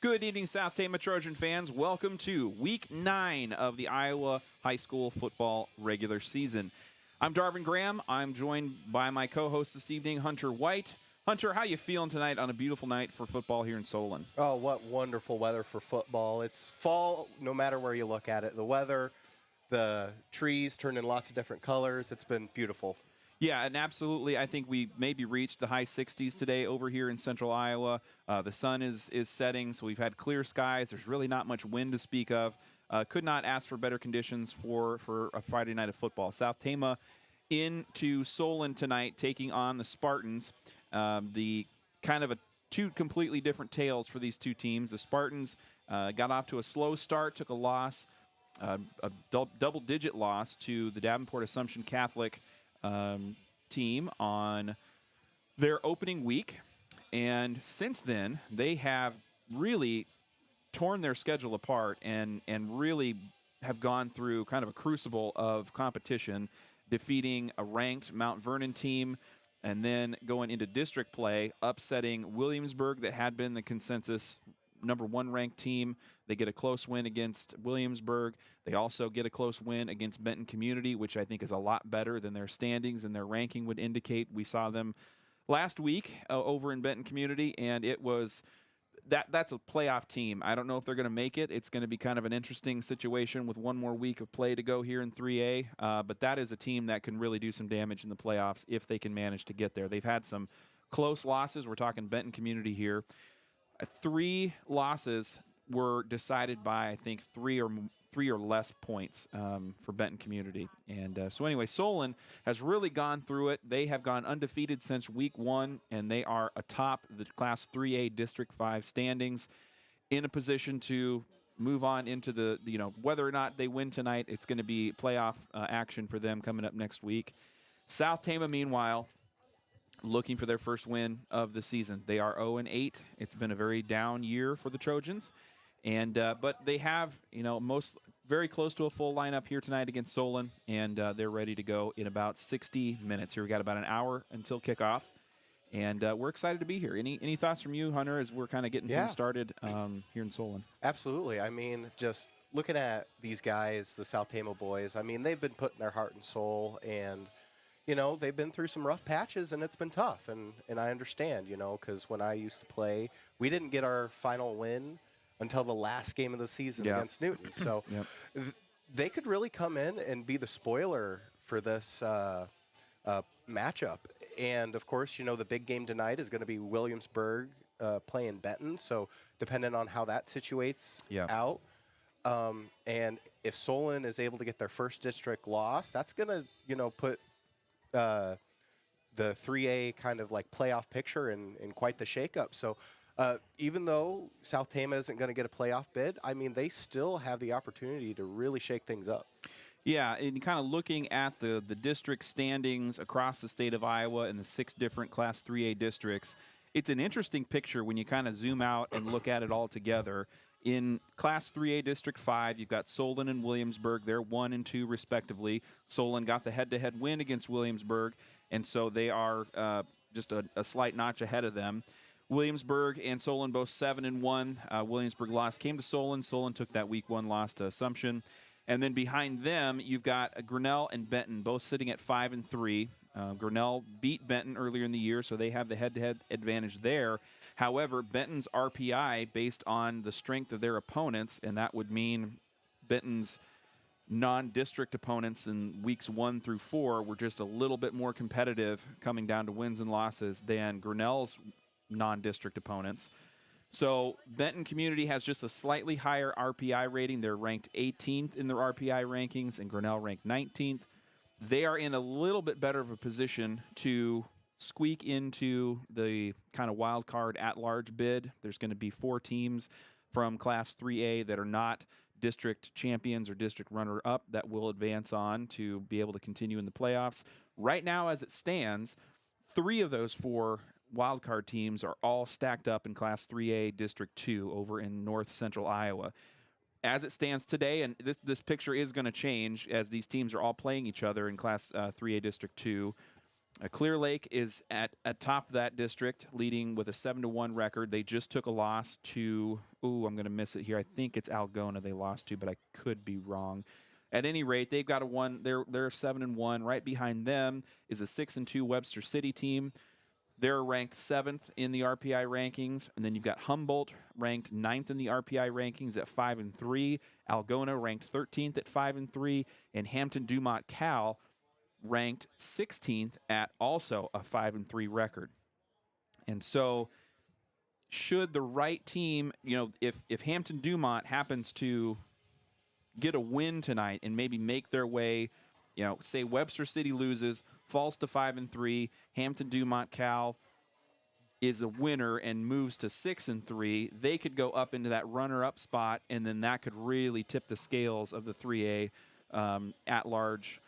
Good evening, South Tama Trojan fans. Welcome to Week 9 of the Iowa High School football regular season. I'm Darvin Graham. I'm joined by my co-host this evening, Hunter White. Hunter, how you feeling tonight on a beautiful night for football here in Solon? Oh, what wonderful weather for football. It's fall no matter where you look at it. The weather, the trees turn in lots of different colors. It's been beautiful. Yeah, and absolutely. I think we maybe reached the high 60s today over here in central Iowa. The sun is setting, so we've had clear skies. There's really not much wind to speak of. Could not ask for better conditions for a Friday night of football. South Tama into Solon tonight, taking on the Spartans. The kind of two completely different tales for these two teams. The Spartans got off to a slow start, took a loss, a double-digit loss to the Davenport Assumption Catholic team on their opening week, and since then they have really torn their schedule apart and really have gone through kind of a crucible of competition, defeating a ranked Mount Vernon team and then going into district play, upsetting Williamsburg that had been the consensus #1 ranked team. They get a close win against Williamsburg. They also get a close win against Benton Community, which I think is a lot better than their standings and their ranking would indicate. We saw them last week over in Benton Community, and it was that's a playoff team. I don't know if they're going to make it. It's going to be kind of an interesting situation with one more week of play to go here in 3A, but that is a team that can really do some damage in the playoffs if they can manage to get there. They've had some close losses. We're talking Benton Community here. 3 losses were decided by, I think, three or less points for Benton Community. And so anyway, Solon has really gone through it. They have gone undefeated since week 1, and they are atop the Class 3A District 5 standings, in a position to move on into the, whether or not they win tonight, it's going to be playoff action for them coming up next week. South Tama, meanwhile, looking for their first win of the season. They are 0-8. It's been a very down year for the Trojans, and but they have very close to a full lineup here tonight against Solon, and they're ready to go in about 60 minutes. Here we got about an hour until kickoff, and we're excited to be here. Any thoughts from you, Hunter, as we're kind of getting things started here in Solon? Absolutely. I mean, just looking at these guys, the South Tama boys, I mean, they've been putting their heart and soul, and they've been through some rough patches, and it's been tough. And I understand, because when I used to play, we didn't get our final win until the last game of the season against Newton. So they could really come in and be the spoiler for this matchup. And, of course, the big game tonight is going to be Williamsburg playing Benton. So depending on how that situates out. And if Solon is able to get their first district loss, that's going to, put the 3A kind of like playoff picture in quite the shakeup. So even though South Tama isn't going to get a playoff bid, I mean, they still have the opportunity to really shake things up. Yeah, and kind of looking at the district standings across the state of Iowa and the 6 different Class 3A districts, it's an interesting picture when you kind of zoom out and look at it all together. In Class 3A District 5, you've got Solon and Williamsburg. They're 1 and 2, respectively. Solon got the head-to-head win against Williamsburg, and so they are just a slight notch ahead of them. Williamsburg and Solon both 7 and 1. Williamsburg loss came to Solon. Solon took that Week 1 loss to Assumption. And then behind them, you've got Grinnell and Benton, both sitting at 5 and 3. Grinnell beat Benton earlier in the year, so they have the head-to-head advantage there. However, Benton's RPI, based on the strength of their opponents, and that would mean Benton's non-district opponents in weeks 1 through 4 were just a little bit more competitive coming down to wins and losses than Grinnell's non-district opponents. So Benton Community has just a slightly higher RPI rating. They're ranked 18th in their RPI rankings, and Grinnell ranked 19th. They are in a little bit better of a position to squeak into the kind of wild card at-large bid. There's going to be 4 teams from Class 3A that are not district champions or district runner-up that will advance on to be able to continue in the playoffs. Right now, as it stands, 3 of those 4 wildcard teams are all stacked up in Class 3A District 2 over in north central Iowa. As it stands today, and this picture is going to change as these teams are all playing each other in Class 3A District 2, Clear Lake is at top of that district, leading with a 7-1 record. They just took a loss to, I'm going to miss it here. I think it's Algona they lost to, but I could be wrong. At any rate, they've got a one. They're 7-1. Right behind them is a 6-2 Webster City team. They're ranked 7th in the RPI rankings, and then you've got Humboldt ranked 9th in the RPI rankings at 5-3. Algona ranked 13th at 5-3, and Hampton Dumont Cal ranked 16th at also a 5-3 record. And so, should the right team, if Hampton Dumont happens to get a win tonight and maybe make their way, say Webster City loses, falls to 5-3, Hampton Dumont Cal is a winner and moves to 6-3, they could go up into that runner-up spot, and then that could really tip the scales of the 3A at-large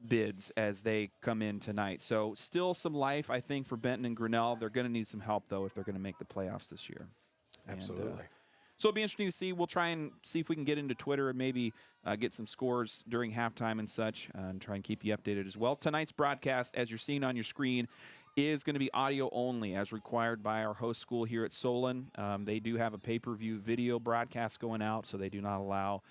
bids as they come in tonight. So still some life, I think, for Benton and Grinnell. They're going to need some help, though, if they're going to make the playoffs this year. Absolutely. So it'll be interesting to see. We'll try and see if we can get into Twitter and maybe get some scores during halftime and such, and try and keep you updated as well. Tonight's broadcast, as you're seeing on your screen, is going to be audio only, as required by our host school here at Solon. They do have a pay-per-view video broadcast going out, so they do not allow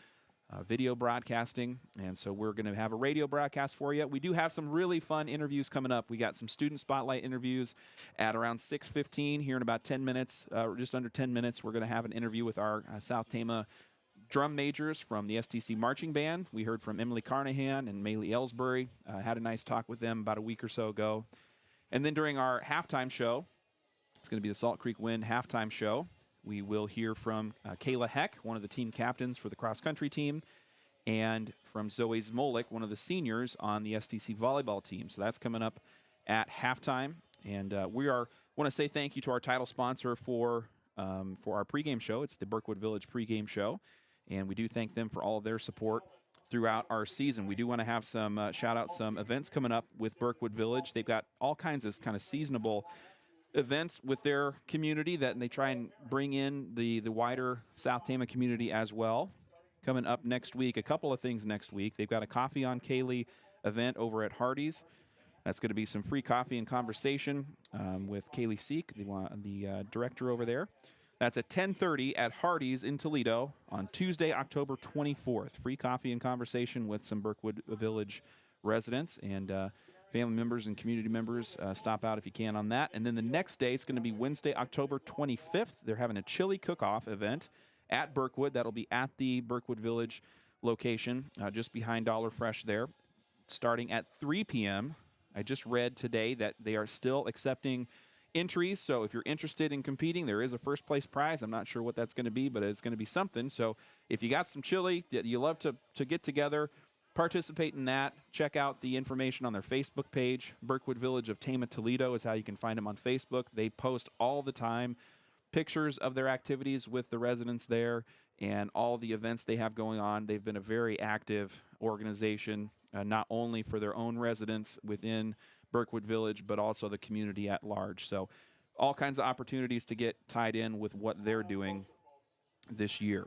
video broadcasting, and so we're going to have a radio broadcast for you. We do have some really fun interviews coming up. We got some student spotlight interviews at around 6:15 here in about 10 minutes, just under 10 minutes. We're going to have an interview with our South Tama drum majors from the STC Marching Band. We heard from Emily Carnahan and Maylee Ellsbury. Had a nice talk with them about a week or so ago. And then during our halftime show, it's going to be the Salt Creek Wind halftime show. We will hear from Kayla Heck, one of the team captains for the cross-country team, and from Zoe Zmolik, one of the seniors on the STC volleyball team. So that's coming up at halftime. And we want to say thank you to our title sponsor for our pregame show. It's the Burkwood Village pregame show, and we do thank them for all of their support throughout our season. We do want to have some shout out some events coming up with Burkwood Village. They've got all kinds of kind of seasonable events with their community that they try and bring in the wider South Tama community as well. Coming up next week, a couple of things next week. They've got a Coffee on Kaylee event over at Hardee's. That's going to be some free coffee and conversation with Kaylee Seek, the director over there. That's at 10:30 at Hardee's in Toledo on Tuesday, October 24th. Free coffee and conversation with some Burkwood Village residents and family members and community members. Stop out if you can on that. And then the next day, it's going to be Wednesday, October 25th. They're having a chili cook-off event at Burkwood. That'll be at the Burkwood Village location, just behind Dollar Fresh there, starting at 3 p.m. I just read today that they are still accepting entries. So if you're interested in competing, there is a first-place prize. I'm not sure what that's going to be, but it's going to be something. So if you got some chili that you love to get together, participate in that. Check out the information on their Facebook page. Burkwood Village of Tama, Toledo is how you can find them on Facebook. They post all the time pictures of their activities with the residents there and all the events they have going on. They've been a very active organization, not only for their own residents within Burkwood Village, but also the community at large. So all kinds of opportunities to get tied in with what they're doing this year.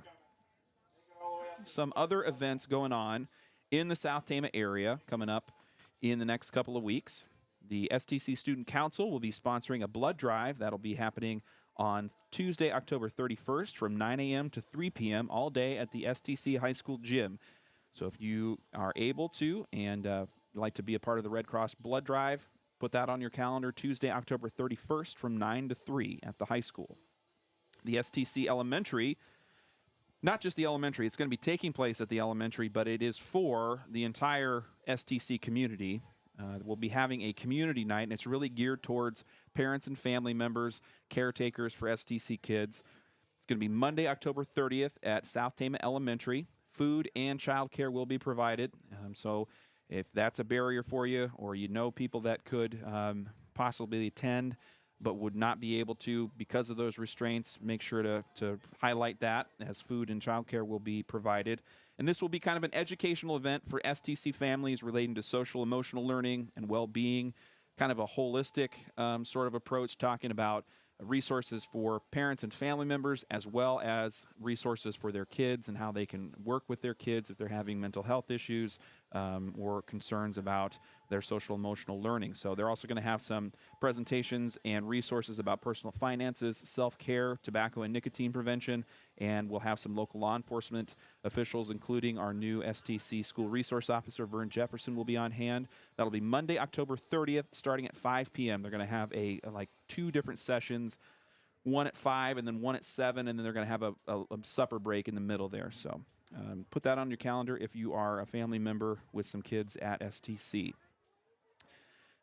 Some other events going on in the South Tama area coming up in the next couple of weeks. The STC Student Council will be sponsoring a blood drive. That'll be happening on Tuesday, October 31st from 9 a.m. to 3 p.m. all day at the STC High School Gym. So if you are able to and like to be a part of the Red Cross blood drive, put that on your calendar, Tuesday, October 31st from 9 to 3 at the high school. The STC Elementary, not just the elementary, it's going to be taking place at the elementary, but it is for the entire STC community. We'll be having a community night, and it's really geared towards parents and family members, caretakers for STC kids. It's going to be Monday, October 30th at South Tama Elementary. Food and childcare will be provided. So if that's a barrier for you, or you know people that could possibly attend but would not be able to because of those restraints, make sure to highlight that, as food and childcare will be provided. And this will be kind of an educational event for STC families relating to social emotional learning and well-being, kind of a holistic sort of approach, talking about resources for parents and family members, as well as resources for their kids and how they can work with their kids if they're having mental health issues, or concerns about their social emotional learning. So they're also going to have some presentations and resources about personal finances, self-care, tobacco and nicotine prevention, and we'll have some local law enforcement officials, including our new STC school resource officer, Vern Jefferson, will be on hand. That'll be Monday, October 30th, starting at 5 p.m. They're going to have like 2 different sessions, one at 5 and then one at 7, and then they're going to have a supper break in the middle there. So put that on your calendar if you are a family member with some kids at STC.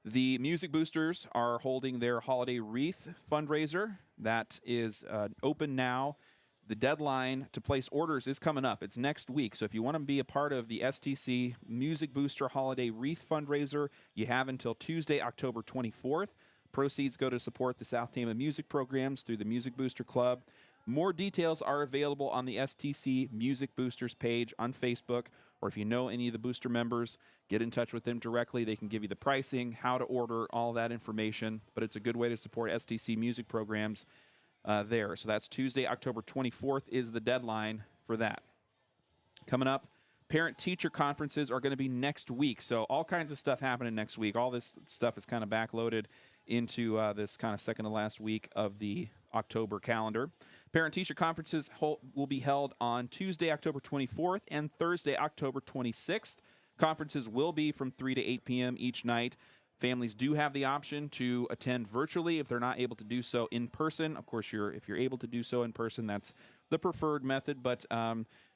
The Music Boosters are holding their holiday wreath fundraiser. That is open now. The deadline to place orders is coming up. It's next week. So if you want to be a part of the STC Music Booster Holiday Wreath fundraiser, you have until Tuesday, October 24th. Proceeds go to support the South Tama music programs through the Music Booster Club. More details are available on the STC Music Boosters page on Facebook, or if you know any of the booster members, get in touch with them directly. They can give you the pricing, how to order, all that information, but it's a good way to support STC music programs there. So that's Tuesday, October 24th is the deadline for that. Coming up, parent-teacher conferences are going to be next week, so all kinds of stuff happening next week. All this stuff is kind of backloaded into this kind of second to last week of the October calendar. Parent-teacher conferences will be held on Tuesday, October 24th and Thursday, October 26th. Conferences will be from 3 to 8 p.m. each night. Families do have the option to attend virtually if they're not able to do so in person. Of course, if you're able to do so in person, that's the preferred method. But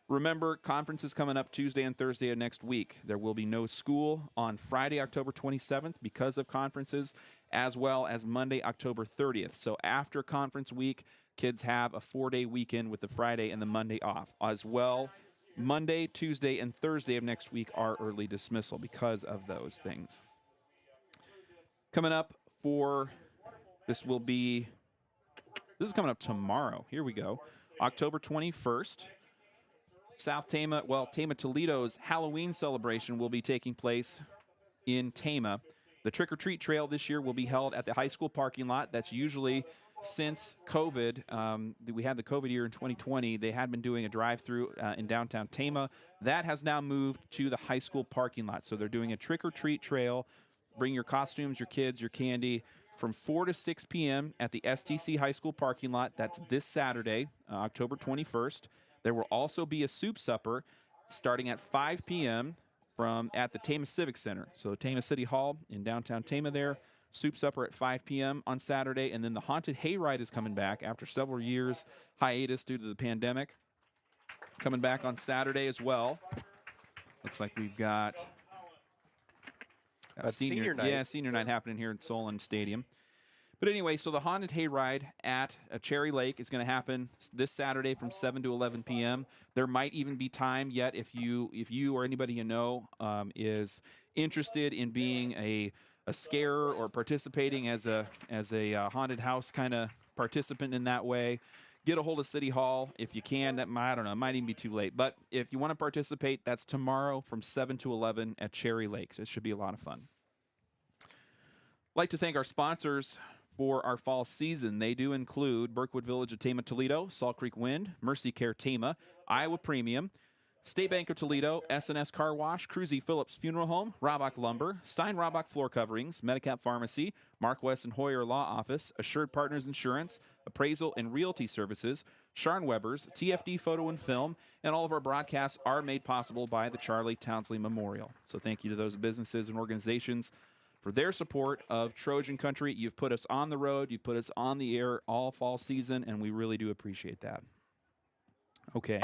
remember, conferences coming up Tuesday and Thursday of next week. There will be no school on Friday, October 27th because of conferences, as well as Monday, October 30th. So after conference week, kids have a 4-day weekend with the Friday and the Monday off. As well, Monday, Tuesday, and Thursday of next week are early dismissal because of those things. Coming up this is coming up tomorrow. Here we go. October 21st. Tama Toledo's Halloween celebration will be taking place in Tama. The trick-or-treat trail this year will be held at the high school parking lot. That's usually, since COVID, we had the COVID year in 2020, they had been doing a drive-through in downtown Tama. That has now moved to the high school parking lot. So they're doing a trick-or-treat trail. Bring your costumes, your kids, your candy from 4 to 6 p.m. at the STC High School parking lot. That's this Saturday, October 21st. There will also be a soup supper starting at 5 p.m. at the Tama Civic Center. So Tama City Hall in downtown Tama there. Soup supper at 5 p.m. on Saturday. And then the Haunted Hayride is coming back after several years hiatus due to the pandemic. Coming back on Saturday as well. Looks like we've got senior night. Yeah, senior night happening here at Solon Stadium. But anyway, so the Haunted Hayride at Cherry Lake is going to happen this Saturday from 7 to 11 p.m. There might even be time yet if you or anybody you know is interested in being a scarer or participating as a haunted house kind of participant in that way. Get a hold of City Hall if you can. I don't know, it might even be too late. But if you want to participate, that's tomorrow from 7 to 11 at Cherry Lake. So it should be a lot of fun. I'd like to thank our sponsors for our fall season. They do include Berkwood Village of Tama Toledo, Salt Creek Wind, Mercy Care Tama, Iowa Premium, State Bank of Toledo, S&S Car Wash, Cruzy Phillips Funeral Home, Robach Lumber, Stein Robach Floor Coverings, Medicap Pharmacy, Mark West and Hoyer Law Office, Assured Partners Insurance, Appraisal and Realty Services, Sharn Weber's, TFD Photo and Film, and all of our broadcasts are made possible by the Charlie Townsley Memorial. So thank you to those businesses and organizations for their support of Trojan Country. You've put us on the road, you've put us on the air all fall season, and we really do appreciate that. Okay.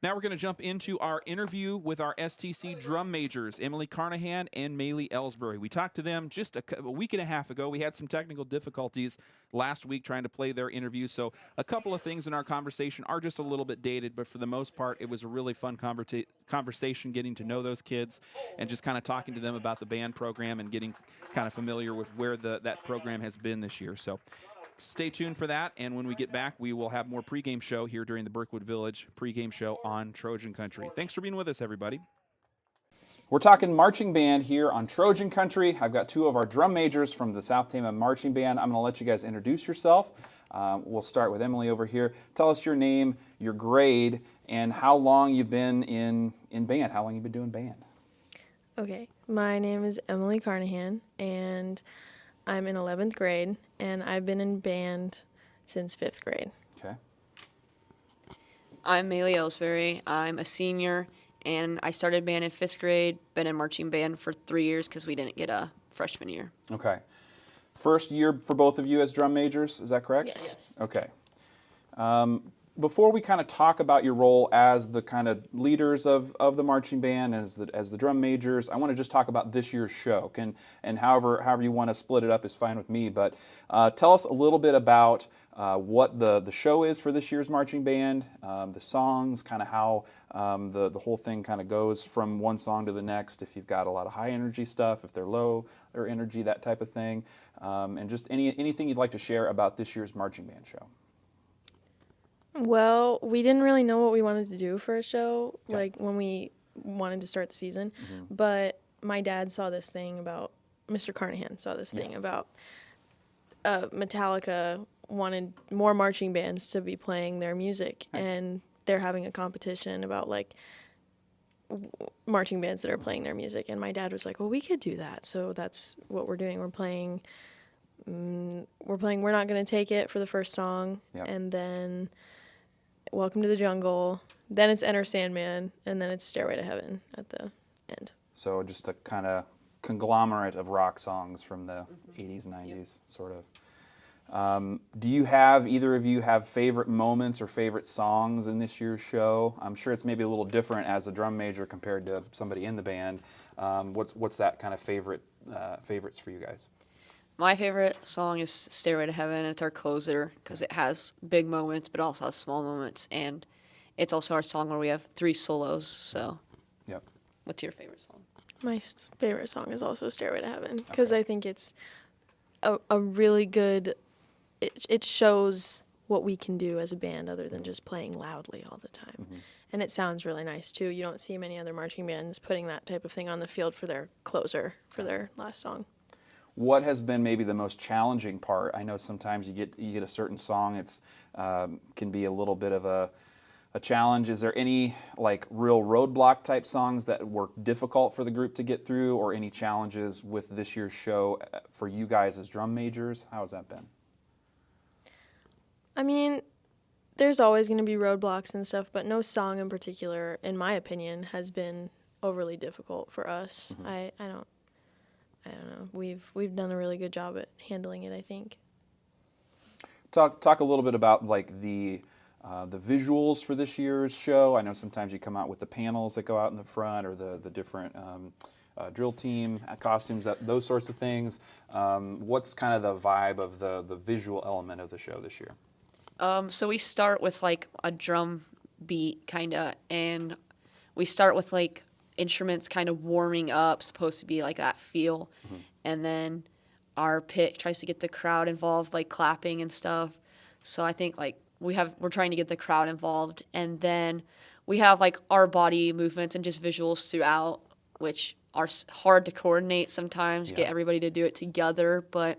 Now we're going to jump into our interview with our STC drum majors, Emily Carnahan and Maylee Ellsbury. We talked to them just a week and a half ago. We had some technical difficulties last week trying to play their interview, so a couple of things in our conversation are just a little bit dated, but for the most part, it was a really fun conversation getting to know those kids and just kind of talking to them about the band program and getting kind of familiar with where that program has been this year. So stay tuned for that, and when we get back, we will have more pregame show here during the Berkwood Village pregame show on Trojan Country. Thanks for being with us, everybody. We're talking marching band here on Trojan Country. I've got two of our drum majors from the South Tama Marching Band. I'm going to let you guys introduce yourself. We'll start with Emily over here. Tell us your name, your grade, and how long you've been in band. How long you've been doing band? Okay, my name is Emily Carnahan, and I'm in 11th grade, and I've been in band since 5th grade. Okay. I'm Maylee Ellsbury. I'm a senior, and I started band in 5th grade, been in marching band for 3 years because we didn't get a freshman year. Okay. First year for both of you as drum majors, is that correct? Yes. Okay. Before we kind of talk about your role as the kind of leaders of the marching band, as the drum majors, I want to just talk about this year's show. And however you want to split it up is fine with me. But tell us a little bit about what the show is for this year's marching band, the songs, kind of how the whole thing kind of goes from one song to the next. If you've got a lot of high energy stuff, if they're low or energy, that type of thing, and just anything you'd like to share about this year's marching band show. Well, we didn't really know what we wanted to do for a show, Okay. like when we wanted to start the season, Mm-hmm. but my dad saw this thing about, Mr. Carnahan saw this thing Yes. about Metallica wanted more marching bands to be playing their music, Nice. and they're having a competition about like marching bands that are playing their music, and my dad was like, well, we could do that. So that's what we're doing. We're playing We're Not Gonna Take It for the first song. Yep. And then Welcome to the Jungle, then it's Enter Sandman, and then it's Stairway to Heaven at the end. So just a kind of conglomerate of rock songs from the 80s, 90s, sort of. Do you have, either of you have favorite moments or favorite songs in this year's show? I'm sure it's maybe a little different as a drum major compared to somebody in the band. What's that kind of favorites for you guys? My favorite song is Stairway to Heaven. It's our closer because it has big moments but also has small moments, and it's also our song where we have 3 solos. So Yep. what's your favorite song? My favorite song is also Stairway to Heaven, because Okay. I think it's a really good, it shows what we can do as a band other than just playing loudly all the time. Mm-hmm. And it sounds really nice too. You don't see many other marching bands putting that type of thing on the field for their closer, for their last song. What has been maybe the most challenging part? I know sometimes you get a certain song, it's can be a little bit of a challenge. Is there any like real roadblock type songs that were difficult for the group to get through, or any challenges with this year's show for you guys as drum majors? How has that been? I mean, there's always going to be roadblocks and stuff, but no song in particular, in my opinion, has been overly difficult for us. Mm-hmm. I don't know. We've done a really good job at handling it, I think. Talk a little bit about like the visuals for this year's show. I know sometimes you come out with the panels that go out in the front, or the different drill team costumes, those sorts of things. What's kind of the vibe of the visual element of the show this year? So we start with like a drum beat kind of, and we start with like instruments kind of warming up, supposed to be like that feel. And then our pit tries to get the crowd involved, like clapping and stuff. So I think like we're trying to get the crowd involved, and then we have like our body movements and just visuals throughout, which are hard to coordinate sometimes, get everybody to do it together. But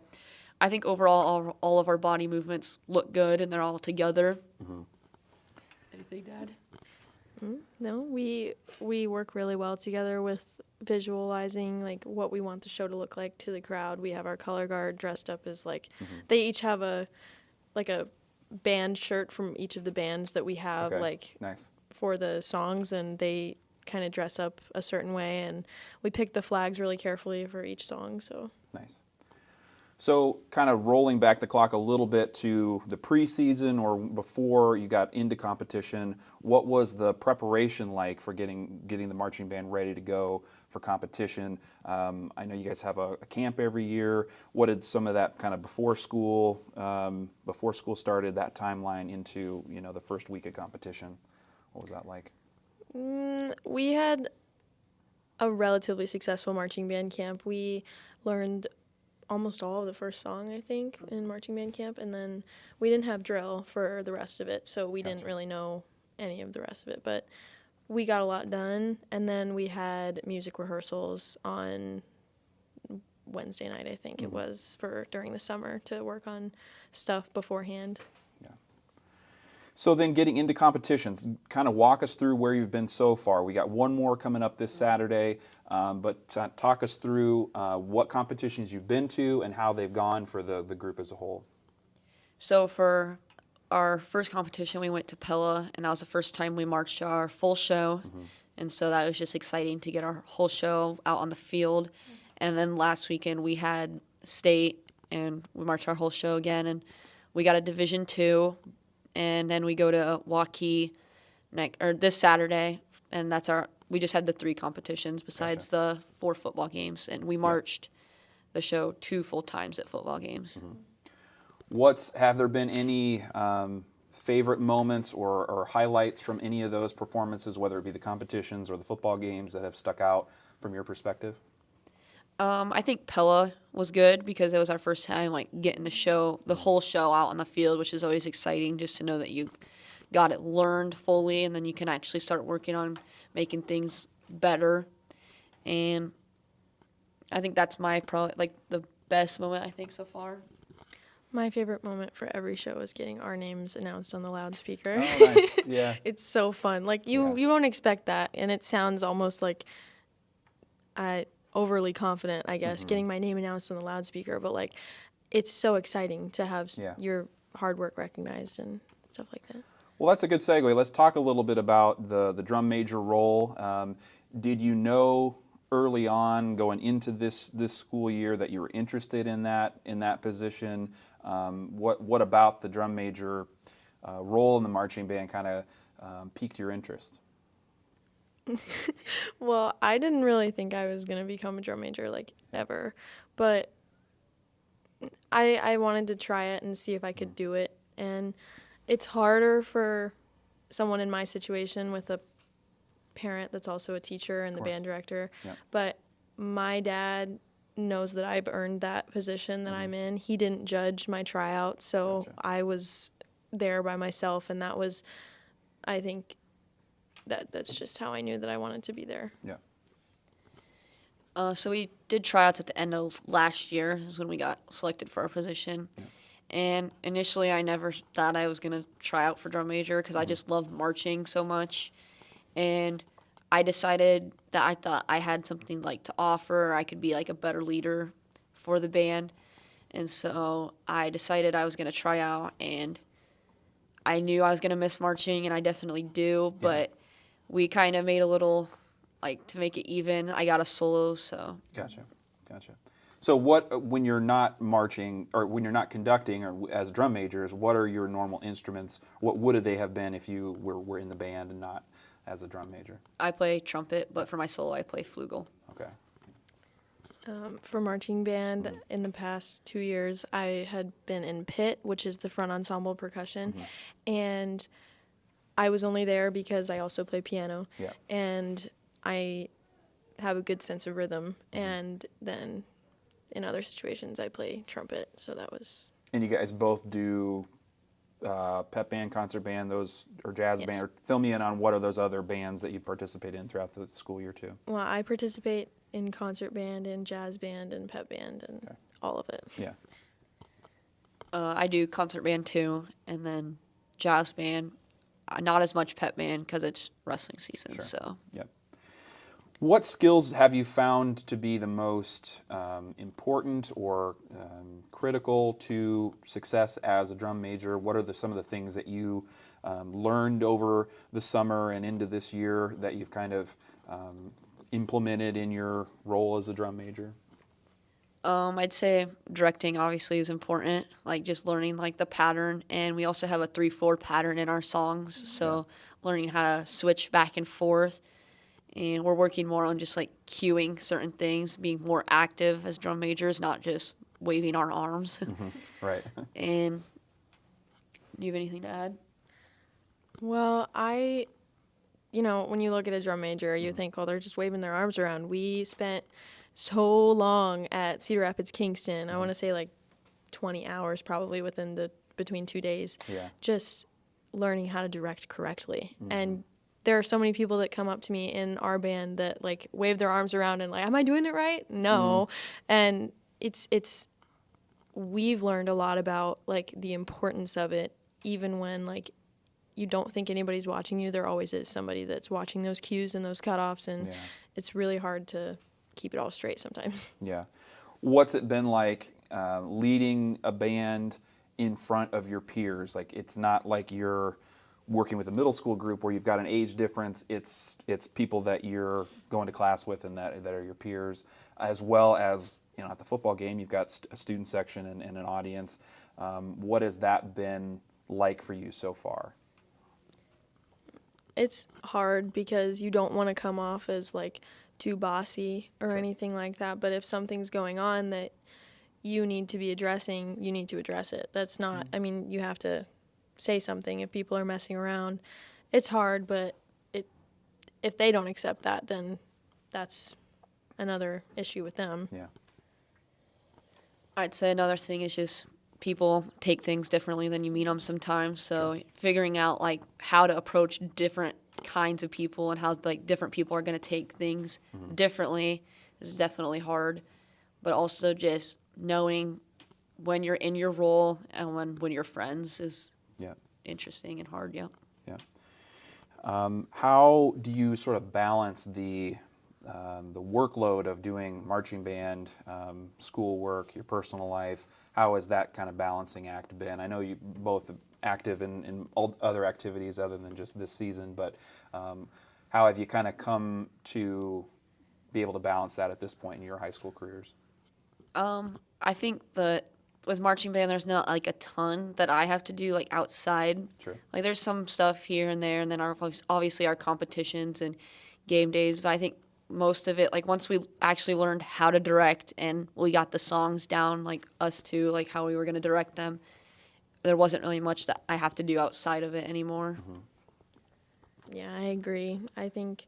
I think overall all of our body movements look good and they're all together. Anything, Dad? No, we work really well together with visualizing like what we want the show to look like to the crowd. We have our color guard dressed up as like they each have a band shirt from each of the bands that we have, Okay. like Nice. for the songs, and they kind of dress up a certain way, and we pick the flags really carefully for each song. So Nice. So kind of rolling back the clock a little bit to the preseason or before you got into competition, what was the preparation like for getting the marching band ready to go for competition? I know you guys have a camp every year. What did some of that kind of before school started, that timeline into the first week of competition? What was that like? we had a relatively successful marching band camp. We learned almost all of the first song, I think, in marching band camp, and then we didn't have drill for the rest of it, so we didn't really know any of the rest of it, but we got a lot done. And then we had music rehearsals on Wednesday night, I think it was, for during the summer to work on stuff beforehand. So then getting into competitions, kind of walk us through where you've been so far. We got one more coming up this Saturday, but talk us through what competitions you've been to and how they've gone for the group as a whole. So for our first competition, we went to Pella, and that was the first time we marched our full show. And so that was just exciting to get our whole show out on the field. And then last weekend we had state, and we marched our whole show again, and we got a Division II. And then we go to Waukee this Saturday, and we just had the 3 competitions besides the 4 football games, and we marched the show 2 full times at football games. Have there been any favorite moments or highlights from any of those performances, whether it be the competitions or the football games, that have stuck out from your perspective? I think Pella was good because it was our first time getting the whole show out on the field, which is always exciting just to know that you got it learned fully, and then you can actually start working on making things better. And I think that's probably the best moment I think so far. My favorite moment for every show is getting our names announced on the loudspeaker. Oh, nice. Yeah. It's so fun. You won't expect that, and it sounds almost like overly confident, I guess, getting my name announced on the loudspeaker. But it's so exciting to have your hard work recognized and stuff like that. Well, that's a good segue. Let's talk a little bit about the drum major role. Did you know early on, going into this school year, that you were interested in that position? What about the drum major role in the marching band kind of piqued your interest? Well, I didn't really think I was going to become a drum major ever, but I wanted to try it and see if I could do it. And it's harder for someone in my situation with a parent that's also a teacher and the band director. Yeah. But my dad knows that I've earned that position that I'm in. He didn't judge my tryout, so Gotcha. I was there by myself, and that was, I think, that's just how I knew that I wanted to be there. Yeah. So we did tryouts at the end of last year is when we got selected for our position. Yeah. And initially I never thought I was going to try out for drum major because I just loved marching so much. And I decided that I thought I had something to offer. I could be a better leader for the band. And so I decided I was going to try out, and I knew I was going to miss marching, and I definitely do, but we kind of made a little, to make it even, I got a solo, so. Gotcha. So when you're not marching, or when you're not conducting, or as drum majors, what are your normal instruments? What would they have been if you were in the band and not as a drum major? I play trumpet, but for my solo, I play flugel. Okay. For marching band, in the past 2 years, I had been in pit, which is the front ensemble percussion, and I was only there because I also play piano, and I have a good sense of rhythm, and then in other situations I play trumpet, so that was... And you guys both do pep band, concert band, or jazz band, or fill me in on what are those other bands that you participate in throughout the school year too? Well, I participate in concert band and jazz band and pep band and all of it. Yeah. I do concert band too, and then jazz band. Not as much pep band because it's wrestling season. Sure. So. Yep. What skills have you found to be the most important or critical to success as a drum major? What are some of the things that you learned over the summer and into this year that you've kind of implemented in your role as a drum major? I'd say directing obviously is important, just learning the pattern, and we also have a 3/4 pattern in our songs, so learning how to switch back and forth, and we're working more on just cueing certain things, being more active as drum majors, not just waving our arms. Right. And do you have anything to add? Well, when you look at a drum major, you think, oh, they're just waving their arms around. We spent so long at Cedar Rapids, Kingston. I want to say 20 hours probably between 2 days. Yeah. Just learning how to direct correctly. And there are so many people that come up to me in our band that wave their arms around and am I doing it right? No. And we've learned a lot about the importance of it, even when you don't think anybody's watching you, there always is somebody that's watching those cues and those cutoffs, and Yeah. it's really hard to keep it all straight sometimes. Yeah. What's it been like leading a band in front of your peers? Like, it's not like you're working with a middle school group where you've got an age difference. It's people that you're going to class with and that are your peers, as well as, you know, at the football game, you've got a student section and an audience. What has that been like for you so far? It's hard because you don't want to come off as like too bossy or Sure. anything like that, but if something's going on that you need to be addressing, you need to address it. That's not, I mean, you have to say something if people are messing around. It's hard, but if they don't accept that, then that's another issue with them. Yeah. I'd say another thing is just people take things differently than you mean them sometimes. So figuring out like how to approach different kinds of people and how like different people are going to take things differently is definitely hard. But also just knowing when you're in your role and when you're friends is Yeah. interesting and hard. Yeah. Yeah. How do you sort of balance the workload of doing marching band, schoolwork, your personal life? How has that kind of balancing act been? I know you both active in all other activities other than just this season, but how have you kind of come to be able to balance that at this point in your high school careers? I think that with marching band, there's not like a ton that I have to do like outside. Sure. Like there's some stuff here and there, and then obviously our competitions and game days. But I think most of it, like once we actually learned how to direct and we got the songs down, like us two, like how we were going to direct them, there wasn't really much that I have to do outside of it anymore. Yeah, I agree. I think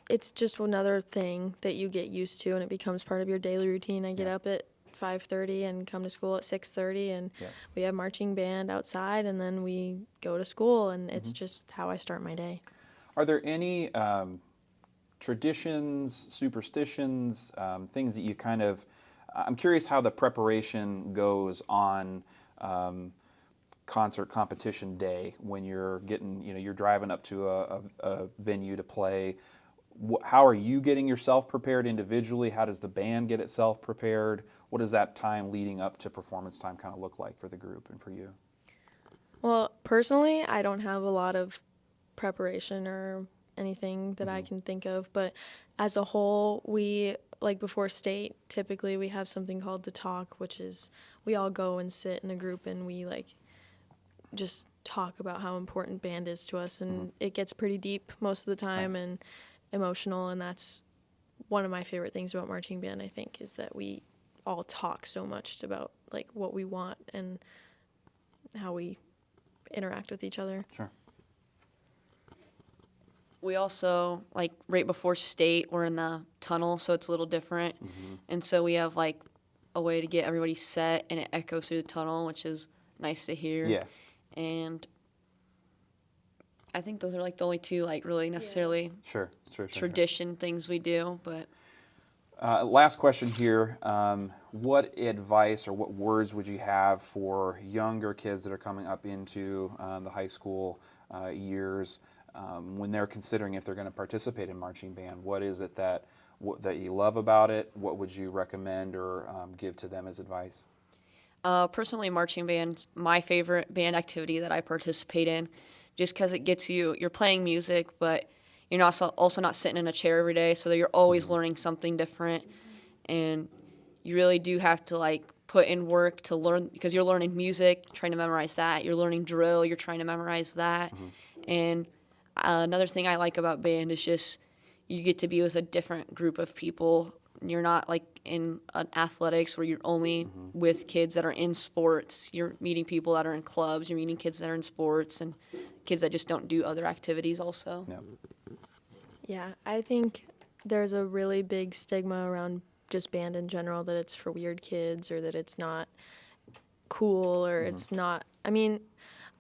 it's just another thing that you get used to and it becomes part of your daily routine. I get Yeah. up at 5:30 and come to school at 6:30 and Yeah. we have marching band outside and then we go to school and it's just how I start my day. Are there any traditions, superstitions, things that you kind of? I'm curious how the preparation goes on concert competition day when you're getting, you're driving up to a venue to play. How are you getting yourself prepared individually? How does the band get itself prepared? What does that time leading up to performance time kind of look like for the group and for you? Well, personally, I don't have a lot of preparation or anything that I can think of, but as a whole, we, like before state, typically we have something called the talk, which is we all go and sit in a group and we like just talk about how important band is to us, and it gets pretty deep most of the time Nice. and emotional, and that's one of my favorite things about marching band, I think, is that we all talk so much about like what we want and how we interact with each other. Sure. We also, like, right before state, we're in the tunnel, so it's a little different. And so we have, like, a way to get everybody set, and it echoes through the tunnel, which is nice to hear. Yeah. And I think those are, like, the only two, like, really necessarily Sure. Sure. tradition things we do. But Last question here. What advice or what words would you have for younger kids that are coming up into the high school years when they're considering if they're going to participate in marching band? What is it that you love about it? What would you recommend or give to them as advice? personally, marching band's my favorite band activity that I participate in, just because it gets you're playing music, but you're not also not sitting in a chair every day, so that you're always learning something different, and you really do have to like put in work to learn, because you're learning music, trying to memorize that. You're learning drill, you're trying to memorize that, and another thing I like about band is just you get to be with a different group of people. You're not like in athletics where you're only with kids that are in sports. You're meeting people that are in clubs. You're meeting kids that are in sports and kids that just don't do other activities also. Yeah. Yeah, I think there's a really big stigma around just band in general, that it's for weird kids or that it's not cool or it's not. I mean,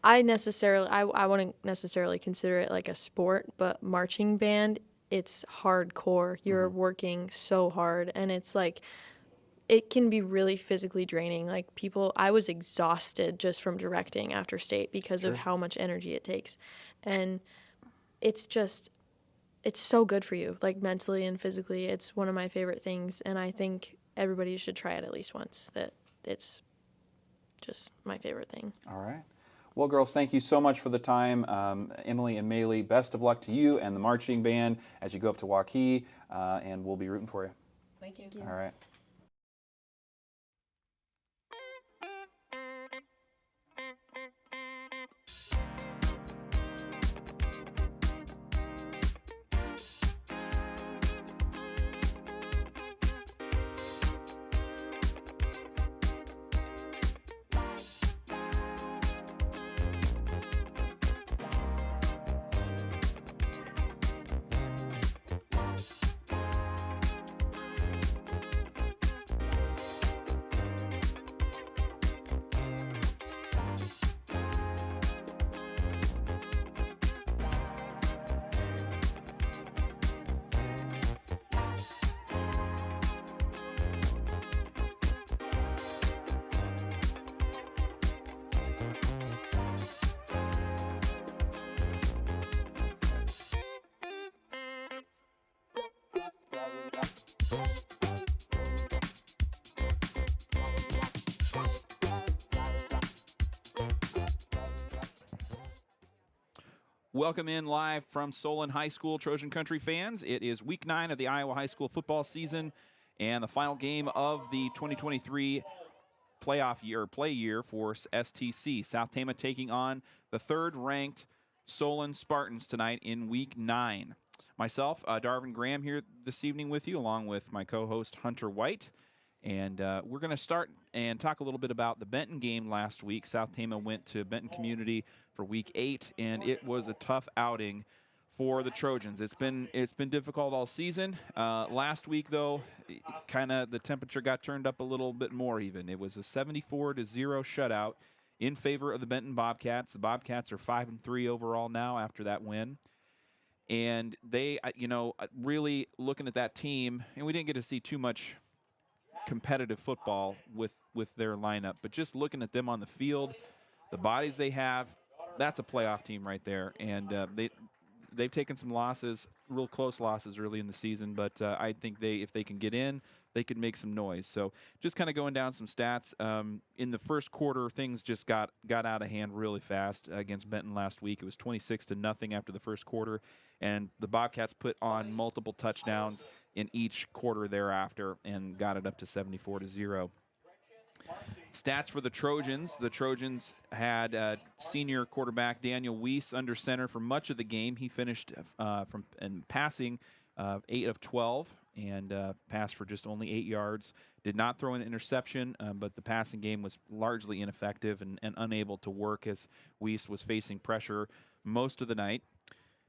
I wouldn't necessarily consider it like a sport, but marching band, it's hardcore. You're working so hard, and it's like it can be really physically draining. Like I was exhausted just from directing after state because of how much energy it takes. And it's so good for you, like mentally and physically. It's one of my favorite things. And I think everybody should try it at least once. That it's just my favorite thing. All right. Well, girls, thank you so much for the time. Emily and Maylee, best of luck to you and the marching band as you go up to Waukee, and we'll be rooting for you. Thank you. All right. Welcome in live from Solon High School, Trojan Country fans. It is week 9 of the Iowa High School football season and the final game of the 2023 play year for STC. South Tama taking on the third-ranked Solon Spartans tonight in week 9. Myself, Darvin Graham, here this evening with you, along with my co-host Hunter White. And we're going to start and talk a little bit about the Benton game last week. South Tama went to Benton Community for week 8, and it was a tough outing for the Trojans. It's been difficult all season. Last week, though, kind of the temperature got turned up a little bit more even. It was a 74-0 shutout in favor of the Benton Bobcats. The Bobcats are 5-3 overall now after that win. And they, really looking at that team, and we didn't get to see too much competitive football with their lineup, but just looking at them on the field, the bodies they have, that's a playoff team right there. And they've taken some losses, real close losses early in the season, but I think if they can get in, they could make some noise. So just kind of going down some stats. In the first quarter, things just got out of hand really fast against Benton last week. It was 26-0 after the first quarter, and the Bobcats put on multiple touchdowns in each quarter thereafter and got it up to 74-0. Stats for the Trojans. The Trojans had senior quarterback Daniel Weiss under center for much of the game. He finished passing 8 of 12 and passed for just only 8 yards. Did not throw an interception, but the passing game was largely ineffective and unable to work as Weiss was facing pressure most of the night.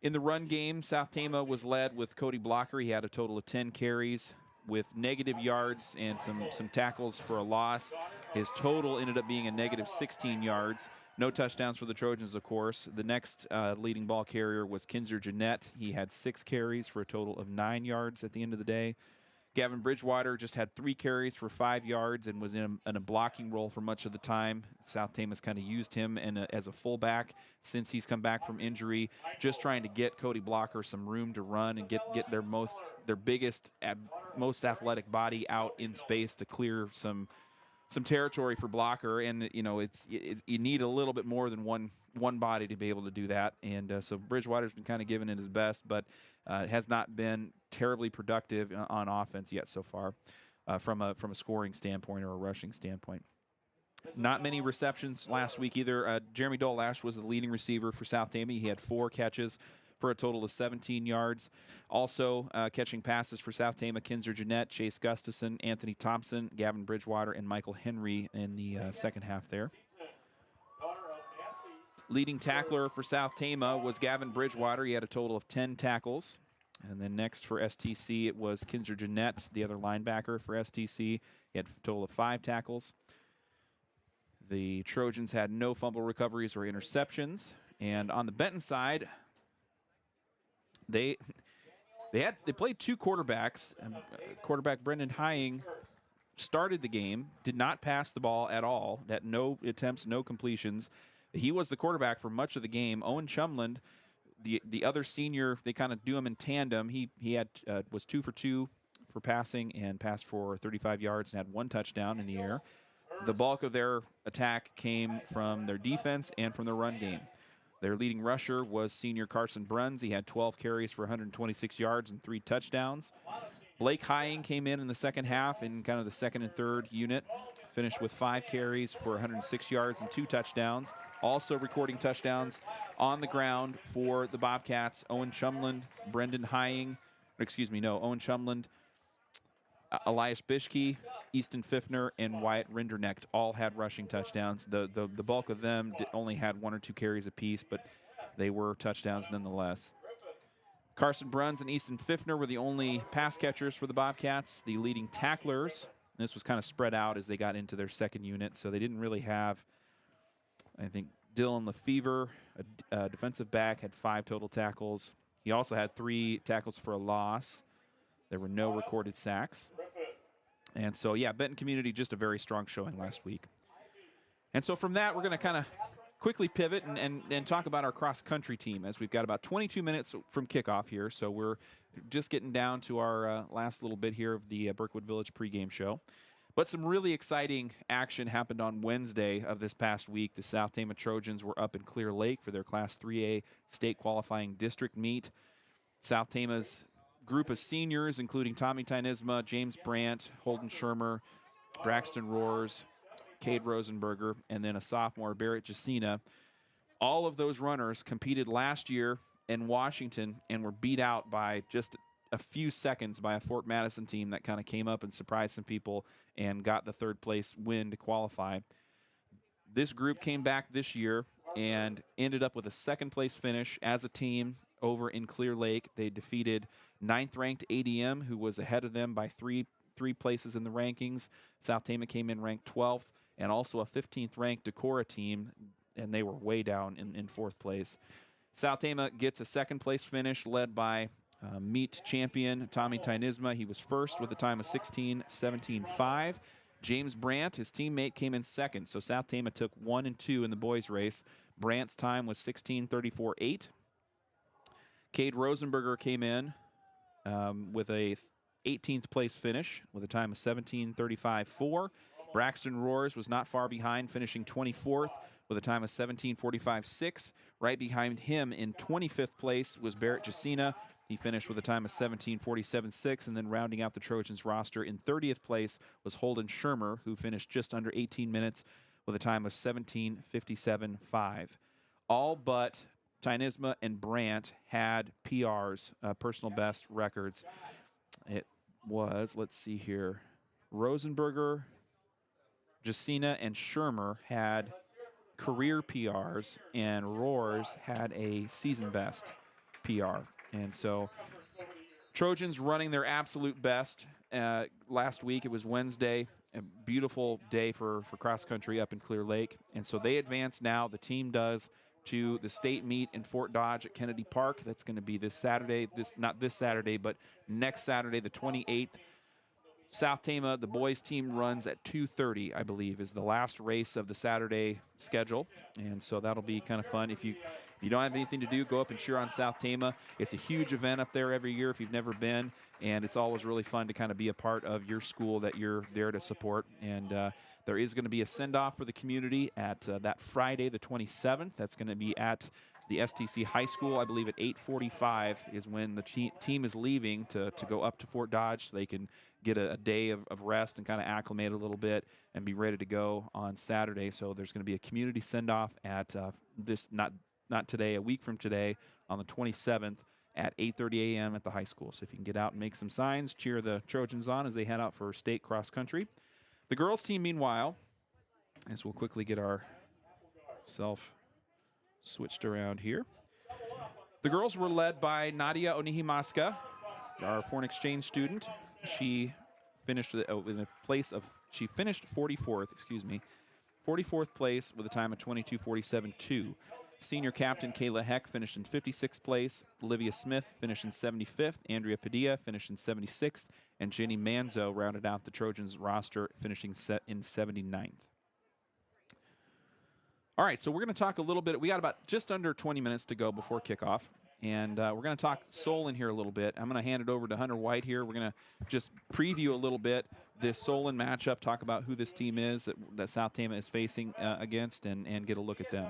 In the run game, South Tama was led with Cody Blocker. He had a total of 10 carries with negative yards and some tackles for a loss. His total ended up being a negative 16 yards. No touchdowns for the Trojans, of course. The next leading ball carrier was Kinzer Jeanette. He had 6 carries for a total of 9 yards at the end of the day. Gavin Bridgewater just had 3 carries for 5 yards and was in a blocking role for much of the time. South Tama's kind of used him as a fullback since he's come back from injury, just trying to get Cody Blocker some room to run and get their biggest, most athletic body out in space to clear some territory for Blocker. And you need a little bit more than one body to be able to do that. And so Bridgewater's been kind of giving it his best, but has not been terribly productive on offense yet so far from a scoring standpoint or a rushing standpoint. Not many receptions last week either. Jeremy Dolash was the leading receiver for South Tama. He had 4 catches for a total of 17 yards. Also catching passes for South Tama, Kinzer Jeanette, Chase Gustafson, Anthony Thompson, Gavin Bridgewater, and Michael Henry in the second half there. Leading tackler for South Tama was Gavin Bridgewater. He had a total of 10 tackles. And then next for STC, it was Kinzer Jeanette, the other linebacker for STC. He had a total of 5 tackles. The Trojans had no fumble recoveries or interceptions. And on the Benton side, they played 2 quarterbacks. Quarterback Brendan Hying started the game, did not pass the ball at all, had no attempts, no completions. He was the quarterback for much of the game. Owen Chumland, the other senior, they kind of do him in tandem. He had was 2 for 2 for passing and passed for 35 yards and had 1 touchdown in the air. The bulk of their attack came from their defense and from the run game. Their leading rusher was senior Carson Bruns. He had 12 carries for 126 yards and 3 touchdowns. Blake Hying came in the second half in kind of the second and third unit, finished with 5 carries for 106 yards and 2 touchdowns. Also recording touchdowns on the ground for the Bobcats, Owen Chumland, Owen Chumland, Elias Bishke, Easton Pfiffner, and Wyatt Rinderknecht all had rushing touchdowns. The bulk of them only had 1 or 2 carries apiece, but they were touchdowns nonetheless. Carson Bruns and Easton Pfiffner were the only pass catchers for the Bobcats. The leading tacklers, this was kind of spread out as they got into their second unit, so they didn't really have, I think, Dylan Lefevre, a defensive back, had 5 total tackles. He also had 3 tackles for a loss. There were no recorded sacks. And so, yeah, Benton Community, just a very strong showing last week. And so from that, we're going to kind of quickly pivot and talk about our cross-country team, as we've got about 22 minutes from kickoff here. So we're just getting down to our last little bit here of the Berkwood Village pregame show. But some really exciting action happened on Wednesday of this past week. The South Tama Trojans were up in Clear Lake for their Class 3A state qualifying district meet. South Tama's group of seniors, including Tommy Tynisma, James Brandt, Holden Shermer, Braxton Roars, Cade Rosenberger, and then a sophomore, Barrett Jacina. All of those runners competed last year in Washington and were beat out by just a few seconds by a Fort Madison team that kind of came up and surprised some people and got the third place win to qualify. This group came back this year and ended up with a second place finish as a team over in Clear Lake. They defeated 9th-ranked ADM, who was ahead of them by three places in the rankings. South Tama came in ranked 12th, and also a 15th-ranked Decorah team, and they were way down in 4th place. South Tama gets a second-place finish led by meet champion Tommy Tynisma. He was first with a time of 16:17.5. James Brandt, his teammate, came in second, so South Tama took 1 and 2 in the boys' race. Brandt's time was 16:34.8. Cade Rosenberger came in with a 18th place finish with a time of 17:35.4. Braxton Roars was not far behind, finishing 24th with a time of 17:45.6. Right behind him in 25th place was Barrett Jacina. He finished with a time of 17:47.6, and then rounding out the Trojans roster in 30th place was Holden Shermer, who finished just under 18 minutes with a time of 17:57.5. All but Tynisma and Brandt had PRs, personal best records. It was, let's see here, Rosenberger, Jacina, and Shermer had career PRs, and Roars had a season best PR. And so Trojans running their absolute best. Last week, it was Wednesday, a beautiful day for cross country up in Clear Lake. And so they advance now. The team does to the state meet in Fort Dodge at Kennedy Park. That's going to be this Saturday, not this Saturday, but next Saturday, the 28th. South Tama, the boys team runs at 2:30, I believe, is the last race of the Saturday schedule. And so that'll be kind of fun. If you don't have anything to do, go up and cheer on South Tama. It's a huge event up there every year if you've never been, and it's always really fun to kind of be a part of your school that you're there to support. And there is going to be a send-off for the community at that Friday, the 27th. That's going to be at the STC High School. I believe at 8:45 is when the team is leaving to go up to Fort Dodge so they can get a day of rest and kind of acclimate a little bit and be ready to go on Saturday. So there's going to be a community send-off at this, not today, a week from today, on the 27th at 8:30 a.m. at the high school. So if you can get out and make some signs, cheer the Trojans on as they head out for state cross country. The girls team, meanwhile, as we'll quickly get ourself switched around here. The girls were led by Nadia Onihimaska, our foreign exchange student. She finished in a place of, she finished 44th place with a time of 22:47.2. Senior captain Kayla Heck finished in 56th place. Olivia Smith finished in 75th. Andrea Padilla finished in 76th. And Jenny Manzo rounded out the Trojans roster, finishing in 79th. All right, so we're going to talk a little bit. We got about just under 20 minutes to go before kickoff. And we're going to talk Solon here a little bit. I'm going to hand it over to Hunter White here. We're going to just preview a little bit this Solon matchup, talk about who this team is that South Tama is facing against, and get a look at them.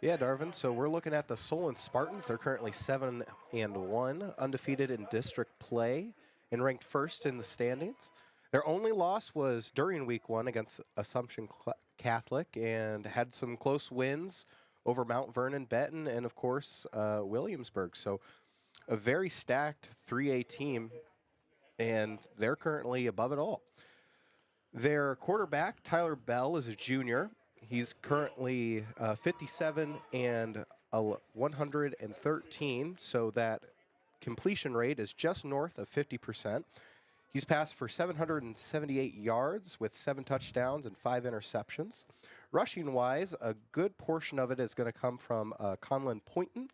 Yeah, Darvin. So we're looking at the Solon Spartans. They're currently 7-1, undefeated in district play, and ranked first in the standings. Their only loss was during week 1 against Assumption Catholic, and had some close wins over Mount Vernon, Benton, and of course Williamsburg. So a very stacked 3A team, and they're currently above it all. Their quarterback, Tyler Bell, is a junior. He's currently 57 and 113, so that completion rate is just north of 50%. He's passed for 778 yards with 7 touchdowns and 5 interceptions. Rushing-wise, a good portion of it is going to come from Conlon Poynton.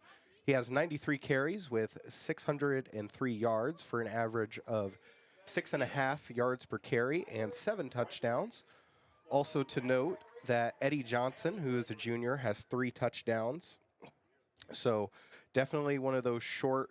He has 93 carries with 603 yards for an average of 6.5 yards per carry and 7 touchdowns. Also to note that Eddie Johnson, who is a junior, has 3 touchdowns. So definitely one of those short,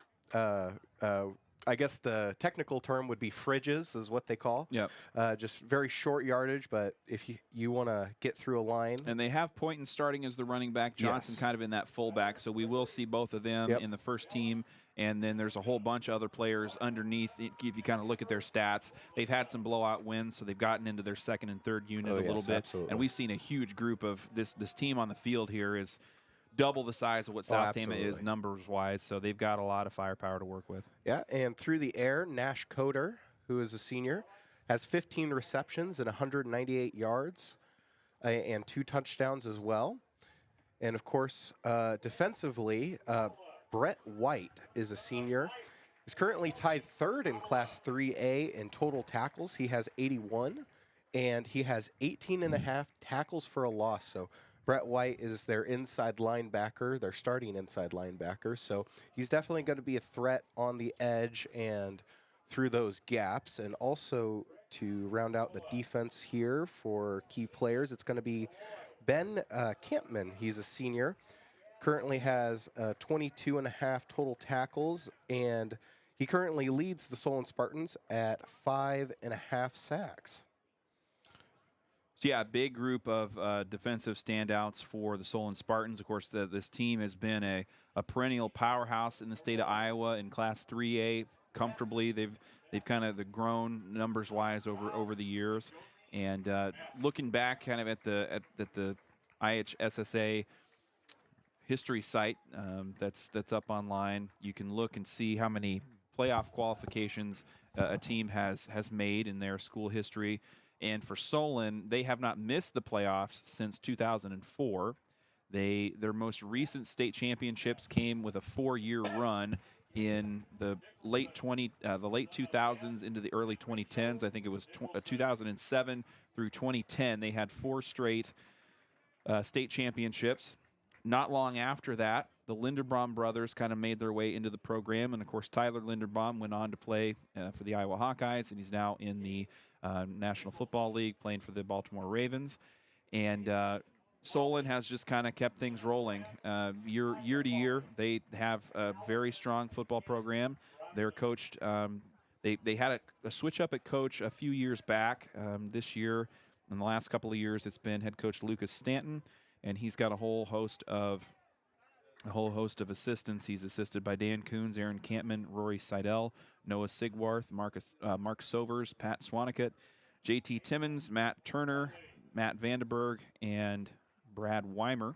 I guess the technical term would be fridges is what they call. Yep. Just very short yardage, but if you want to get through a line. And they have Poynton starting as the running back, Johnson Yes. kind of in that fullback, so we will see both of them Yep. in the first team. And then there's a whole bunch of other players underneath. If you kind of look at their stats, they've had some blowout wins, so they've gotten into their second and third unit a little bit. Absolutely. And we've seen a huge group of this team on the field here is double the size of what South Tama is absolutely. numbers-wise, so they've got a lot of firepower to work with. Yeah, and through the air, Nash Coder, who is a senior, has 15 receptions and 198 yards and 2 touchdowns as well. And, of course, defensively, Brett White is a senior. He's currently tied 3rd in Class 3A in total tackles. He has 81, and he has 18.5 tackles for a loss. So Brett White is their inside linebacker, their starting inside linebacker. So he's definitely going to be a threat on the edge and through those gaps. And also to round out the defense here for key players, it's going to be Ben Campman. He's a senior. Currently has 22.5 total tackles, and he currently leads the Solon Spartans at 5.5 sacks. So, yeah, a big group of defensive standouts for the Solon Spartans. Of course, this team has been a perennial powerhouse in the state of Iowa in Class 3A comfortably. They've kind of grown numbers-wise over the years. And looking back kind of at the IHSSA history site that's up online, you can look and see how many playoff qualifications a team has made in their school history. And for Solon, they have not missed the playoffs since 2004. Their most recent state championships came with a 4-year run in the late 2000s into the early 2010s. I think it was 2007 through 2010. They had 4 straight state championships. Not long after that, the Linderbaum brothers kind of made their way into the program. And, of course, Tyler Linderbaum went on to play for the Iowa Hawkeyes, and he's now in the National Football League playing for the Baltimore Ravens. And Solon has just kind of kept things rolling. Year to year, they have a very strong football program. They're coached they had a switch up at coach a few years back. This year, in the last couple of years, it's been head coach Lucas Stanton. And he's got a whole host of assistants. He's assisted by Dan Coons, Aaron Campman, Rory Seidel, Noah Sigwarth, Mark Sovers, Pat Swanicut, J.T. Timmons, Matt Turner, Matt Vandenberg, and Brad Weimer.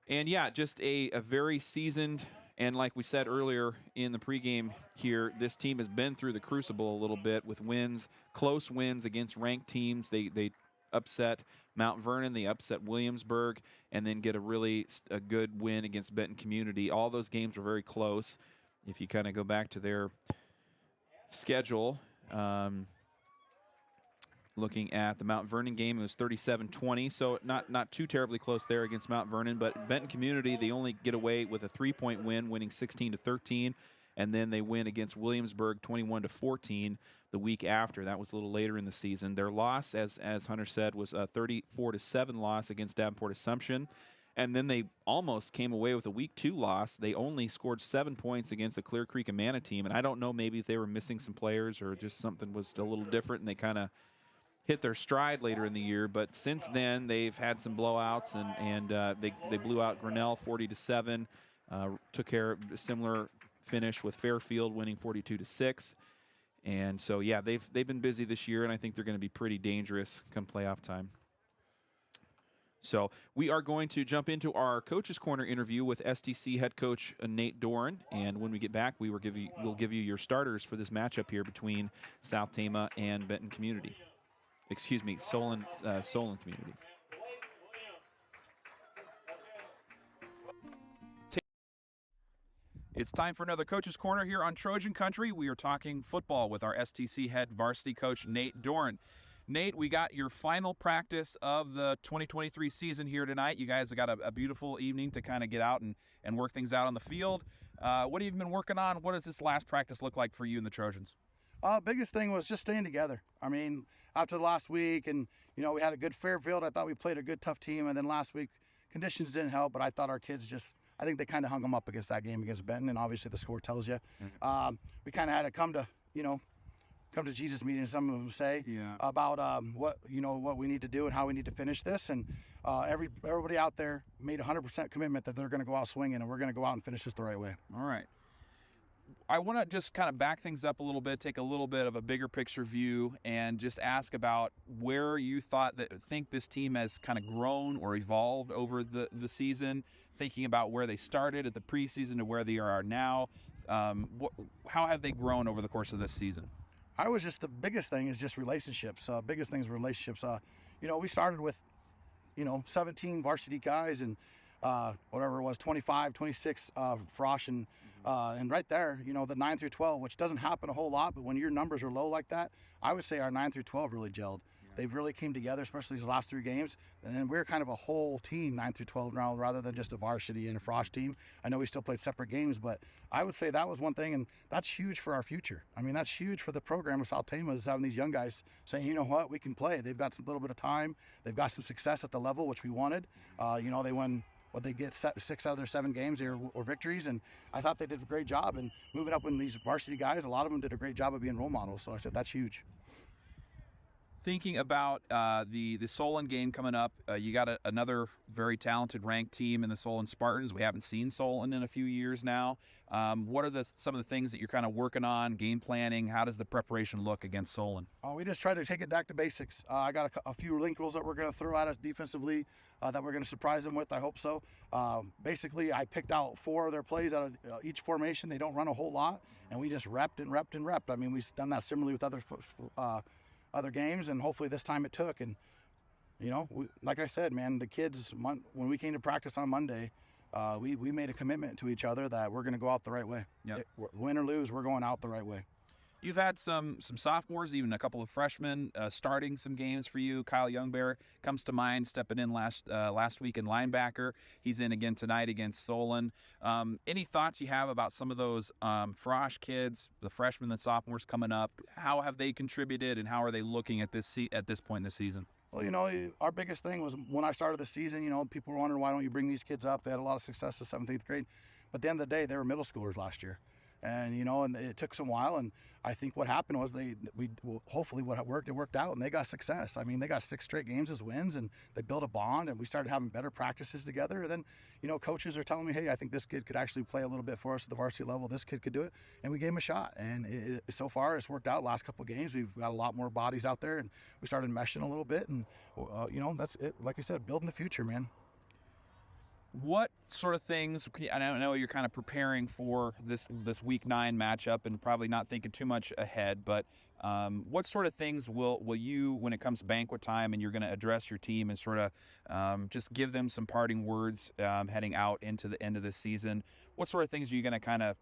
And yeah, just a very seasoned, and like we said earlier in the pregame here, this team has been through the crucible a little bit with wins, close wins against ranked teams. They upset Mount Vernon, they upset Williamsburg, and then get a good win against Benton Community. All those games were very close. If you kind of go back to their schedule, Looking at the Mount Vernon game, it was 37-20, so not too terribly close there against Mount Vernon. But Benton Community, they only get away with a 3-point win, winning 16-13, and then they win against Williamsburg 21-14 the week after. That was a little later in the season. Their loss, as Hunter said, was a 34-7 loss against Davenport Assumption. And then they almost came away with a week 2 loss. They only scored 7 points against a Clear Creek Amana team. And I don't know, maybe if they were missing some players or just something was a little different and they kind of hit their stride later in the year. But since then, they've had some blowouts, and they blew out Grinnell 40-7, took care of a similar finish with Fairfield winning 42-6. And so, yeah, they've been busy this year, and I think they're going to be pretty dangerous come playoff time. So we are going to jump into our Coach's Corner interview with STC head coach Nate Doran, and when we get back, we'll give you your starters for this matchup here between South Tama and Benton Community. Excuse me, Solon Community. It's time for another Coach's Corner here on Trojan Country. We are talking football with our STC head varsity coach, Nate Doran. Nate, we got your final practice of the 2023 season here tonight. You guys have got a beautiful evening to kind of get out and work things out on the field. What have you been working on? What does this last practice look like for you and the Trojans? Biggest thing was just staying together. I mean, after the last week, and we had a good Fairfield. I thought we played a good tough team, and then last week conditions didn't help. But I thought our kids I think they kind of hung them up against that game against Benton, and obviously the score tells you. We kind of had to come to Jesus meeting, some of them say, about what we need to do and how we need to finish this. And everybody out there made 100% commitment that they're going to go out swinging, and we're going to go out and finish this the right way. All right. I want to just kind of back things up a little bit, take a little bit of a bigger picture view, and just ask about where you think this team has kind of grown or evolved over the season, thinking about where they started at the preseason to where they are now. How have they grown over the course of this season? The biggest thing is just relationships. Biggest thing is relationships. We started with, 17 varsity guys and whatever it was, 25, 26 Frosh, and right there, the 9 through 12, which doesn't happen a whole lot, but when your numbers are low like that, I would say our 9 through 12 really gelled. They've really came together, especially these last 3 games. And then we're kind of a whole team, 9 through 12 now, rather than just a varsity and a Frosh team. I know we still played separate games, but I would say that was one thing, and that's huge for our future. I mean, that's huge for the program of South Tama, is having these young guys saying, you know what, we can play. They've got a little bit of time. They've got some success at the level, which we wanted. They won. They get 6 out of their 7 games or victories, and I thought they did a great job. And moving up with these varsity guys, a lot of them did a great job of being role models. So I said that's huge. Thinking about the Solon game coming up, you got another very talented ranked team in the Solon Spartans. We haven't seen Solon in a few years now. What are some of the things that you're kind of working on, game planning? How does the preparation look against Solon? We just try to take it back to basics. I got a few link rules that we're going to throw at us defensively that we're going to surprise them with. I hope so. Basically, I picked out 4 of their plays out of each formation. They don't run a whole lot, and we just repped and repped and repped. I mean, we've done that similarly with other games, and hopefully this time it took. And like I said, man, the kids, when we came to practice on Monday, we made a commitment to each other that we're going to go out the right way. Yep. Win or lose, we're going out the right way. You've had some sophomores, even a couple of freshmen starting some games for you. Kyle Youngbear comes to mind, stepping in last week in linebacker. He's in again tonight against Solon. Any thoughts you have about some of those Frosh kids, the freshmen and sophomores coming up? How have they contributed, and how are they looking at this point in the season? Well, our biggest thing was when I started the season, people were wondering, why don't you bring these kids up? They had a lot of success in 7th, 8th grade. But at the end of the day, they were middle schoolers last year. And, and it took some while. And I think what happened was hopefully what worked, it worked out, and they got success. I mean, they got 6 straight games as wins, and they built a bond, and we started having better practices together. And then, coaches are telling me, hey, I think this kid could actually play a little bit for us at the varsity level. This kid could do it. And we gave him a shot. And so far, it's worked out. Last couple of games, we've got a lot more bodies out there, and we started meshing a little bit. And, that's it. Like I said, building the future, man. What sort of things, I know you're kind of preparing for this week 9 matchup and probably not thinking too much ahead, but what sort of things will you, when it comes to banquet time and you're going to address your team and sort of just give them some parting words heading out into the end of the season, what sort of things are you going to kind of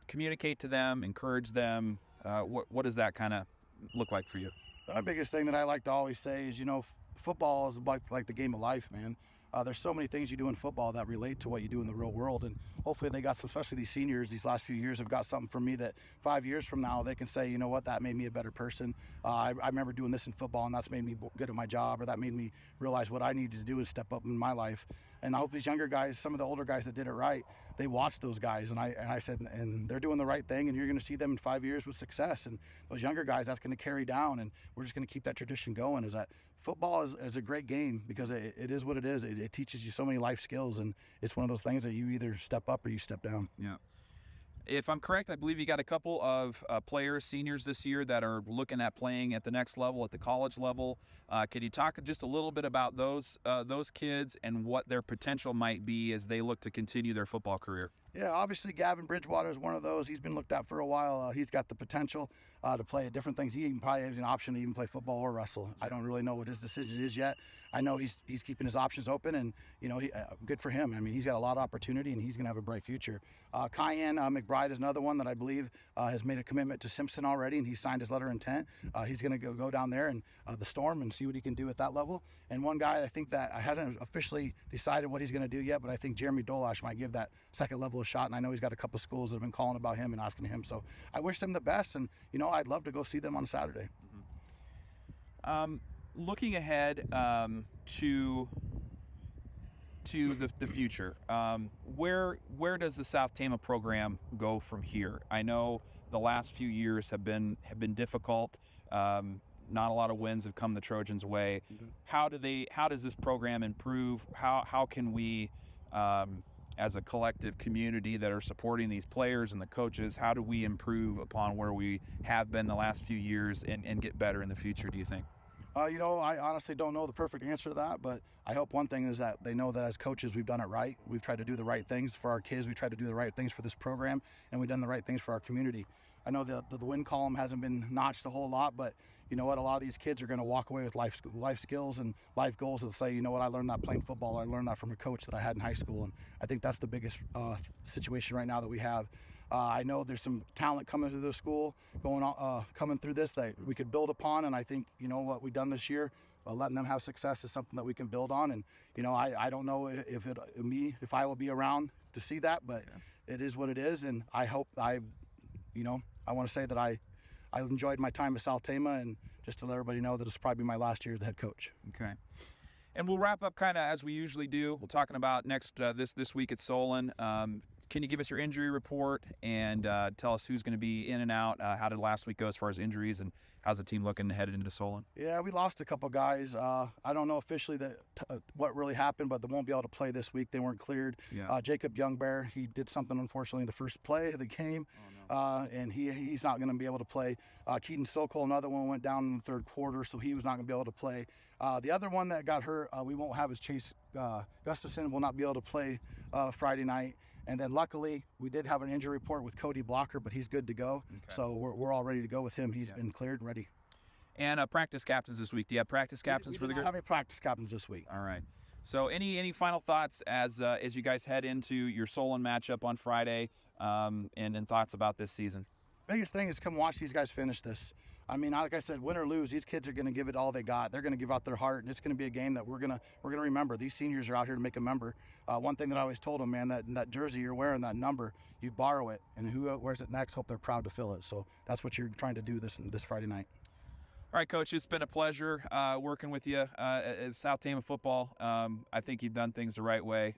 communicate to them, encourage them? What does that kind of look like for you? My biggest thing that I like to always say is, football is like the game of life, man. There's so many things you do in football that relate to what you do in the real world, and hopefully they got some, especially these seniors these last few years have got something from me that 5 years from now they can say, you know what, that made me a better person. I remember doing this in football and that's made me good at my job, or that made me realize what I needed to do and step up in my life. And I hope these younger guys, some of the older guys that did it right, they watched those guys, and I said, and they're doing the right thing, and you're going to see them in 5 years with success. And those younger guys, that's going to carry down, and we're just going to keep that tradition going. Is that football is a great game because it is what it is. It teaches you so many life skills, and it's one of those things that you either step up or you step down. Yeah. If I'm correct, I believe you got a couple of players, seniors this year, that are looking at playing at the next level, at the college level. Can you talk just a little bit about those kids and what their potential might be as they look to continue their football career? Yeah, obviously Gavin Bridgewater is one of those. He's been looked at for a while. He's got the potential to play at different things. He even probably has an option to even play football or wrestle. I don't really know what his decision is yet. I know he's keeping his options open, and good for him. I mean, he's got a lot of opportunity, and he's going to have a bright future. Cayenne McBride is another one that I believe has made a commitment to Simpson already, and he signed his letter of intent. He's going to go down there and the Storm and see what he can do at that level. And one guy I think that hasn't officially decided what he's going to do yet, but I think Jeremy Dolash might give that second level a shot, and I know he's got a couple schools that have been calling about him and asking him. So I wish them the best, and I'd love to go see them on Saturday. Looking ahead to the future, where does the South Tama program go from here? I know the last few years have been difficult. Not a lot of wins have come the Trojans' way. Mm-hmm. How does this program improve? How can we, as a collective community that are supporting these players and the coaches, how do we improve upon where we have been the last few years and get better in the future, do you think? I honestly don't know the perfect answer to that, but I hope one thing is that they know that as coaches we've done it right. We've tried to do the right things for our kids. We tried to do the right things for this program, and we've done the right things for our community. I know the win column hasn't been notched a whole lot, but you know what? A lot of these kids are going to walk away with life skills and life goals and say, you know what? I learned that playing football. I learned that from a coach that I had in high school, and I think that's the biggest situation right now that we have. I know there's some talent coming through the school, coming through this that we could build upon, and I think what we've done this year, letting them have success is something that we can build on. And I don't know if I will be around to see that, but It is what it is, and I hope I want to say that I enjoyed my time at South Tama, and just to let everybody know that it's probably my last year as the head coach. Okay. And we'll wrap up kind of as we usually do. We're talking about next this week at Solon. Can you give us your injury report and tell us who's going to be in and out? How did last week go as far as injuries, and how's the team looking headed into Solon? Yeah, we lost a couple guys. I don't know officially what really happened, but they won't be able to play this week. They weren't cleared. Yeah. Jacob Youngbear, he did something unfortunately in the first play of the game, and he's not going to be able to play. Keaton Sokol, another one, went down in the third quarter, so he was not going to be able to play. The other one that got hurt, we won't have, is Chase Gustafson. Will not be able to play Friday night. And then luckily, we did have an injury report with Cody Blocker, but he's good to go. Okay. So we're all ready to go with him. He's been cleared and ready. And practice captains this week. Do you have practice captains for the group? We don't have any practice captains this week. All right. So any final thoughts as you guys head into your Solon matchup on Friday, and thoughts about this season? Biggest thing is come watch these guys finish this. I mean, like I said, win or lose, these kids are going to give it all they got. They're going to give out their heart, and it's going to be a game that we're going to remember. These seniors are out here to make a member. One thing that I always told them, man, that jersey you're wearing, that number, you borrow it, and who wears it next, hope they're proud to fill it. So that's what you're trying to do this Friday night. All right, Coach, it's been a pleasure working with you at South Tama football. I think you've done things the right way.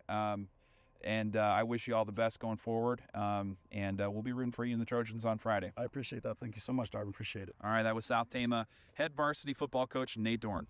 And I wish you all the best going forward. And we'll be rooting for you in the Trojans on Friday. I appreciate that. Thank you so much, Darvin. Appreciate it. All right, that was South Tama head varsity football coach Nate Dorn.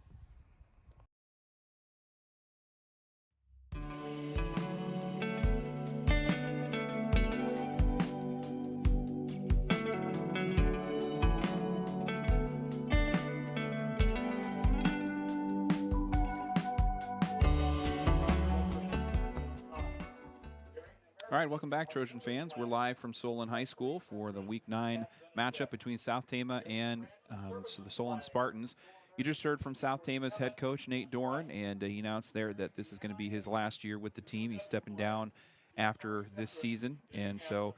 All right, welcome back, Trojan fans. We're live from Solon High School for the Week 9 matchup between South Tama and the Solon Spartans. You just heard from South Tama's head coach, Nate Dorn, and he announced there that this is going to be his last year with the team. He's stepping down after this season, and so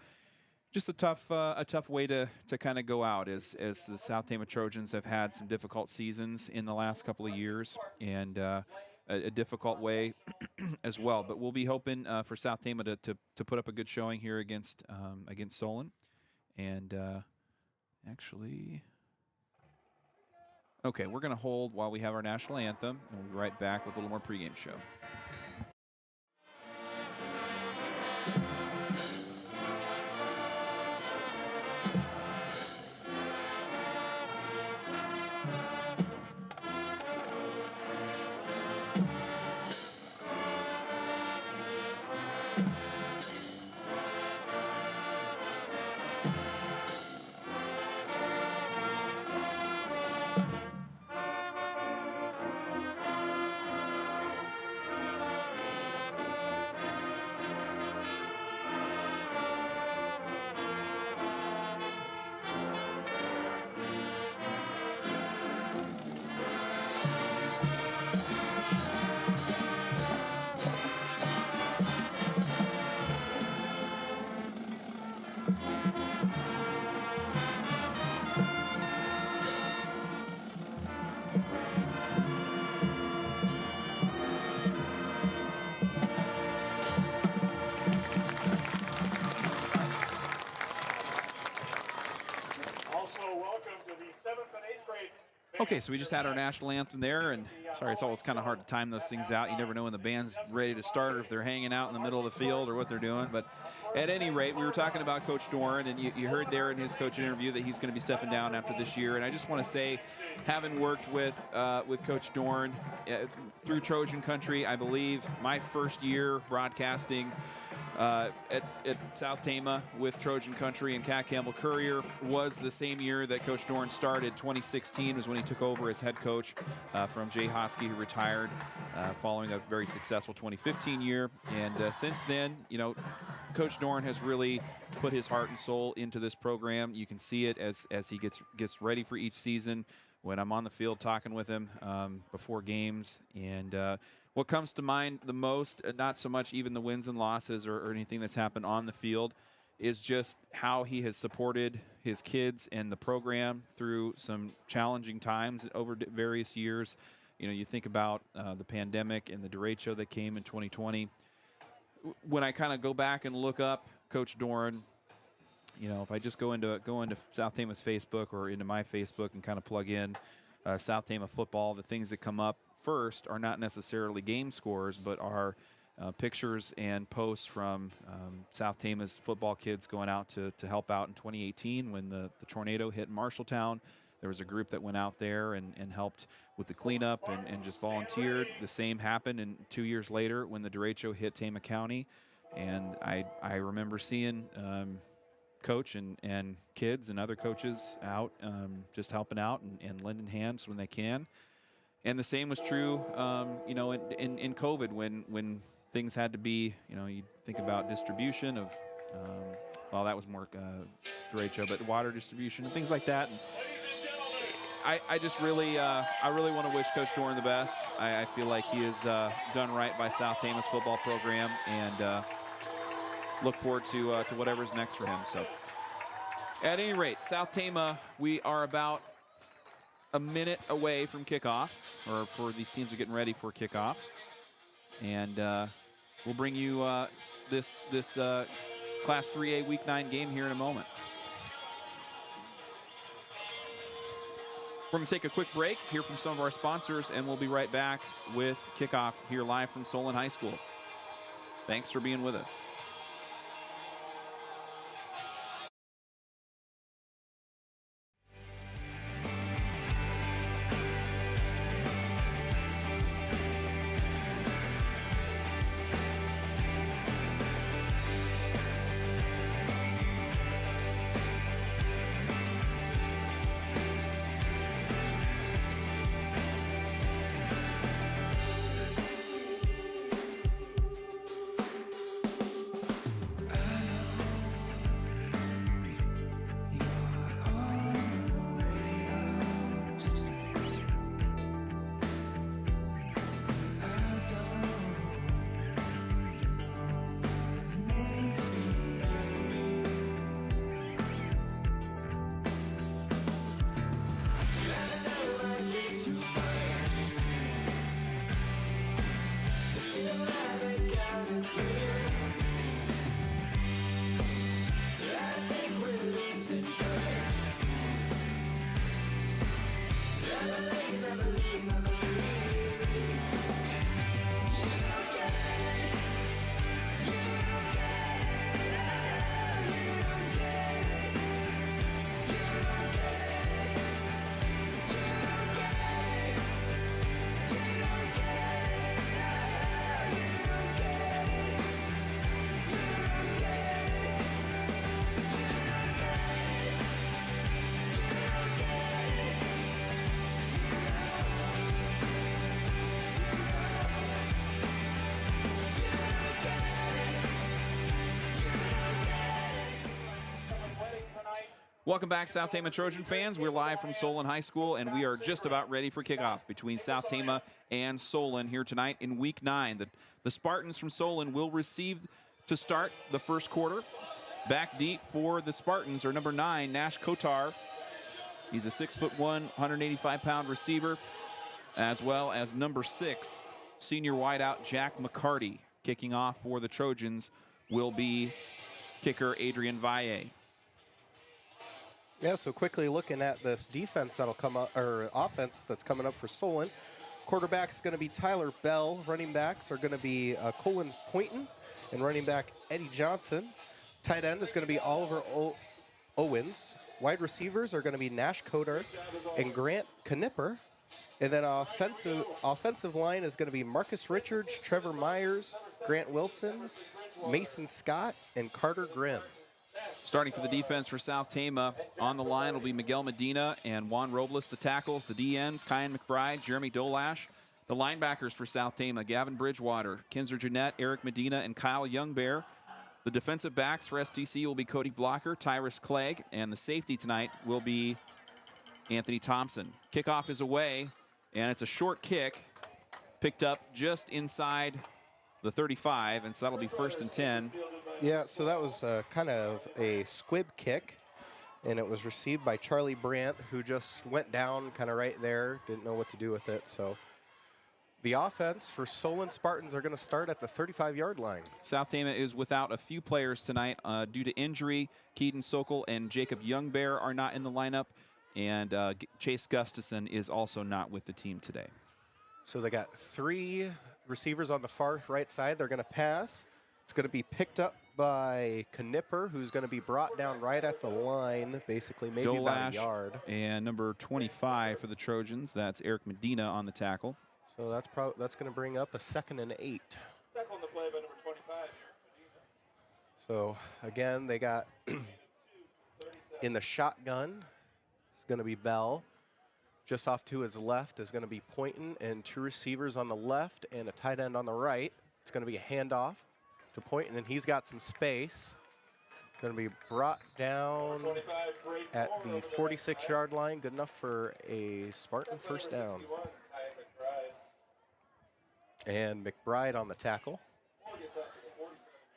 Just a tough way to kind of go out as the South Tama Trojans have had some difficult seasons in the last couple of years, and a difficult way as well. But we'll be hoping for South Tama to put up a good showing here against Solon, and actually. Okay, we're going to hold while we have our national anthem, and we'll be right back with a little more pregame show. Okay, so we just had our national anthem there, and sorry, it's always kind of hard to time those things out. You never know when the band's ready to start, or if they're hanging out in the middle of the field, or what they're doing. But at any rate, we were talking about Coach Doran, and you heard there in his coach interview that he's going to be stepping down after this year. And I just want to say, having worked with Coach Doran through Trojan Country, I believe my first year broadcasting at South Tama with Trojan Country and Cat Campbell Courier was the same year that Coach Doran started. 2016 was when he took over as head coach from Jay Hosky, who retired following a very successful 2015 year. And since then, Coach Doran has really put his heart and soul into this program. You can see it as he gets ready for each season. When I'm on the field talking with him before games, and what comes to mind the most, not so much even the wins and losses or anything that's happened on the field, is just how he has supported his kids and the program through some challenging times over various years. You think about the pandemic and the derecho that came in 2020. When I kind of go back and look up Coach Doran, if I just go into South Tama's Facebook or into my Facebook and kind of plug in South Tama football, the things that come up first are not necessarily game scores, but are pictures and posts from South Tama's football kids going out to help out in 2018 when the tornado hit Marshalltown. There was a group that went out there and helped with the cleanup and just volunteered. The same happened 2 years later when the derecho hit Tama County. And I remember seeing Coach and kids and other coaches out just helping out and lending hands when they can. And the same was true, in COVID when things had to be, you think about distribution of, that was more derecho, but water distribution and things like that. And I just really want to wish Coach Doran the best. I feel like he has done right by South Tama's football program, and look forward to whatever's next for him. So, at any rate, South Tama, we are about a minute away from kickoff, or for these teams are getting ready for kickoff, and we'll bring you this Class 3A Week 9 game here in a moment. We're going to take a quick break, hear from some of our sponsors, and we'll be right back with kickoff here live from Solon High School. Thanks for being with us. Welcome back, South Tama Trojan fans. We're live from Solon High School, and we are just about ready for kickoff between South Tama and Solon here tonight in Week 9. The Spartans from Solon will receive to start the first quarter. Back deep for the Spartans are number 9, Nash Kotar. He's a 6'1", 185-pound receiver, as well as number 6, senior wideout Jack McCarty. Kicking off for the Trojans will be kicker Adrian Valle. Yeah, so quickly looking at this defense that'll come up, or offense that's coming up for Solon. Quarterback's going to be Tyler Bell. Running backs are going to be Colin Poynton and running back Eddie Johnson. Tight end is going to be Oliver Owens. Wide receivers are going to be Nash Coder and Grant Knipper. And then offensive line is going to be Marcus Richards, Trevor Myers, Grant Wilson, Mason Scott, and Carter Grimm. Starting for the defense for South Tama, on the line will be Miguel Medina and Juan Robles, the tackles. The DNs, Kyan McBride, Jeremy Dolash. The linebackers for South Tama, Gavin Bridgewater, Kinzer Jeanette, Eric Medina, and Kyle Youngbear. The defensive backs for STC will be Cody Blocker, Tyrus Clegg, and the safety tonight will be Anthony Thompson. Kickoff is away, and it's a short kick, picked up just inside the 35, and so that'll be 1st and 10. Yeah, so that was kind of a squib kick, and it was received by Charlie Brandt, who just went down kind of right there, didn't know what to do with it. So the offense for Solon Spartans are going to start at the 35-yard line. South Tama is without a few players tonight due to injury. Keaton Sokol and Jacob Youngbear are not in the lineup, and Chase Gustafson is also not with the team today. So they got 3 receivers on the far right side. They're going to pass. It's going to be picked up by Knipper, who's going to be brought down right at the line, basically maybe about a yard. And number 25 for the Trojans, that's Eric Medina on the tackle. So that's going to bring up a 2nd and 8. Tackle on the play by number 25. So again, they got in the shotgun, it's going to be Bell. Just off to his left is going to be Poynton, and 2 receivers on the left and a tight end on the right. It's going to be a handoff to Poynton, and he's got some space. Going to be brought down at the 46-yard line. Good enough for a Spartan first down. And McBride on the tackle.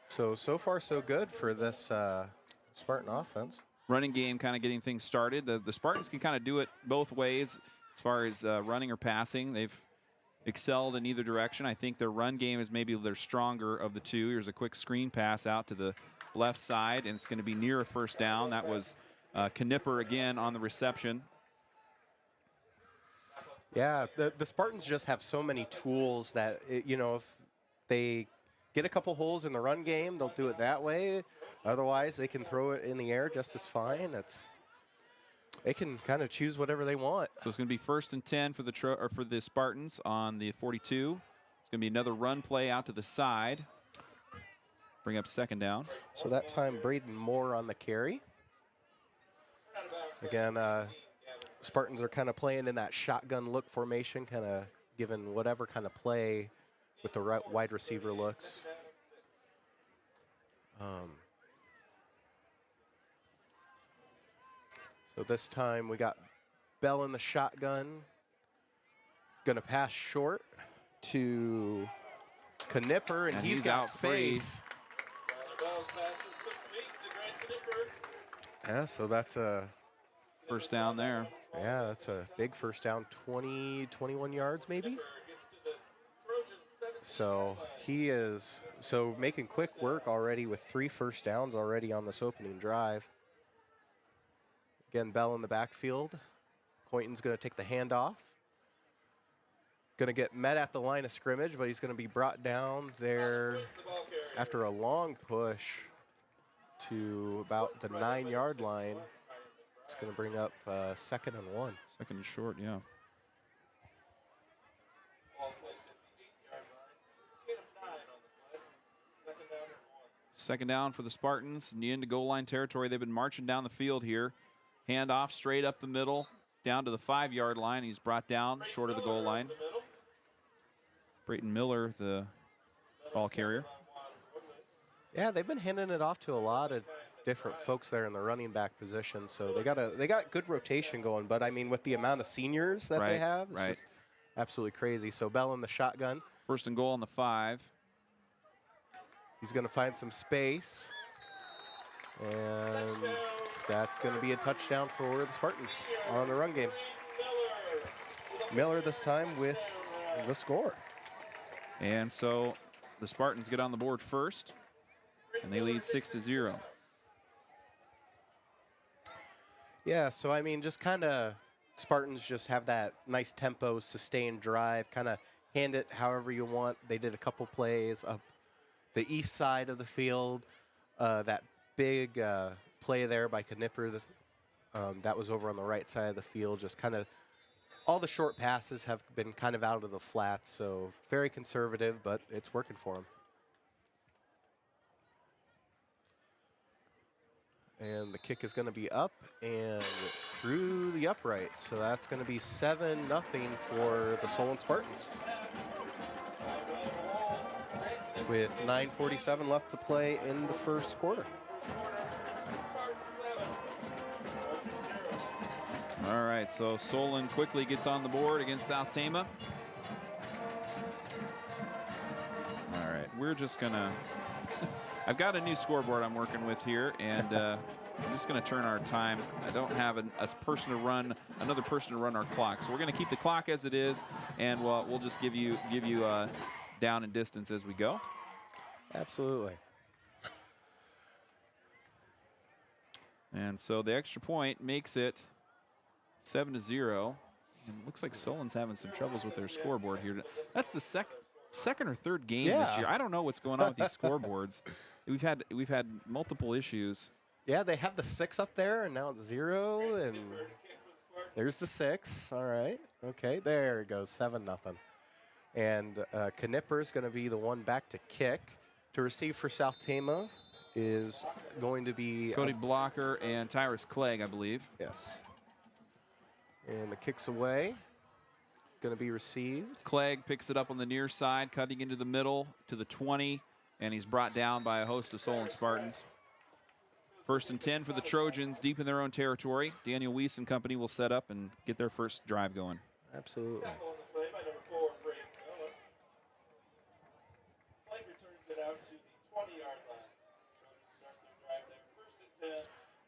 So far so good for this Spartan offense. Running game kind of getting things started. The Spartans can kind of do it both ways as far as running or passing. They've excelled in either direction. I think their run game is maybe their stronger of the two. Here's a quick screen pass out to the left side, and it's going to be near a first down. That was Knipper again on the reception. Yeah, the Spartans just have so many tools that, if they get a couple holes in the run game, they'll do it that way. Otherwise, they can throw it in the air just as fine. They can kind of choose whatever they want. So it's going to be 1st and 10 for the Spartans on the 42. It's going to be another run play out to the side. Bring up 2nd down. So that time, Braden Moore on the carry. Again, Spartans are kind of playing in that shotgun look formation, kind of giving whatever kind of play with the wide receiver looks. So this time we got Bell in the shotgun. Going to pass short to Knipper, and he's got out free. space. Yeah, so that's a First down there. Yeah, that's a big first down, 20, 21 yards maybe. So he is making quick work already with 3 first downs already on this opening drive. Again, Bell in the backfield. Poynton's going to take the handoff. Going to get met at the line of scrimmage, but he's going to be brought down there after a long push to about the 9-yard line. It's going to bring up 2nd and 1. 2nd and short, yeah. Second down for the Spartans. Into goal line territory. They've been marching down the field here. Handoff straight up the middle, down to the 5-yard line. He's brought down short of the goal line. Brayton Miller, the ball carrier. Yeah, they've been handing it off to a lot of different folks there in the running back position, so they got good rotation going. But I mean, with the amount of seniors that they Right, have, it's right. just absolutely crazy. So Bell in the shotgun. First and goal on the 5. He's going to find some space, and that's going to be a touchdown for the Spartans on the run game. Miller this time with the score. And so the Spartans get on the board first, and they lead 6-0. Yeah, so I mean, just kind of Spartans just have that nice tempo, sustained drive, kind of hand it however you want. They did a couple plays up the east side of the field. That big play there by Knipper, that was over on the right side of the field. Just kind of all the short passes have been kind of out of the flats, so very conservative, but it's working for them. And the kick is going to be up and through the upright. So that's going to be 7-0 for the Solon Spartans. With 9:47 left to play in the first quarter. All right, so Solon quickly gets on the board against South Tama. All right, we're just going to... I've got a new scoreboard I'm working with here, and I'm just going to turn our time. I don't have another person to run our clock, so we're going to keep the clock as it is, and we'll just give you down in distance as we go. Absolutely. And so the extra point makes it 7-0. And it looks like Solon's having some troubles with their scoreboard here. That's the second or third game this year. I don't know what's going on with these scoreboards. We've had multiple issues. Yeah, they have the 6 up there, and now it's 0, and there's the 6. All right. Okay, there it goes, 7-0. And Knipper is going to be the one back to kick. To receive for South Tama is going to be Cody Blocker and Tyrus Clegg, I believe. Yes. And the kick's away. Going to be received. Clegg picks it up on the near side, cutting into the middle to the 20, and he's brought down by a host of Solon Spartans. 1st and 10 for the Trojans, deep in their own territory. Daniel Weiss and company will set up and get their first drive going. Absolutely.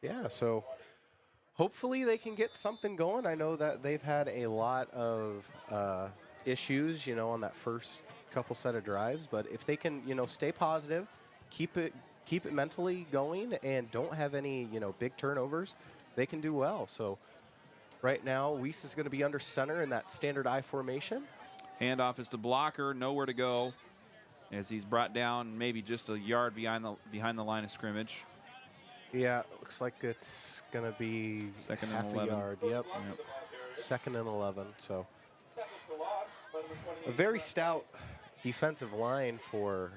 Yeah, so hopefully they can get something going. I know that they've had a lot of issues, on that first couple set of drives. But if they can, stay positive, keep it mentally going, and don't have any, big turnovers, they can do well. So right now, Weiss is going to be under center in that standard I formation. Handoff is to Blocker, nowhere to go, as he's brought down maybe just a yard behind the line of scrimmage. Yeah, looks like it's going to be Second half and 11. a yard. Yep. 2nd and 11. So a very stout defensive line for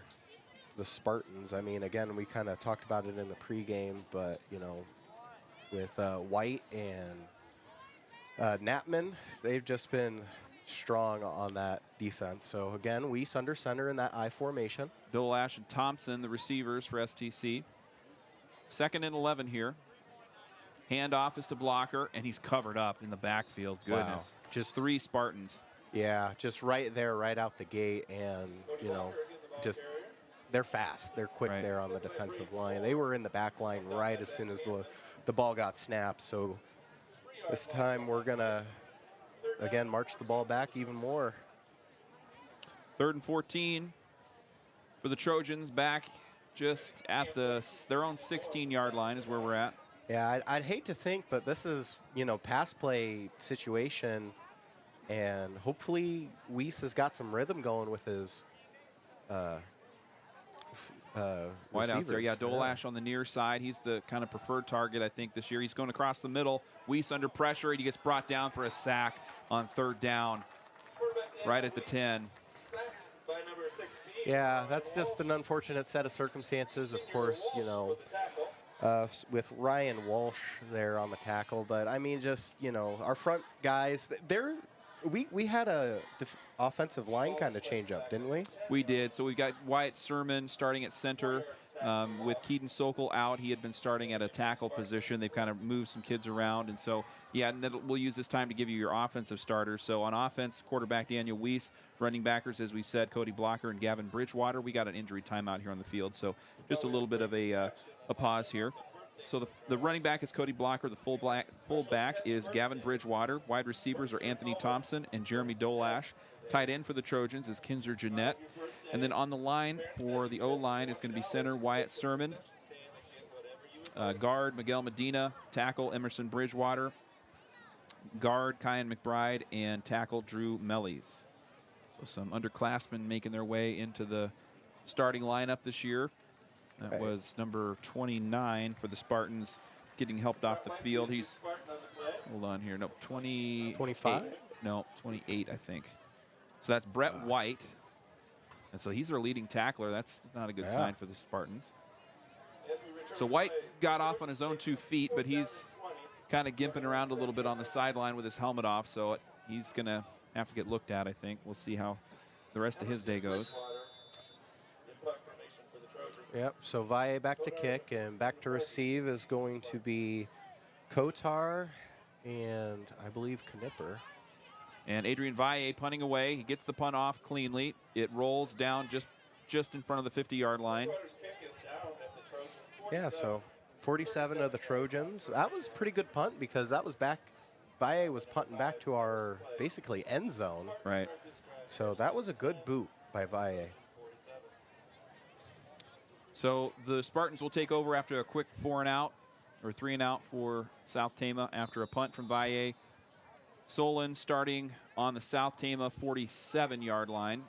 the Spartans. I mean, again, we kind of talked about it in the pregame, but, with White and Knappman, they've just been strong on that defense. So, again, Weiss under center in that I formation. Dolash and Thompson, the receivers for STC. 2nd and 11 here. Handoff is to Blocker, and he's covered up in the backfield. Goodness. Wow. Just 3 Spartans. Yeah, just right there, right out the gate. And, just they're fast. They're quick there on the defensive line. They were in the back line right as soon as the ball got snapped. So this time we're going to, again, march the ball back even more. 3rd and 14 for the Trojans, back just at their own 16-yard line is where we're at. Yeah, I'd hate to think, but this is, pass play situation, and hopefully Weiss has got some rhythm going with his Wideouts there. Yeah, receivers. Dolash on the near side. He's the kind of preferred target, I think, this year. He's going across the middle. Weiss under pressure, and he gets brought down for a sack on 3rd down right at the 10. Yeah, that's just an unfortunate set of circumstances, of course, with Ryan Walsh there on the tackle. But, I mean, just, our front guys, we had a offensive line kind of change up, didn't we? We did. So we've got Wyatt Sermon starting at center, With Keaton Sokol out, he had been starting at a tackle position. They've kind of moved some kids around, and so yeah, and we'll use this time to give you your offensive starters. So on offense, quarterback Daniel Weiss, running backers, as we've said, Cody Blocker and Gavin Bridgewater. We got an injury timeout here on the field, so just a little bit of a pause here. So the running back is Cody Blocker. The fullback is Gavin Bridgewater. Wide receivers are Anthony Thompson and Jeremy Dolash. Tight end for the Trojans is Kinzer Jeanette. And then on the line for the O-line is going to be center Wyatt Sermon. Guard Miguel Medina. Tackle Emerson Bridgewater. Guard Kyan McBride. And tackle Drew Mellies. So some underclassmen making their way into the starting lineup this year. That was number 29 for the Spartans, getting helped off the field. He's, hold on here, no, 25? No, 28, I think. So that's Brett White. And so he's their leading tackler. That's not a good sign for the Spartans. So White got off on his own 2 feet, but he's kind of gimping around a little bit on the sideline with his helmet off. So he's going to have to get looked at, I think. We'll see how the rest of his day goes. Yep, so Valle back to kick, and back to receive is going to be Kotar and I believe Knipper. And Adrian Valle punting away. He gets the punt off cleanly. It rolls down just in front of the 50-yard line. Yeah, so 47 of the Trojans. That was a pretty good punt because that was back, Valle was punting back to our basically end zone. Right. So that was a good boot by Valle. So the Spartans will take over after a quick 4-and-out or 3-and-out for South Tama after a punt from Valle. Solon starting on the South Tama 47-yard line.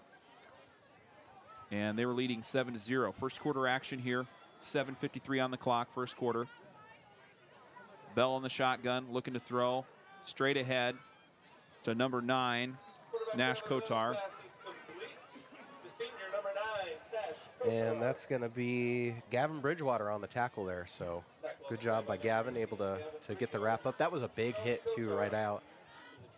And they were leading 7-0. First quarter action here. 7:53 on the clock, first quarter. Bell on the shotgun, looking to throw. Straight ahead to number 9, Nash Kotar. And that's going to be Gavin Bridgewater on the tackle there. So good job by Gavin, able to get the wrap up. That was a big hit, too, right out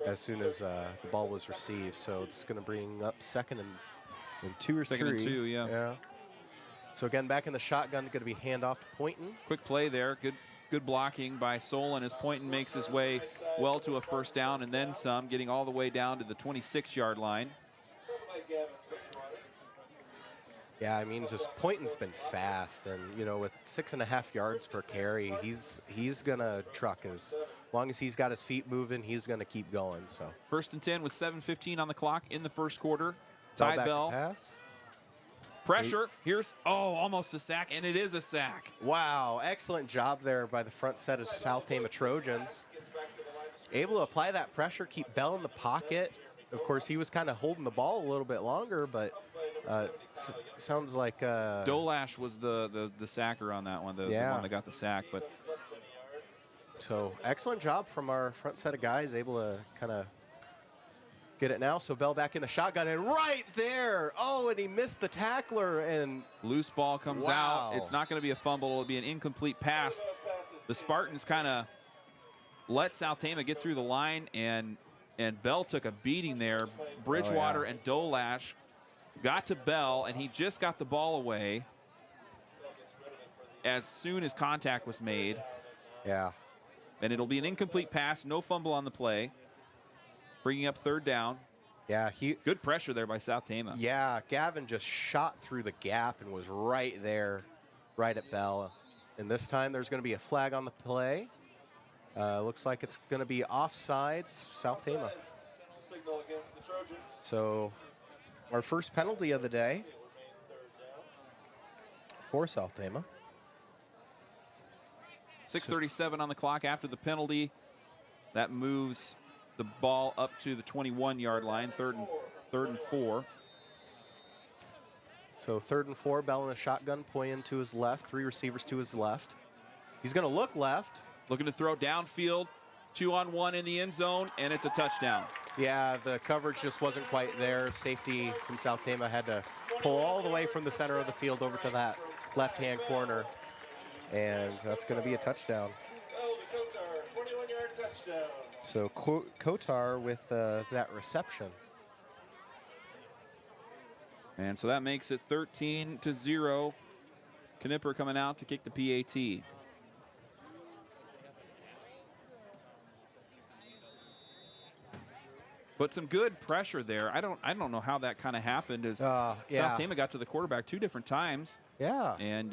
as soon as the ball was received. So it's going to bring up second and 2 or 3. Second and 2, yeah. So again, back in the shotgun, going to be handoff to Poynton. Quick play there. Good blocking by Solon as Poynton makes his way well to a first down and then some, getting all the way down to the 26-yard line. Yeah, I mean, just Poynton's been fast, and you know, with 6.5 yards per carry, he's gonna truck. As long as he's got his feet moving, he's gonna keep going. So First and 10 with 7:15 on the clock in the first quarter. Ty back Bell. to pass. Pressure. Here's, almost a sack, and it is a sack. Wow, excellent job there by the front set of South Tama Trojans. Able to apply that pressure, keep Bell in the pocket. Of course, he was kind of holding the ball a little bit longer, but sounds like Dolash was the sacker on that one, the one that got the sack. But so excellent job from our front set of guys, able to kind of get it now. So Bell back in the shotgun, and right there, and he missed the tackler, and loose ball comes out. It's not going to be a fumble. It'll be an incomplete pass. The Spartans kind of let South Tama get through the line, and Bell took a beating there. Bridgewater and Dolash got to Bell, and he just got the ball away as soon as contact was made. Yeah. And it'll be an incomplete pass, no fumble on the play, bringing up third down. Yeah, good pressure there by South Tama. Yeah, Gavin just shot through the gap and was right there, right at Bell. And this time there's going to be a flag on the play. Looks like it's going to be offsides, South Tama. So our first penalty of the day for South Tama. 6:37 on the clock after the penalty. That moves the ball up to the 21-yard line, third and 4. So 3rd and 4, Bell in a shotgun, Poyen to his left, 3 receivers to his left. He's going to look left. Looking to throw downfield, 2-on-1 in the end zone, and it's a touchdown. Yeah, the coverage just wasn't quite there. Safety from South Tama had to pull all the way from the center of the field over to that left-hand corner. And that's going to be a touchdown. So Kotar with that reception. And so that makes it 13-0 Knipper coming out to kick the PAT. But some good pressure there. I don't know how that kind of happened. As Yeah. South Tama got to the quarterback 2 different times, Yeah. and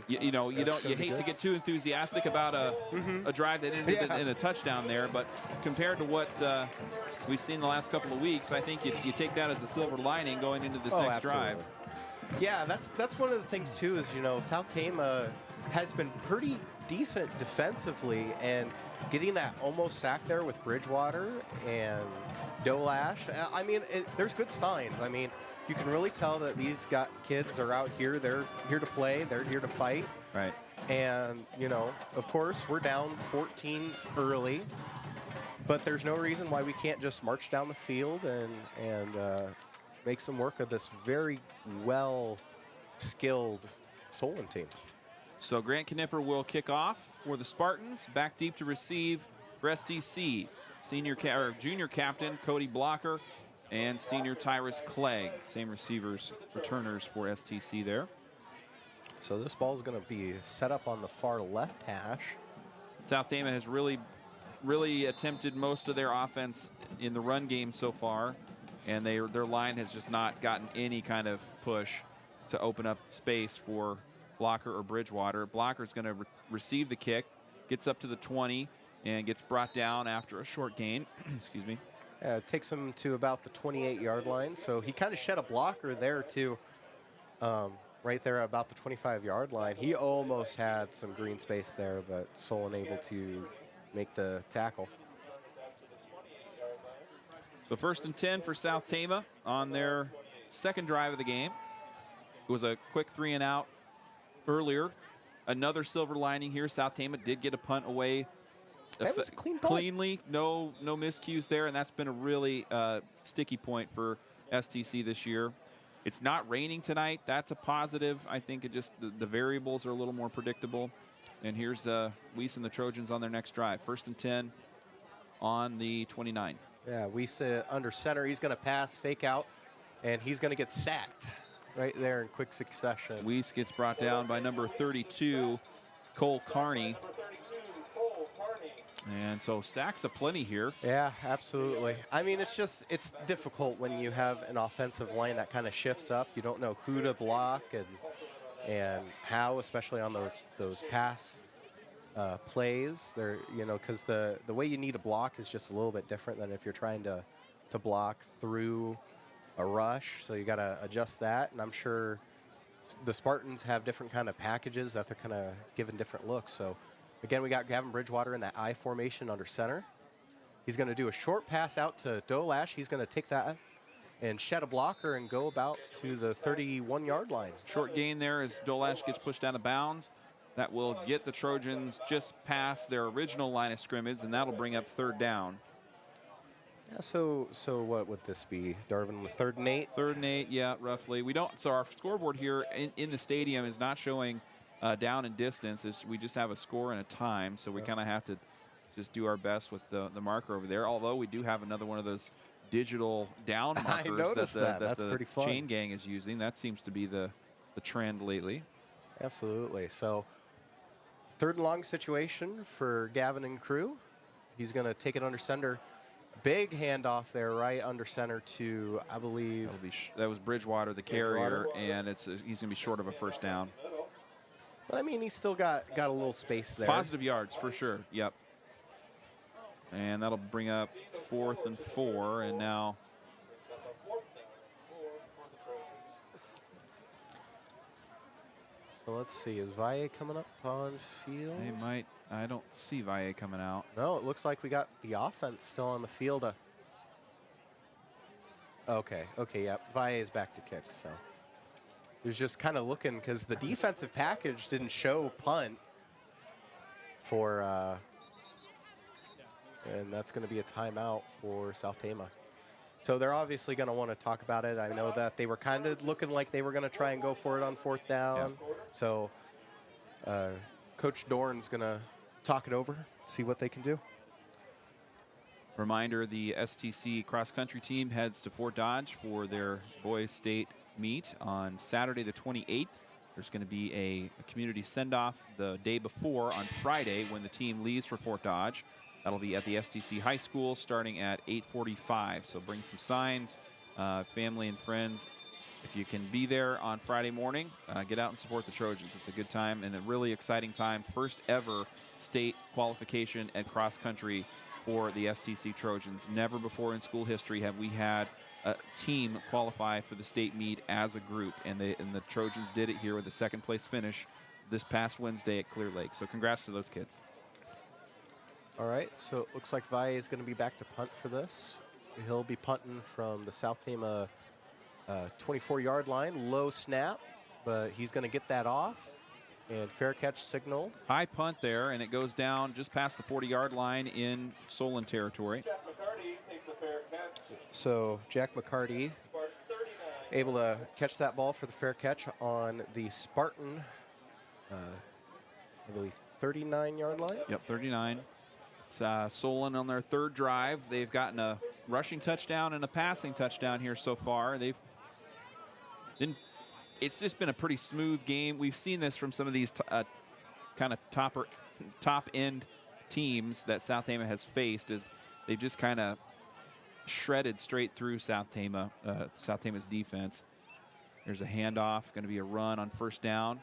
you know, you hate to get too enthusiastic about a drive that ended in a touchdown there, but compared to what we've seen the last couple of weeks, I think you take that as a silver lining going into this next drive. Yeah, that's one of the things too. Is South Tama has been pretty decent defensively, and getting that almost sack there with Bridgewater and Dolash. I mean, there's good signs. I mean, you can really tell that these kids are out here. They're here to play. They're here to fight. Right. And, of course, we're down 14 early, but there's no reason why we can't just march down the field and make some work of this very well-skilled Solon team. So Grant Knipper will kick off for the Spartans. Back deep to receive for STC. Junior captain Cody Blocker and senior Tyrus Clegg. Same receivers, returners for STC there. So this ball is going to be set up on the far left hash. South Tama has really attempted most of their offense in the run game so far, and their line has just not gotten any kind of push to open up space for Blocker or Bridgewater. Blocker's going to receive the kick, gets up to the 20, and gets brought down after a short gain. Excuse me. It takes him to about the 28-yard line. So he kind of shed a blocker there, too, right there about the 25-yard line. He almost had some green space there, but Solon able to make the tackle. So 1st and 10 for South Tama on their second drive of the game. It was a quick 3-and-out earlier. Another silver lining here. South Tama did get a punt away That was a clean punt. cleanly. No miscues there, and that's been a really sticky point for STC this year. It's not raining tonight. That's a positive. I think it just the variables are a little more predictable. And here's Weiss and the Trojans on their next drive. 1st and 10 on the 29. Yeah, Weiss under center. He's going to pass, fake out, and he's going to get sacked right there in quick succession. Weiss gets brought down by number 32, Cole Carney. And so sacks aplenty here. Yeah, absolutely. I mean, it's difficult when you have an offensive line that kind of shifts up. You don't know who to block and how, especially on those pass plays. There, because the way you need to block is just a little bit different than if you're trying to block through a rush. So you got to adjust that, and I'm sure the Spartans have different kind of packages that they're kind of giving different looks. So again, we got Gavin Bridgewater in that I formation under center. He's going to do a short pass out to Dolash. He's going to take that and shed a blocker and go about to the 31-yard line. Short gain there as Dolash gets pushed out of bounds. That will get the Trojans just past their original line of scrimmage, and that'll bring up 3rd down. Yeah, so what would this be, Darvin? 3rd and 8? 3rd and 8, yeah, roughly. So our scoreboard here in the stadium is not showing down and distance. We just have a score and a time, so we kind of have to just do our best with the marker over there. Although we do have another one of those digital down markers I noticed that. That's the pretty fun. chain gang is using. That seems to be the trend lately. Absolutely. So 3rd and long situation for Gavin and crew. He's going to take it under center. Big handoff there, right under center to, I believe. That was Bridgewater, the carrier, and he's going to be short of a 1st down. But I mean, he's still got a little space there. Positive yards for sure. Yep. And that'll bring up 4th and 4, and now. So let's see, is Valle coming up on field? They might. I don't see Valle coming out. No, it looks like we got the offense still on the field. Okay, yeah, Valle is back to kick, so. He was just kind of looking because the defensive package didn't show punt for, and that's going to be a timeout for South Tama. So they're obviously going to want to talk about it. I know that they were kind of looking like they were going to try and go for it on 4th down. Yeah. So Coach Dorn's going to talk it over, see what they can do. Reminder, the STC cross-country team heads to Fort Dodge for their boys state meet on Saturday the 28th. There's going to be a community send-off the day before on Friday when the team leaves for Fort Dodge. That'll be at the STC High School starting at 8:45. So bring some signs, family and friends. If you can be there on Friday morning, get out and support the Trojans. It's a good time and a really exciting time. First ever state qualification at cross country for the STC Trojans. Never before in school history have we had a team qualify for the state meet as a group, and the Trojans did it here with a second place finish this past Wednesday at Clear Lake. So congrats to those kids. All right, so it looks like Valle is going to be back to punt for this. He'll be punting from the South Tama 24-yard line, low snap, but he's going to get that off, and fair catch signaled. High punt there, and it goes down just past the 40-yard line in Solon territory. Jack McCarty takes a fair catch. So Jack McCarty Spartan 39. able to catch that ball for the fair catch on the Spartan, I believe, 39-yard line. Yep, 39. It's Solon on their third drive. They've gotten a rushing touchdown and a passing touchdown here so far. It's just been a pretty smooth game. We've seen this from some of these kind of top-end teams that South Tama has faced, is they've just kind of shredded straight through South Tama's defense. There's a handoff, going to be a run on first down.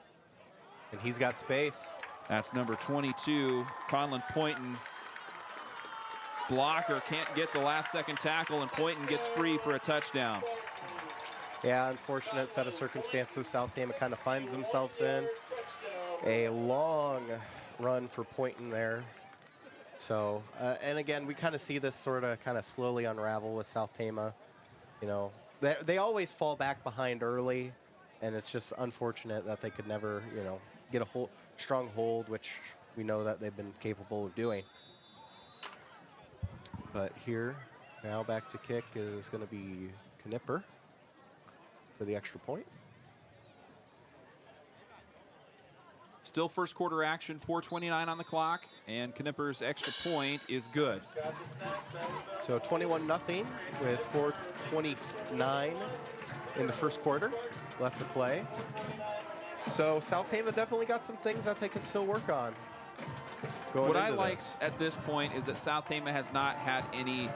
And he's got space. That's number 22, Conlon Poynton. Blocker can't get the last-second tackle, and Poynton gets free for a touchdown. Yeah, unfortunate set of circumstances South Tama kind of finds themselves in. A long run for Poynton there. So, and again, we kind of see this sort of slowly unravel with South Tama. You know, they always fall back behind early, and it's just unfortunate that they could never, you know, get a strong hold, which we know that they've been capable of doing. But here, now back to kick is going to be Knipper for the extra point. Still first quarter action, 4:29 on the clock, and Knipper's extra point is good. So 21-0 with 4:29 in the first quarter left to play. So South Tama definitely got some things that they can still work on. What I like at this point is that South Tama has not had any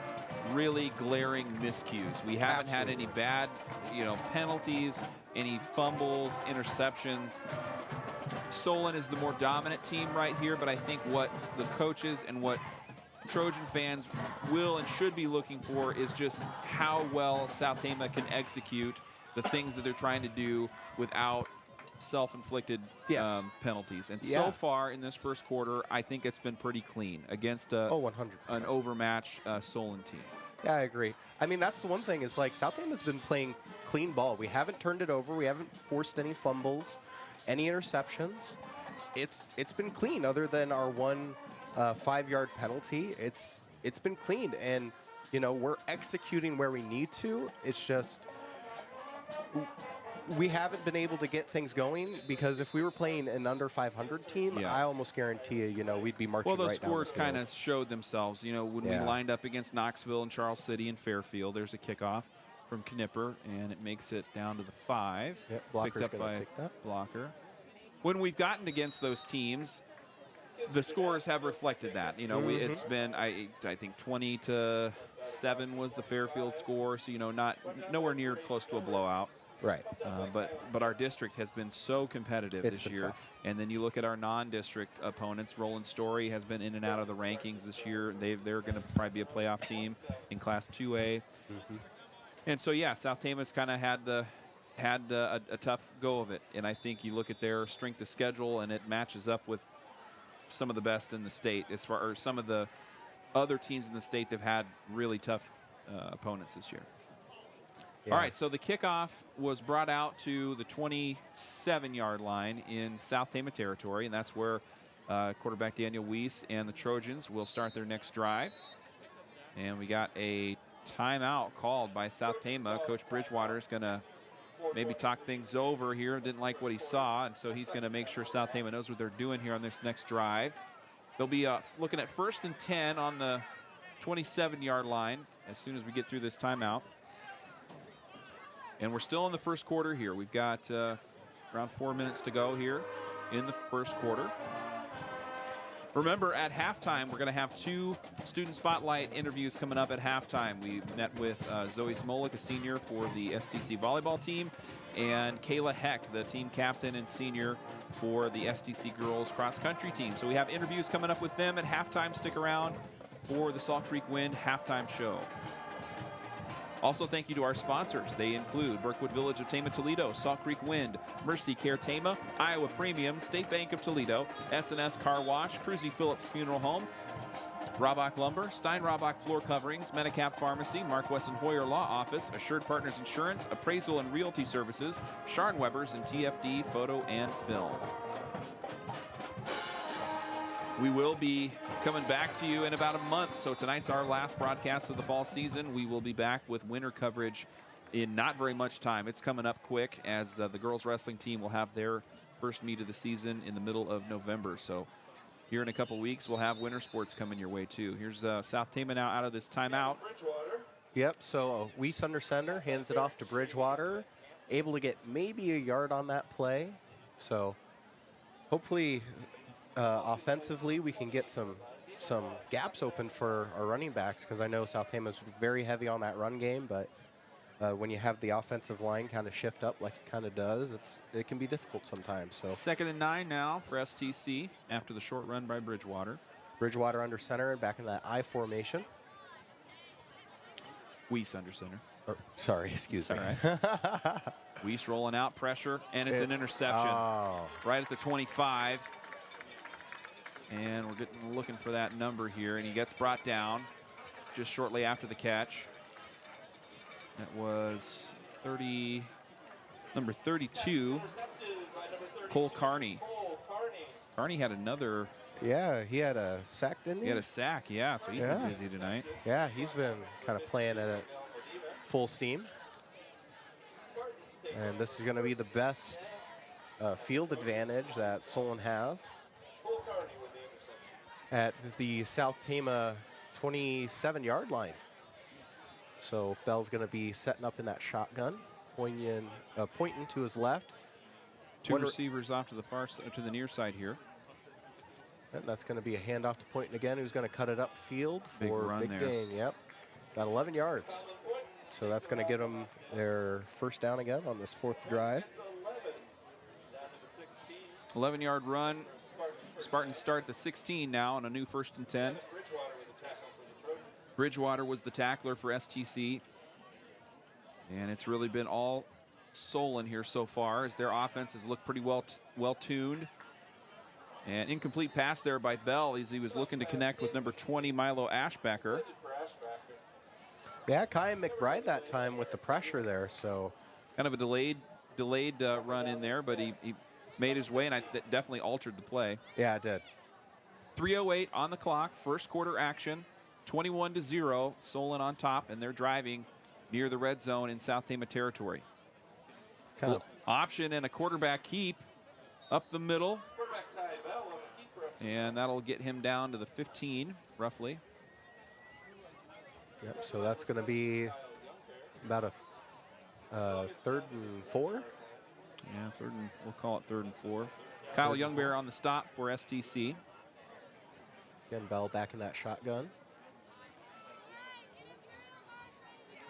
really glaring miscues. We haven't had any bad, penalties, any fumbles, interceptions. Solon is the more dominant team right here, but I think what the coaches and what Trojan fans will and should be looking for is just how well South Tama can execute the things that they're trying to do without self-inflicted penalties. And so far in this first quarter, I think it's been pretty clean against 100%. An overmatched Solon team. Yeah, I agree. I mean, that's the one thing is South Tama has been playing clean ball. We haven't turned it over. We haven't forced any fumbles, any interceptions. It's been clean other than our one 5-yard penalty. It's been clean, and we're executing where we need to. It's just we haven't been able to get things going, because if we were playing an under 500 team, I almost guarantee you, we'd be marching right down the field. Well, those scores kind of showed themselves. When we lined up against Knoxville and Charles City and Fairfield, there's a kickoff from Knipper, and it makes it down to the 5. Yep, Blocker's picked up by take that. Blocker. When we've gotten against those teams, the scores have reflected that. It's been, I think 20-7 was the Fairfield score, so nowhere near close to a blowout. Right. But our district has been so competitive this year. Tough. And then you look at our non-district opponents. Roland Story has been in and out of the rankings this year. They're going to probably be a playoff team in Class 2A. And so, South Tama's kind of had a tough go of it. And I think you look at their strength of schedule, and it matches up with some of the best in the state. As far as some of the other teams in the state, they've had really tough opponents this year. Yeah. All right, so the kickoff was brought out to the 27-yard line in South Tama territory, and that's where quarterback Daniel Weiss and the Trojans will start their next drive. And we got a timeout called by South Tama. Coach Bridgewater is going to maybe talk things over here. Didn't like what he saw, and so he's going to make sure South Tama knows what they're doing here on this next drive. They'll be looking at 1st and 10 on the 27-yard line as soon as we get through this timeout. And we're still in the first quarter here. We've got around 4 minutes to go here in the first quarter. Remember, at halftime, we're going to have 2 student spotlight interviews coming up at halftime. We met with Zoe Smolik, a senior for the STC volleyball team, and Kayla Heck, the team captain and senior for the STC girls cross country team. So we have interviews coming up with them at halftime. Stick around for the Salt Creek Wind halftime show. Also, thank you to our sponsors. They include Berkwood Village of Tama, Toledo, Salt Creek Wind, Mercy Care Tama, Iowa Premium, State Bank of Toledo, S&S Car Wash, Cruzy Phillips Funeral Home, Robach Lumber, Stein Robach Floor Coverings, Medicap Pharmacy, Mark Wesson Hoyer Law Office, Assured Partners Insurance, Appraisal and Realty Services, Sharn Webbers, and TFD Photo and Film. We will be coming back to you in about a month. So tonight's our last broadcast of the fall season. We will be back with winter coverage in not very much time. It's coming up quick as the girls wrestling team will have their first meet of the season in the middle of November. So here in a couple weeks, we'll have winter sports coming your way too. Here's South Tama now out of this timeout. Yep, so Weiss under center, hands it off to Bridgewater. Able to get maybe a yard on that play. So hopefully offensively we can get some gaps open for our running backs, because I know South Tama is very heavy on that run game, but when you have the offensive line kind of shift up like it kind of does, it can be difficult sometimes. So 2nd and 9 now for STC after the short run by Bridgewater. Bridgewater under center and back in that I formation. Weiss under center. Sorry, excuse me. All right. Weiss rolling out pressure, and it's an interception right at the 25. And we're looking for that number here, and he gets brought down just shortly after the catch. That was number 32, Cole Carney. Carney had another. Yeah, he had a sack, didn't he? He had a sack, yeah, so he's been busy tonight. Yeah, he's been kind of playing at full steam. And this is going to be the best field advantage that Solon has at the South Tama 27-yard line. So Bell's going to be setting up in that shotgun, pointing to his left. Two receivers off to the to the near side here. And that's going to be a handoff to Poynton again, who's going to cut it upfield for Big big gain. Yep, about 11 yards. So that's going to get them their first down again on this 4th drive. 11-yard run. Spartans start the 16 now on a new 1st and 10. Bridgewater was the tackler for STC. And it's really been all Solon here so far, as their offense has looked pretty well tuned. And incomplete pass there by Bell as he was looking to connect with number 20, Milo Ashbacker. Yeah, Kai McBride that time with the pressure there. So kind of a delayed run in there, but he made his way, and that definitely altered the play. Yeah, it did. 3:08 on the clock, first quarter action, 21-0, Solon on top, and they're driving near the red zone in South Tama territory. Kind of option and a quarterback keep up the middle, and that'll get him down to the 15, roughly. Yep, so that's going to be about a 3rd and 4. Yeah, we'll call it 3rd and 4. Kyle Youngbear on the stop for STC. Again, Bell back in that shotgun.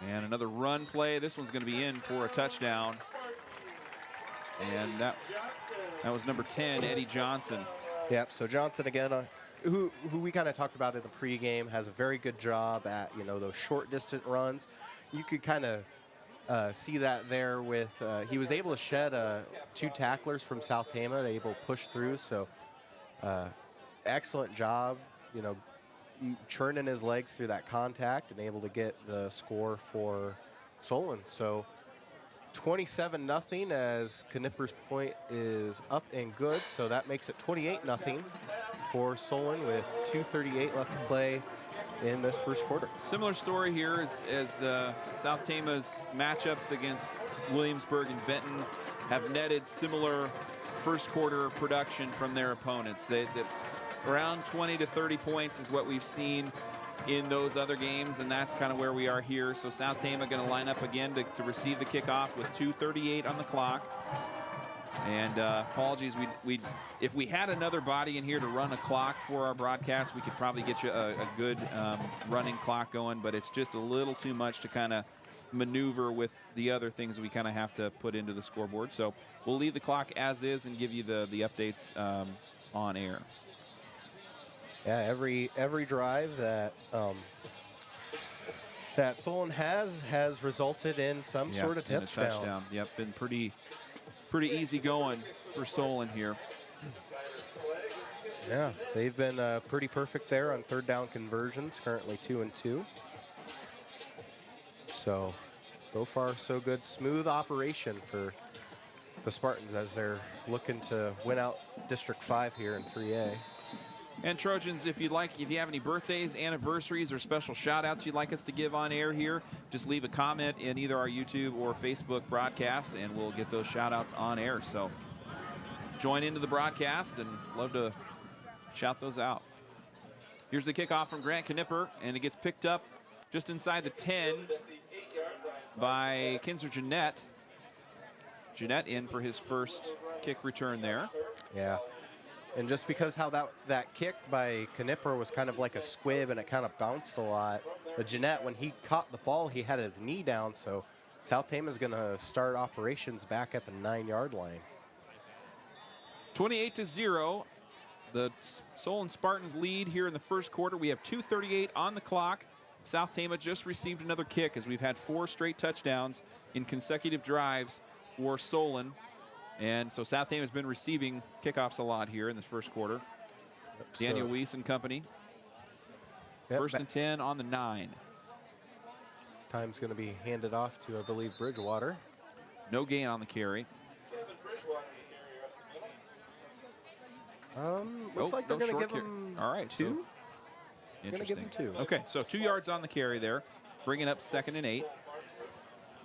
And another run play. This one's going to be in for a touchdown. And that was number 10, Eddie Johnson. Yep, so Johnson again, who we kind of talked about in the pregame, has a very good job at, those short distance runs. You could kind of see that there with, he was able to shed 2 tacklers from South Tama, able to push through. So excellent job, churning his legs through that contact and able to get the score for Solon. So 27-0 as Knipper's Point is up and good. So that makes it 28-0 for Solon with 2:38 left to play in this first quarter. Similar story here as South Tama's matchups against Williamsburg and Benton have netted similar first quarter production from their opponents. Around 20 to 30 points is what we've seen in those other games, and that's kind of where we are here. So South Tama going to line up again to receive the kickoff with 2:38 on the clock. And apologies, if we had another body in here to run a clock for our broadcast, we could probably get you a good running clock going, but it's just a little too much to kind of maneuver with the other things we kind of have to put into the scoreboard. So we'll leave the clock as is and give you the updates on air. Yeah, every drive that that Solon has resulted in some sort of in a touchdown. Yep, been pretty easy going for Solon here. Yeah, they've been pretty perfect there on third down conversions, currently 2-2. So far so good. Smooth operation for the Spartans as they're looking to win out District 5 here in 3A. And Trojans, if you have any birthdays, anniversaries, or special shout-outs you'd like us to give on air here, just leave a comment in either our YouTube or Facebook broadcast, and we'll get those shout-outs on air. So join into the broadcast, and love to shout those out. Here's the kickoff from Grant Knipper, and it gets picked up just inside the 10 by Kinzer Jeanette. Jeanette in for his first kick return there. Yeah. And just because how that kick by Knipper was kind of like a squib and it kind of bounced a lot, but Jeanette, when he caught the ball, he had his knee down, so South Tama is going to start operations back at the 9-yard line. 28-0. The Solon Spartans lead here in the first quarter. We have 2:38 on the clock. South Tama just received another kick as we've had 4 straight touchdowns in consecutive drives for Solon. And so South Tama has been receiving kickoffs a lot here in this first quarter. Daniel Weiss and company. First and 10 on the 9. This time's going to be handed off to, I believe, Bridgewater. No gain on the carry. Looks like they're going to give him all right, 2. So They're going to give him 2. Okay, so 2 yards on the carry there, bringing up 2nd and 8.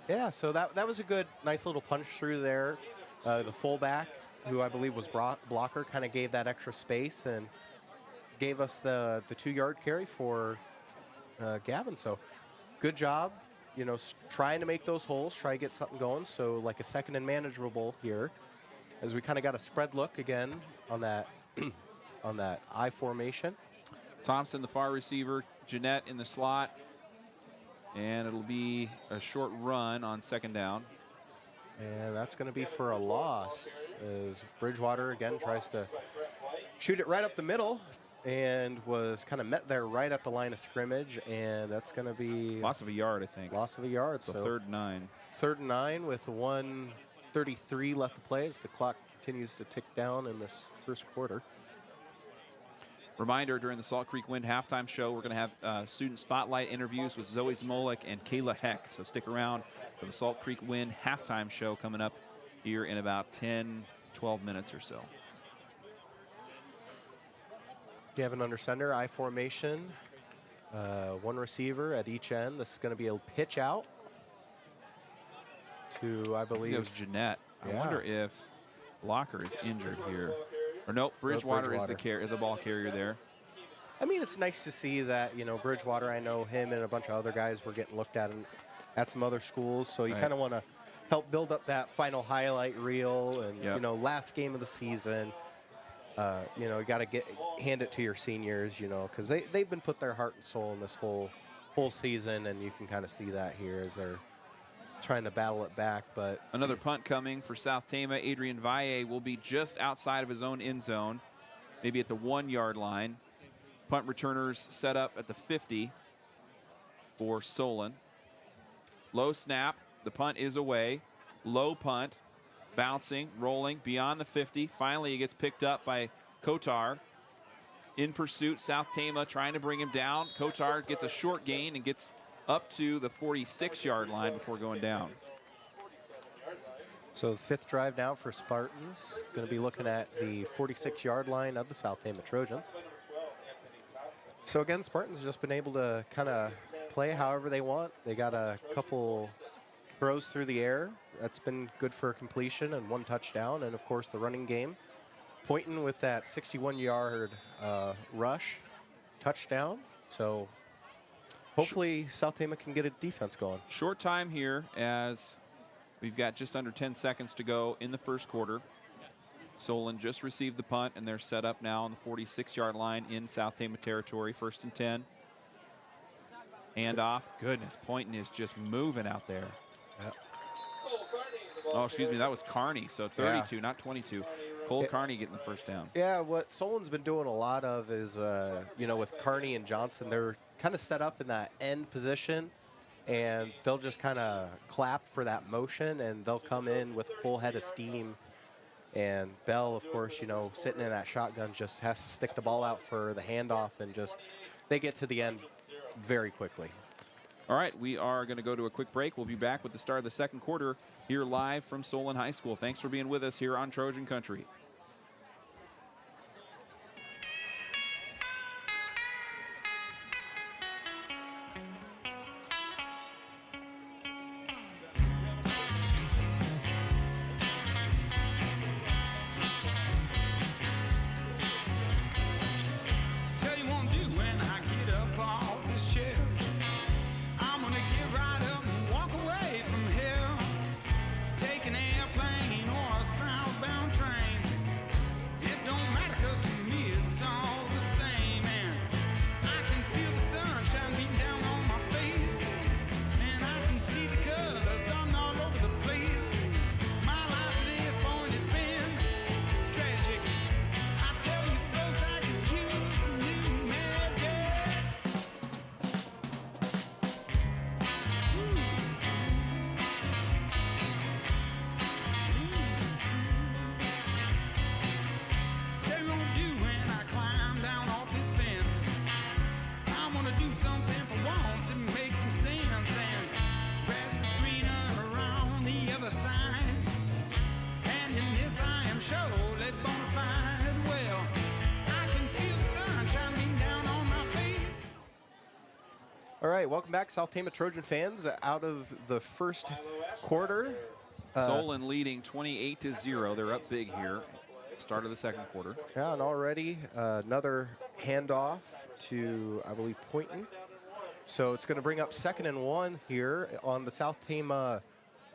Yeah, so that was a good, nice little punch through there. The fullback, who I believe was blocker, kind of gave that extra space and gave us the 2-yard carry for Gavin. So good job, trying to make those holes, try to get something going. So like a 2nd and manageable here, as we kind of got a spread look again on that on that I formation. Thompson, the far receiver, Jeanette in the slot, and it'll be a short run on 2nd down. And that's going to be for a loss as Bridgewater again tries to shoot it right up the middle and was kind of met there right at the line of scrimmage, and that's going to be Loss of a yard, I think. Loss of a yard. So 3rd and 9. 3rd and 9 with 1:33 left to play as the clock continues to tick down in this first quarter. Reminder, during the Salt Creek Wind halftime show, we're going to have student spotlight interviews with Zoe Smolik and Kayla Heck. So stick around for the Salt Creek Wind halftime show coming up here in about 10, 12 minutes or so. Gavin under center, I formation. 1 receiver at each end. This is going to be a pitch out to, I believe, It was Jeanette. Yeah. I wonder if Locker is injured here. Or nope, Bridgewater is the ball carrier there. I mean, it's nice to see that, Bridgewater, I know him and a bunch of other guys were getting looked at some other schools. So you Right. kind of want to help build up that final highlight reel and, Yep. last game of the season. You got to hand it to your seniors, because they've been put their heart and soul in this whole season. And you can kind of see that here as they're trying to battle it back. But Another punt coming for South Tama. Adrian Valle will be just outside of his own end zone, maybe at the 1-yard line. Punt returners set up at the 50 for Solon. Low snap. The punt is away. Low punt. Bouncing, rolling beyond the 50. Finally, he gets picked up by Kotar. In pursuit, South Tama trying to bring him down. Kotar gets a short gain and gets up to the 46-yard line before going down. so the 5th drive now for Spartans. Going to be looking at the 46-yard line of the South Tama Trojans. So again, Spartans just been able to kind of play however they want. They got a couple throws through the air. That's been good for completion and 1 touchdown. And of course, the running game. Pointing with that 61-yard rush touchdown. So hopefully South Tama can get a defense going. Short time here as we've got just under 10 seconds to go in the first quarter. Solon just received the punt, and they're set up now on the 46-yard line in South Tama territory, 1st and 10. Handoff. Goodness, Poynton is just moving out there. Oh, excuse me, that was Carney. So 32, not 22. Cole Carney getting the first down. Yeah, what Solon's been doing a lot of is, you know, with Carney and Johnson, they're kind of set up in that end position, and they'll just kind of clap for that motion, and they'll come in with full head of steam. And Bell, of course, you know, sitting in that shotgun, just has to stick the ball out for the handoff, and just they get to the end very quickly. All right, we are going to go to a quick break. We'll be back with the start of the second quarter here live from Solon High School. Thanks for being with us here on Trojan Country. Tell you what I'm doing when I get up off this chair. I'm gonna get right up and walk away from here. Take an airplane or a southbound train. It don't matter, 'cause to me it's all the same. And I can feel the sunshine beating down on my face. And I can see the colors done all over the place. My life to this point has been tragic. I tell you folks, I could use some new magic. Tell you what I'm doing when I climb down off this fence. I'm gonna do something for once and make some sense. And grass is greener around the other side. And in this I am surely bona fide. Well, I can feel the sunshine beating down on my face. All right, welcome back, South Tama Trojan fans. Out of the first quarter, Solon leading 28-0. They're up big here. Start of the second quarter. yeah, and already another handoff to, I believe, Poynton. So it's going to bring up 2nd and 1 here on the South Tama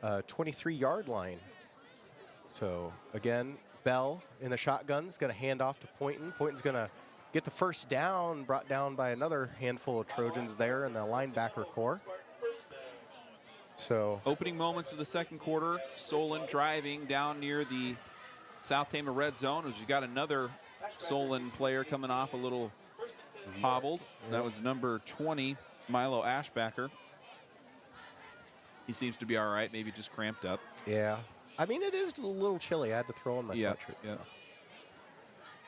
23-yard line. So again, Bell in the shotgun's going to hand off to Poynton. Poynton's going to get the first down, brought down by another handful of Trojans there in the linebacker core. So Opening moments of the second quarter, Solon driving down near the South Tama red zone as you got another Solon player coming off a little hobbled. That was number 20, Milo Ashbacker. He seems to be all right, maybe just cramped up. yeah, I mean, it is a little chilly. I had to throw on my Yeah, sweatshirt. yeah. So.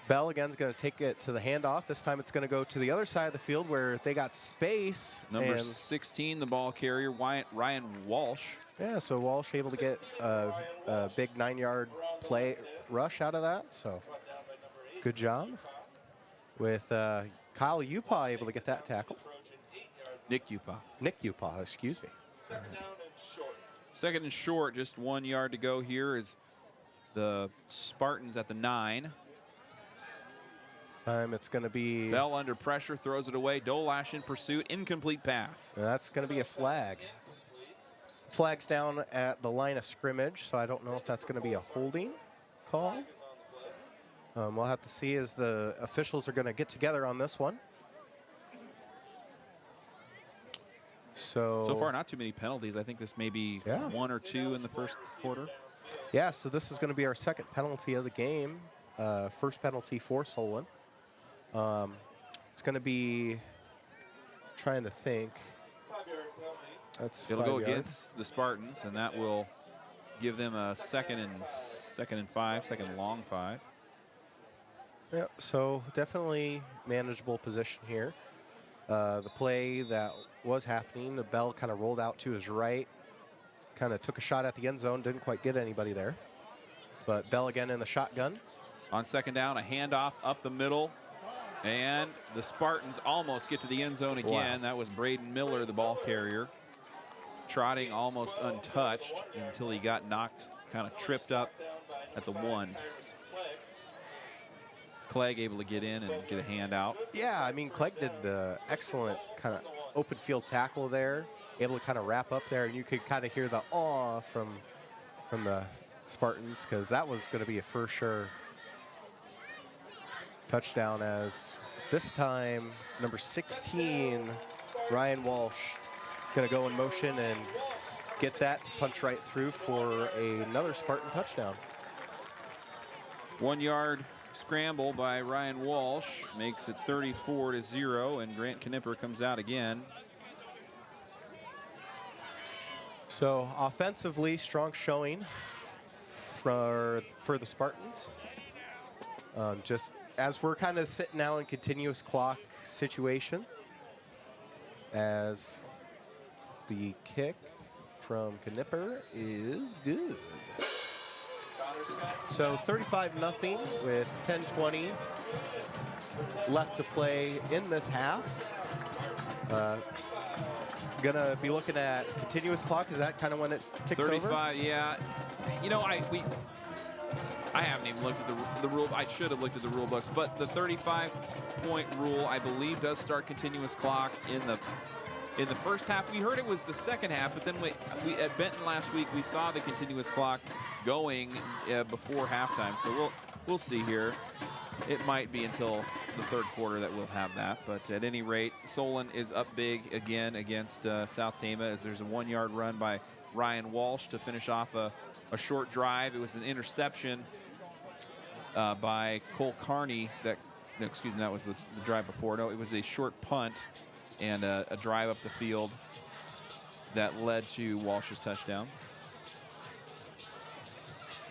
Bell again's going to take it to the handoff. This time it's going to go to the other side of the field where they got space. Number and 16, the ball carrier, Ryan Walsh. yeah, so Walsh able to get a big 9-yard play rush out of that. So good job with Kyle Upaw able to get that tackle. Nick Upa. Nick Upaw, excuse me. Second and short, just 1 yard to go here is the Spartans at the 9. Time it's going to be, Bell under pressure, throws it away. Dolash in pursuit, incomplete pass. that's going to be a flag. Flag's down at the line of scrimmage, so I don't know if that's going to be a holding call. We'll have to see as the officials are going to get together on this one. So far, not too many penalties. I think this may be Yeah. 1 or 2 in the first quarter. Yeah, so this is going to be our second penalty of the game. First penalty for Solon. It's going to be, trying to think. That's It'll 5 go yards. against the Spartans, and that will give them a second and 5, second long 5. Yeah, so definitely manageable position here. The play that was happening, the Bell kind of rolled out to his right, kind of took a shot at the end zone, didn't quite get anybody there. But Bell again in the shotgun. On second down, a handoff up the middle, and the Spartans almost get to the end zone again. Wow. That was Braden Miller, the ball carrier, trotting almost untouched until he got knocked, kind of tripped up at the 1. Clegg able to get in and get a hand out. Yeah, I mean, Clegg did the excellent kind of open field tackle there, able to kind of wrap up there, and you could kind of hear the awe from the Spartans, because that was going to be a for sure touchdown, as this time number 16, Ryan Walsh, going to go in motion and get that to punch right through for another Spartan touchdown. 1 yard scramble by Ryan Walsh makes it 34-0, and Grant Knipper comes out again. So offensively, strong showing for the Spartans. Just as we're kind of sitting now in continuous clock situation, as the kick from Knipper is good. So 35-0 with 10:20 left to play in this half. Gonna be looking at continuous clock. Is that kind of when it ticks 35, over? yeah. You know, I haven't even looked at the rule. I should have looked at the rule books, but the 35-point rule, I believe, does start continuous clock in the first half. We heard it was the second half, but then we at Benton last week we saw the continuous clock going before halftime. So we'll see here. It might be until the third quarter that we'll have that, but at any rate, Solon is up big again against South Tama, as there's a 1 yard run by Ryan Walsh to finish off a short drive. It was an interception by Cole Carney. That was the drive before. No, it was a short punt and a drive up the field that led to Walsh's touchdown.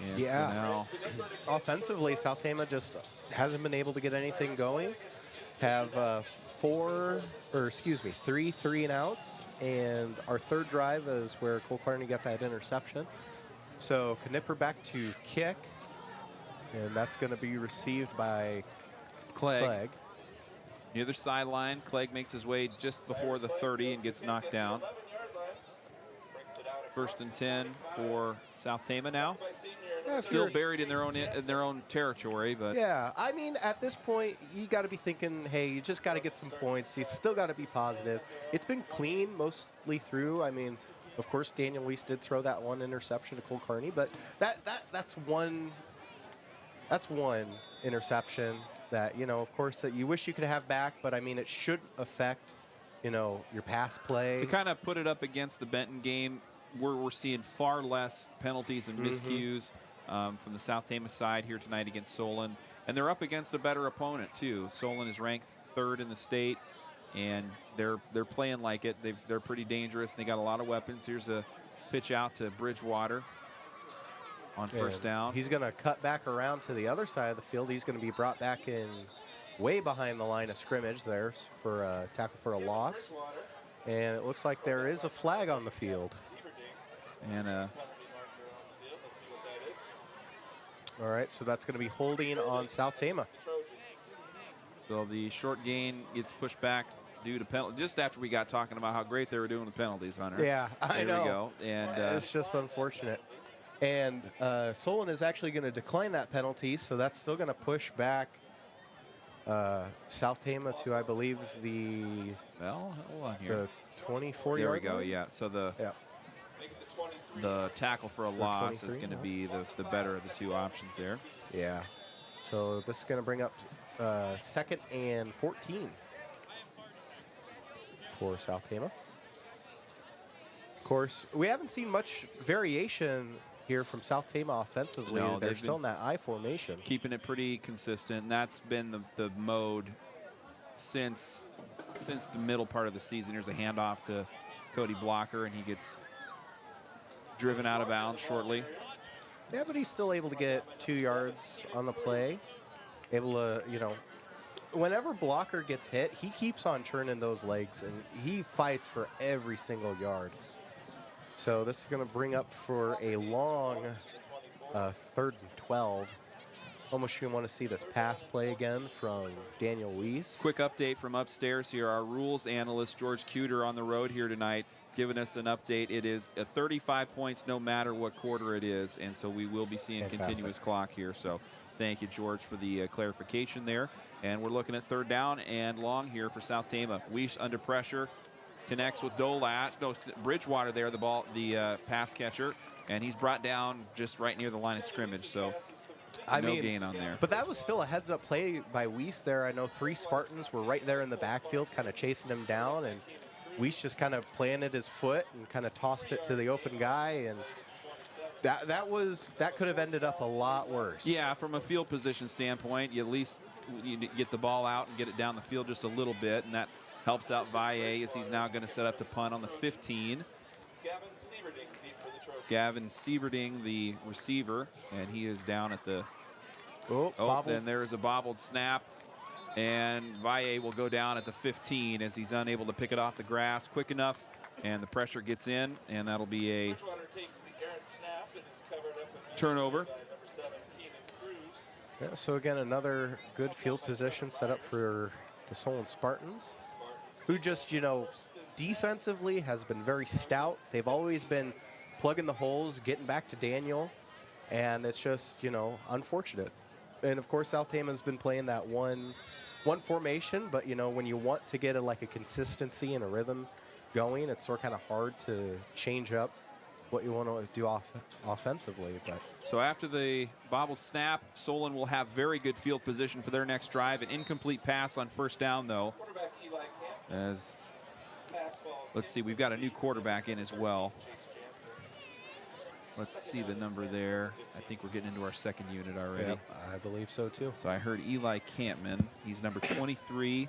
And Yeah. so now, Offensively, South Tama just hasn't been able to get anything going. Have 3 3-and-outs, and our third drive is where Cole Carney got that interception. So Knipper back to kick, and that's going to be received by Clegg. near the sideline, Clegg makes his way just before the 30 and gets knocked down. 1st and 10 for South Tama now. Yeah, Still buried in their own territory, but yeah, I mean, at this point, you got to be thinking, hey, you just got to get some points. You still got to be positive. It's been clean mostly through. I mean, of course, Daniel Weiss did throw that one interception to Cole Carney, but that's one interception that, you know, of course, that you wish you could have back, but I mean, it shouldn't affect, you know, your pass play. to kind of put it up against the Benton game, we're seeing far less penalties and miscues from the South Tama side here tonight against Solon, and they're up against a better opponent too. Solon is ranked 3rd in the state, and they're playing like it. They're pretty dangerous. They got a lot of weapons. Here's a pitch out to Bridgewater on 1st down. He's going to cut back around to the other side of the field. He's going to be brought back in way behind the line of scrimmage there for a tackle for a loss. And it looks like there is a flag on the field. And all right, so that's going to be holding on South Tama. so the short gain gets pushed back due to penalty. Just after we got talking about how great they were doing with penalties, Hunter. Yeah, I know. There we go. And it's just unfortunate. And Solon is actually going to decline that penalty, so that's still going to push back South Tama to, I believe, well, hold on here. the 24 There yard we go. line. Yeah. So the Yeah. the tackle for a loss is 23, going to be the better of the two options there. Yeah. So this is going to bring up 2nd and 14 for South Tama. Of course, we haven't seen much variation here from South Tama offensively. No, They're they've still in been that I formation. Keeping it pretty consistent. And that's been the mode since the middle part of the season. Here's a handoff to Cody Blocker, and he gets driven out of bounds shortly. Yeah, but he's still able to get 2 yards on the play. Able to, you know, whenever Blocker gets hit, he keeps on churning those legs, and he fights for every single yard. So this is going to bring up for a long 3rd and 12. Almost you want to see this pass play again from Daniel Weiss. Quick update from upstairs here. Our rules analyst, George Cuter, on the road here tonight, giving us an update. It is a 35 points no matter what quarter it is, and so we will be seeing Fantastic. continuous clock here. So thank you, George, for the clarification there. And we're looking at 3rd down and long here for South Tama. Weiss under pressure. connects with Dolat. No, Bridgewater there, the pass catcher, and he's brought down just right near the line of scrimmage. So no gain on there. But that was still a heads-up play by Weiss there. I know 3 Spartans were right there in the backfield, kind of chasing him down, and Weiss just kind of planted his foot and kind of tossed it to the open guy, and that could have ended up a lot worse. Yeah, from a field position standpoint, you at least get the ball out and get it down the field just a little bit, and that helps out Valle as he's now going to set up to punt on the 15. Gavin Sieverding, the receiver, and he is down at the. Then there's a bobbled snap, and Valle will go down at the 15 as he's unable to pick it off the grass quick enough, and the pressure gets in, and that'll be a turnover. Yeah, so again, another good field position set up for the Solon Spartans, who just, defensively has been very stout. They've always been plugging the holes, getting back to Daniel, and it's just, unfortunate. And of course, South Tama's been playing that one formation, but when you want to get a consistency and a rhythm going, it's sort of kind of hard to change up what you want to do offensively. But so after the bobbled snap, Solon will have very good field position for their next drive. An incomplete pass on first down, though. As let's see, we've got a new quarterback in as well. Let's see the number there. I think we're getting into our second unit already. Yep, I believe so too. So I heard Eli Campman. He's number 23,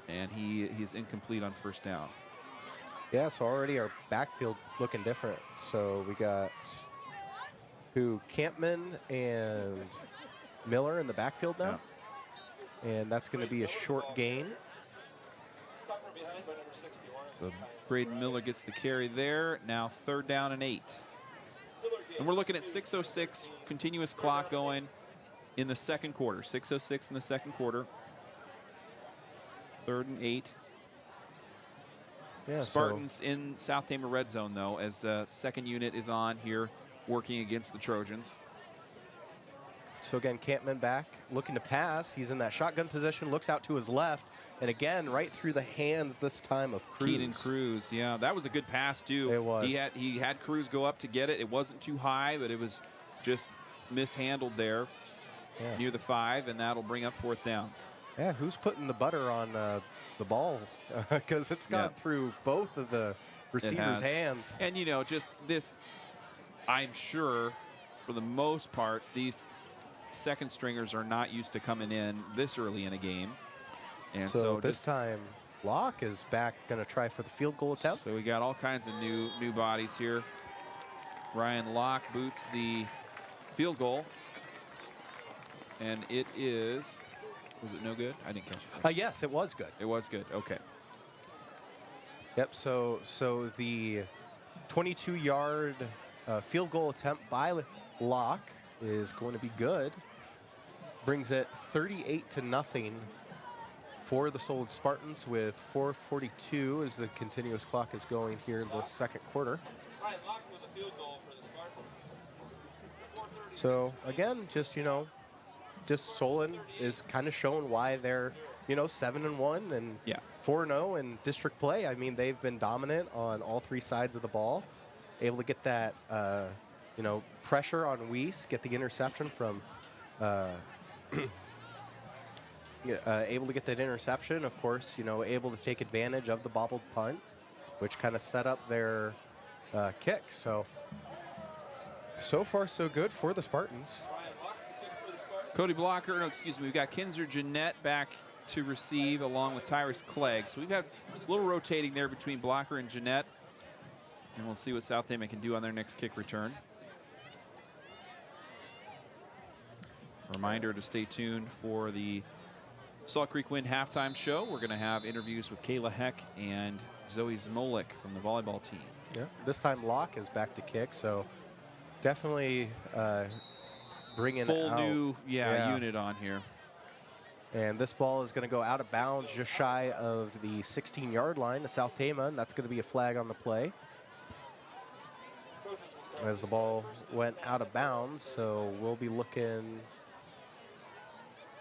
and he's incomplete on first down. Yeah, so already our backfield looking different. So we got Campman and Miller in the backfield now. Yeah. And that's going to be a short gain. So Braden Miller gets the carry there. Now 3rd down and 8. And we're looking at 6:06 continuous clock going in the second quarter. 6:06 in the second quarter. 3rd and 8. Yeah, Spartans in South Tama red zone, though, as the second unit is on here working against the Trojans. So again, Campman back, looking to pass. He's in that shotgun position, looks out to his left, and again, right through the hands this time of Cruz. Keaton Cruz, yeah, that was a good pass, too. It was. He had Cruz go up to get it. It wasn't too high, but it was just mishandled there near the 5, and that'll bring up 4th down. Yeah, who's putting the butter on the ball? Because it's gone through both of the receivers' hands. And, just this, I'm sure, for the most part, these second stringers are not used to coming in this early in a game. And so this time, Locke is back, going to try for the field goal attempt. So we got all kinds of new bodies here. Ryan Locke boots the field goal. And it is, was it no good? I didn't catch it. Yes, it was good. It was good, okay. Yep, so the 22-yard field goal attempt by Locke is going to be good. Brings it 38-0 for the Solon Spartans with 4:42 as the continuous clock is going here in the second quarter. So again, just Solon is kind of showing why they're 7-1 and 4-0 in district play. I mean, they've been dominant on all 3 sides of the ball, able to get that pressure on Weiss, get the interception from able to get that interception, of course, able to take advantage of the bobbled punt, which kind of set up their kick. So far so good for the Spartans. Cody Blocker, we've got Kinzer Jeanette back to receive along with Tyrus Clegg. So we've got a little rotating there between Blocker and Jeanette. And we'll see what South Tama can do on their next kick return. Reminder to stay tuned for the Salt Creek Wind halftime show. We're going to have interviews with Kayla Heck and Zoe Zmolik from the volleyball team. Yeah, this time Locke is back to kick, so definitely bringing full out, new unit on here. And this ball is going to go out of bounds just shy of the 16-yard line to South Tama, and that's going to be a flag on the play as the ball went out of bounds. So we'll be looking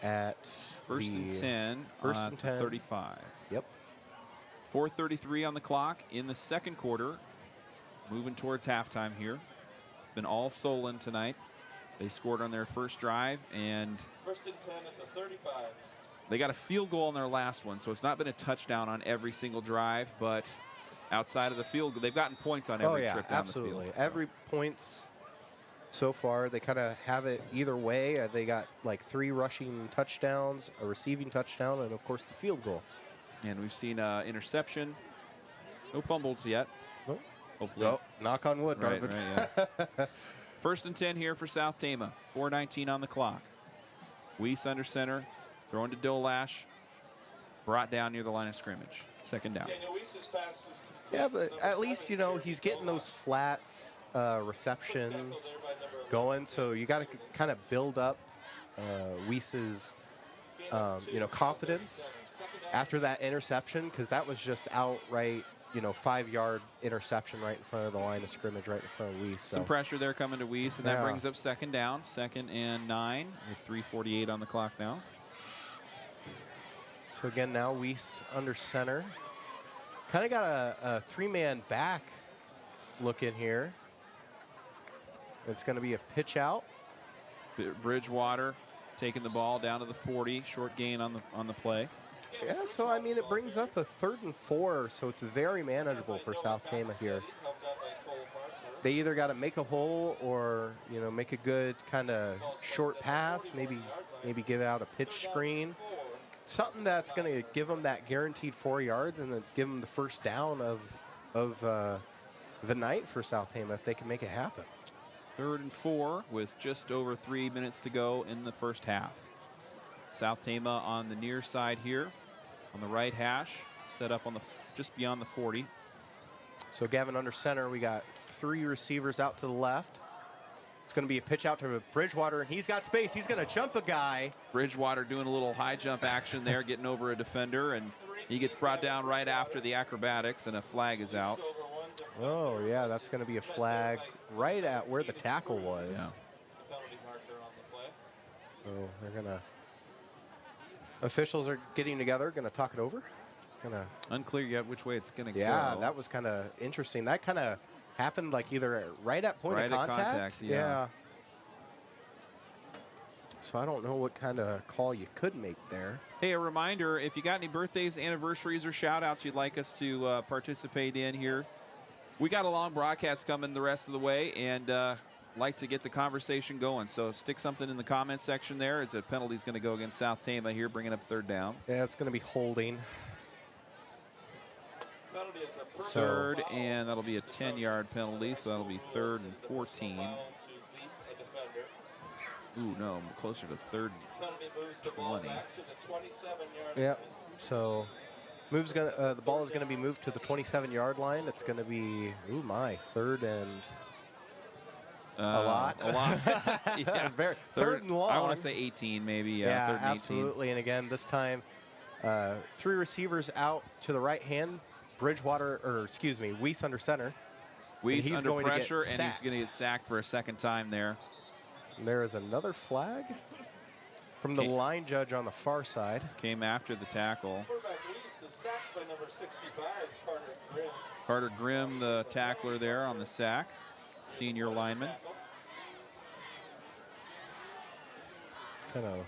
at first and 10 first and 10. 35. Yep. 4:33 on the clock in the second quarter. Moving towards halftime here. It's been all Solon tonight. They scored on their first drive, and First and 10 at the 35. they got a field goal on their last one, so it's not been a touchdown on every single drive, but outside of the field goal, they've gotten points on every trip down absolutely. the field. So. Every points so far, they kind of have it either way. They got like 3 rushing touchdowns, a receiving touchdown, and of course the field goal. And we've seen interception. No fumbles yet. Nope. Hopefully. No, knock on wood, Right, Darvin. yeah. First and 10 here for South Tama. 4:19 on the clock. Weiss under center. Throwing to Dolash. Brought down near the line of scrimmage. Second down. Daniel Weiss's pass is Yeah, but at least, he's getting those flats, receptions going. So you got to kind of build up Weiss's, confidence after that interception, because that was just outright, 5-yard interception right in front of the line of scrimmage, right in front of Weiss. So. Some pressure there coming to Weiss, and that Yeah. brings up second down. 2nd and 9 with 3:48 on the clock now. So again, now Weiss under center. Kind of got a 3-man back look in here. It's going to be a pitch out. Bridgewater taking the ball down to the 40. Short gain on the play. Yeah, so I mean, it brings up a 3rd and 4, so it's very manageable for South Tama here. They either got to make a hole or, make a good kind of short pass, maybe give out a pitch screen. Something that's going to give them that guaranteed 4 yards and then give them the first down of the night for South Tama if they can make it happen. 3rd and 4 with just over 3 minutes to go in the first half. South Tama on the near side here, on the right hash, set up on just beyond the 40. So Gavin under center, we got 3 receivers out to the left. It's going to be a pitch out to Bridgewater, and he's got space. He's going to jump a guy. Bridgewater doing a little high jump action there, getting over a defender, and he gets brought down right after the acrobatics, and a flag is out. Oh, yeah, that's going to be a flag right at where the tackle was. Yeah. penalty marker on the play. So they're going to, officials are getting together, going to talk it over. Gonna, Unclear yet which way it's going to yeah, go. that was kind of interesting. That kind of happened like either right at point Right of at contact. yeah. So I don't know what kind of call you could make there. Hey, a reminder, if you got any birthdays, anniversaries, or shout-outs you'd like us to participate in here, we got a long broadcast coming the rest of the way, and like to get the conversation going. So stick something in the comments section there, as a penalty's going to go against South Tama here, bringing up 3rd down. Yeah, it's going to be holding. Penalty is a personal 3rd, foul. and that'll be a 10-yard penalty, so that'll be 3rd and 14. Foul to beat a defender. Ooh, no, closer to 3rd. Penalty moves the ball 20. back to the 27-yard Yeah. line. So the ball is going to be moved to the 27-yard line. It's going to be, 3rd and a lot. A lot. Yeah. Very, third and long. I want to say 18 maybe. Yeah, Yeah, 3rd and 18. absolutely. And again, this time, 3 receivers out to the right hand. Weiss under center. Weiss he's under going to get pressure, and he's sacked. going to get sacked for a 2nd time there. There is another flag from the Okay. line judge on the far side. Came after the tackle. Quarterback Weiss is sacked by number 65, Carter Grimm. Carter Grimm, the tackler there on the sack. Senior lineman. Kind of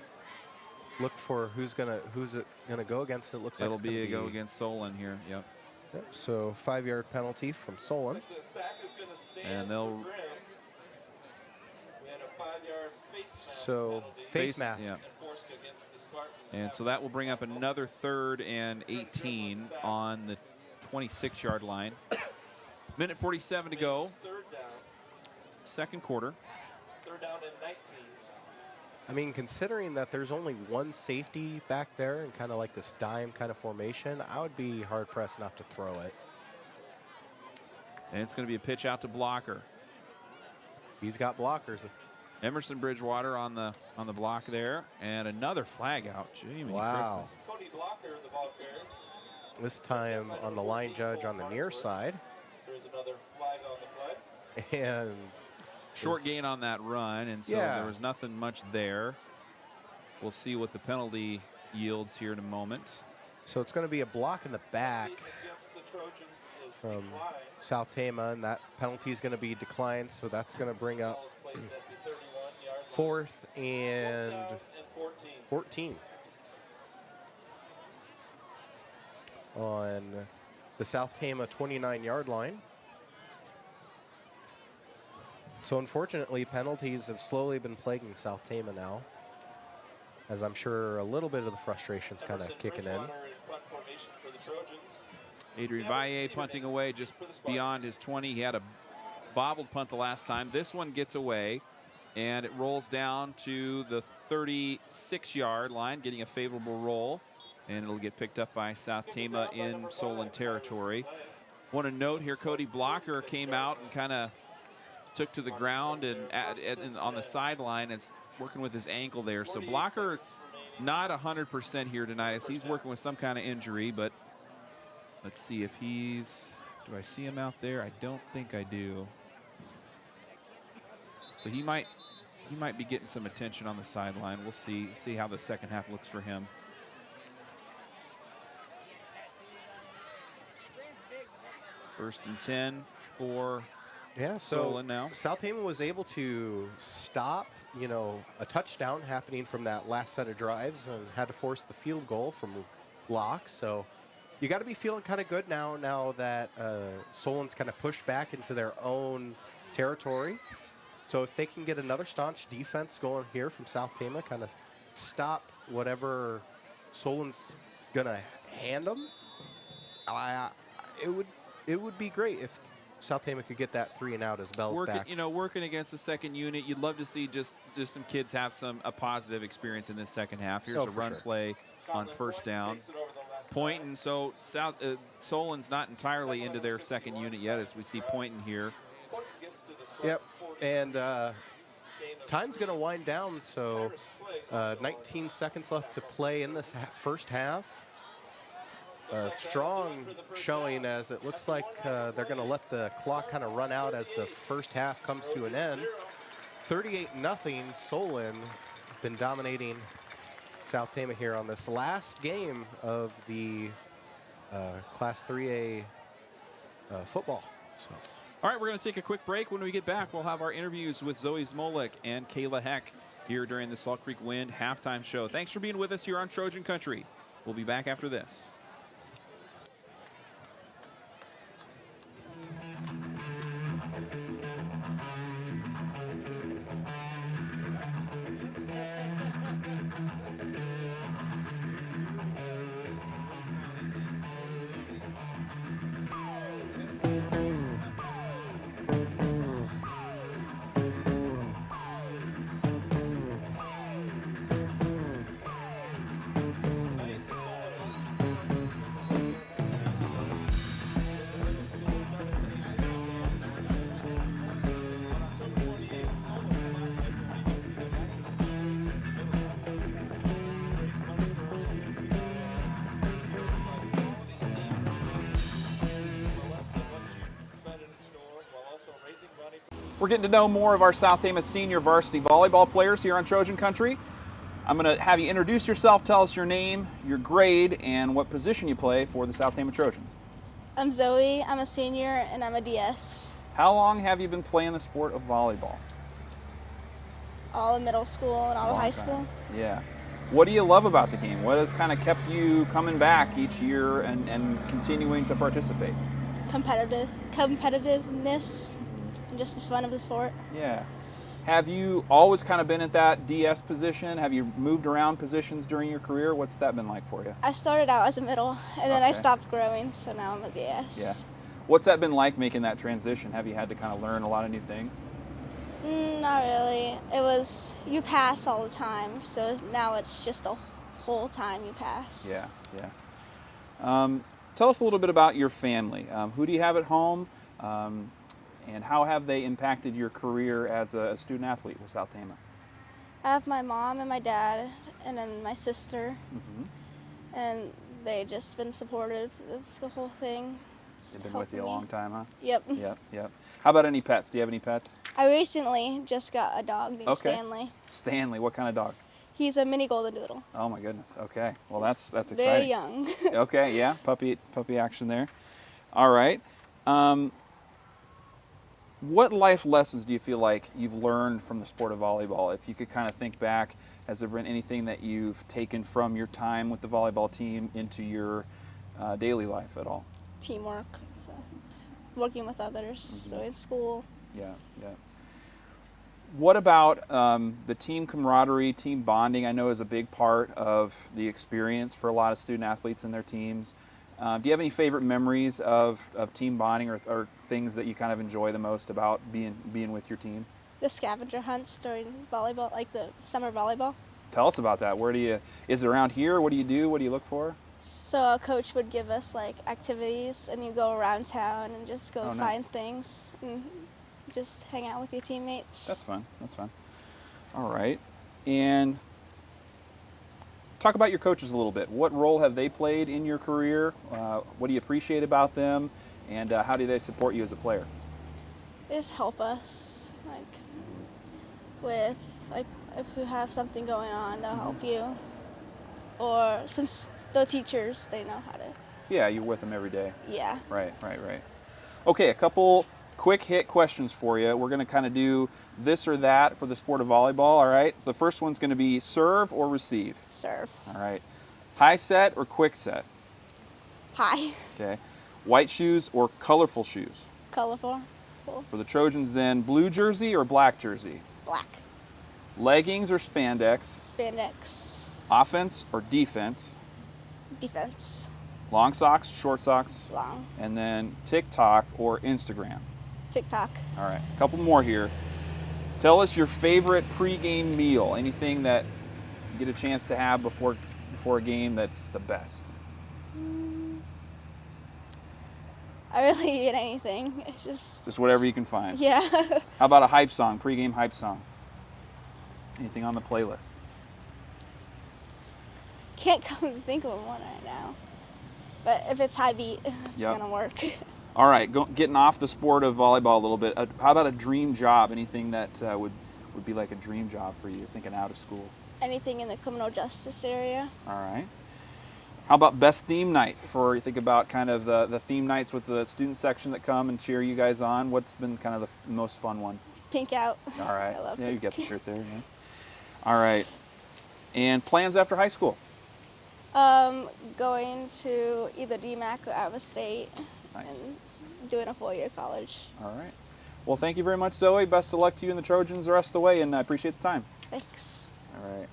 look for who's it gonna go against. It looks like It'll it's be a gonna go against Solon here. Yep. Yep, so 5-yard penalty from Solon. The sack is going to stand And they'll- for Grimm. We had a 5-yard face mask So penalty face mask. Yeah. enforced against the Spartans. And so that will bring up another 3rd and 18 on the 26-yard line. Minute 47 to go. 3rd down. Second quarter. 3rd down and 19. I mean, considering that there's only one safety back there and kind of like this dime kind of formation, I would be hard pressed not to throw it. And it's going to be a pitch out to Blocker. He's got blockers. Emerson Bridgewater on the block there, and another flag out. Jiminy Wow. Christmas. Cody Blocker, the ball carrier. This time on the line judge on the near side. There's another flag on the play. And Short gain on that run, and so Yeah. there was nothing much there. We'll see what the penalty yields here in a moment. so it's going to be a block in the back from South Tama, and that penalty is going to be declined, so that's going to bring up 4th and 14 on the South Tama 29-yard line. So unfortunately, penalties have slowly been plaguing South Tama now, as I'm sure a little bit of the frustration's kind of kicking in. Adrian Valle punting away just beyond his 20. He had a bobbled punt the last time. This one gets away, and it rolls down to the 36-yard line, getting a favorable roll, and it'll get picked up by South Tama in Solon territory. Want to note here, Cody Blocker came out and kind of took to the ground and on the sideline is working with his ankle there. So Blocker not 100% here tonight as he's working with some kind of injury, but let's see if he's, do I see him out there? I don't think I do. So he might be getting some attention on the sideline. We'll see how the second half looks for him. First and 10 for Solon now. South Tama was able to stop, a touchdown happening from that last set of drives and had to force the field goal from Locke. So you got to be feeling kind of good now that Solon's kind of pushed back into their own territory. So if they can get another staunch defense going here from South Tama, kind of stop whatever Solon's going to hand them, it would be great if South Tama could get that 3 and out as Bell's back. Working against the second unit, you'd love to see just some kids have a positive experience in this second half. Here's a run play on first down. Pointing, so Solon's not entirely into their second unit yet as we see Pointing here. Yep, and time's going to wind down, so 19 seconds left to play in this first half. Strong showing as it looks like they're going to let the clock kind of run out as the first half comes to an end. 38-0, Solon been dominating South Tama here on this last game of the Class 3A football. So. All right, we're going to take a quick break. When we get back, we'll have our interviews with Zoe Smolik and Kayla Heck here during the Salt Creek Wind halftime show. Thanks for being with us here on Trojan Country. We'll be back after this. We're getting to know more of our South Tama senior varsity volleyball players here on Trojan Country. I'm going to have you introduce yourself, tell us your name, your grade, and what position you play for the South Tama Trojans. I'm Zoe, I'm a senior, and I'm a DS. How long have you been playing the sport of volleyball? All of middle school and all of high school. Yeah. What do you love about the game? What has kind of kept you coming back each year and continuing to participate? Competitiveness, and just the fun of the sport. Yeah. Have you always kind of been at that DS position? Have you moved around positions during your career? What's that been like for you? I started out as a middle, and then I stopped growing, so now I'm a DS. Yeah. What's that been like making that transition? Have you had to kind of learn a lot of new things? Not really. It was, you pass all the time, so now it's just the whole time you pass. Yeah, yeah. Tell us a little bit about your family. Who do you have at home, and how have they impacted your career as a student athlete with South Tama? I have my mom and my dad, and then my sister, and they just been supportive of the whole thing. They've been with you a long time, huh? Yep. Yep, yep. How about any pets? Do you have any pets? I recently just got a dog named Stanley. Stanley, what kind of dog? He's a mini golden doodle. Oh my goodness. Okay. Well, that's exciting. Very young. Okay, yeah. Puppy action there. All right. What life lessons do you feel like you've learned from the sport of volleyball? If you could kind of think back, has there been anything that you've taken from your time with the volleyball team into your daily life at all? Teamwork, working with others, so in school. Yeah, yeah. What about the team camaraderie, team bonding? I know is a big part of the experience for a lot of student athletes and their teams. Do you have any favorite memories of team bonding or things that you kind of enjoy the most about being with your team? The scavenger hunts during volleyball, like the summer volleyball. Tell us about that. Is it around here? What do you do? What do you look for? So a coach would give us like activities, and you go around town and just go Oh, nice. find things and just hang out with your teammates. That's fun. That's fun. All right. And talk about your coaches a little bit. What role have they played in your career? What do you appreciate about them? And how do they support you as a player? They just help us, like with like if you have something going on, they'll help you. Or since the teachers, they know how to. Yeah, you're with them every day. Yeah. Right. Okay, a couple quick hit questions for you. We're going to kind of do this or that for the sport of volleyball, all right? So the first one's going to be serve or receive. Serve. All right. High set or quick set? High. Okay. White shoes or colorful shoes? Colorful. Cool. For the Trojans then, blue jersey or black jersey? Black. Leggings or spandex? Spandex. Offense or defense? Defense. Long socks, short socks? Long. And then TikTok or Instagram? TikTok. All right, a couple more here. Tell us your favorite pregame meal. Anything that you get a chance to have before a game that's the best. I really eat anything. It's Just whatever you can find. yeah. How about a hype song, pregame hype song? Anything on the playlist? Can't come to think of one right now. But if it's high beat, it's Yep. gonna work. All right, getting off the sport of volleyball a little bit. How about a dream job? Anything that would be like a dream job for you, thinking out of school? Anything in the criminal justice area. All right. How about best theme night? For you think about kind of the theme nights with the student section that come and cheer you guys on. What's been kind of the most fun one? Pink out. All right. I love Yeah, you pink. got the shirt there. Nice. All right. And plans after high school? Going to either DMAC or Iowa State. Nice. And doing a 4-year college. All right. Well, thank you very much, Zoe. Best of luck to you and the Trojans the rest of the way, and I appreciate the time. Thanks. All right.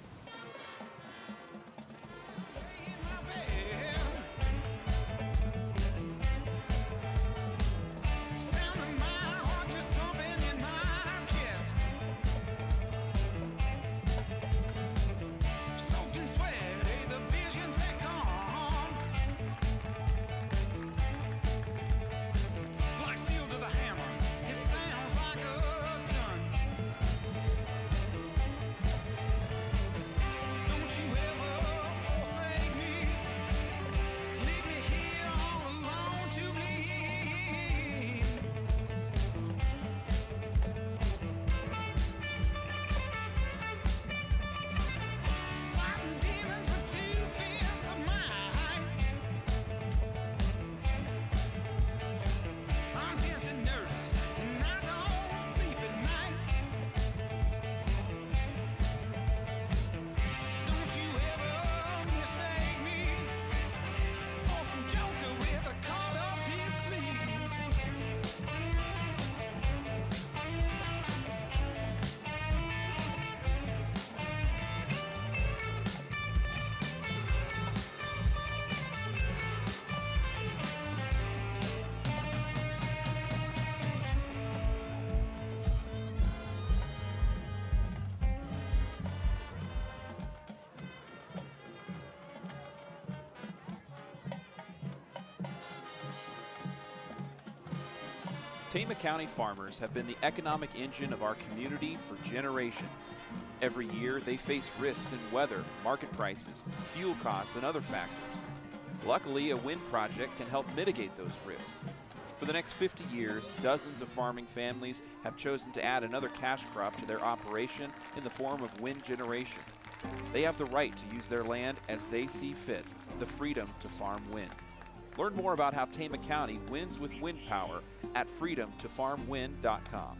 Tama County farmers have been the economic engine of our community for generations. Every year, they face risks in weather, market prices, fuel costs, and other factors. Luckily, a wind project can help mitigate those risks. For the next 50 years, dozens of farming families have chosen to add another cash crop to their operation in the form of wind generation. They have the right to use their land as they see fit, the freedom to farm wind. Learn more about how Tama County wins with wind power at freedomtofarmwind.com.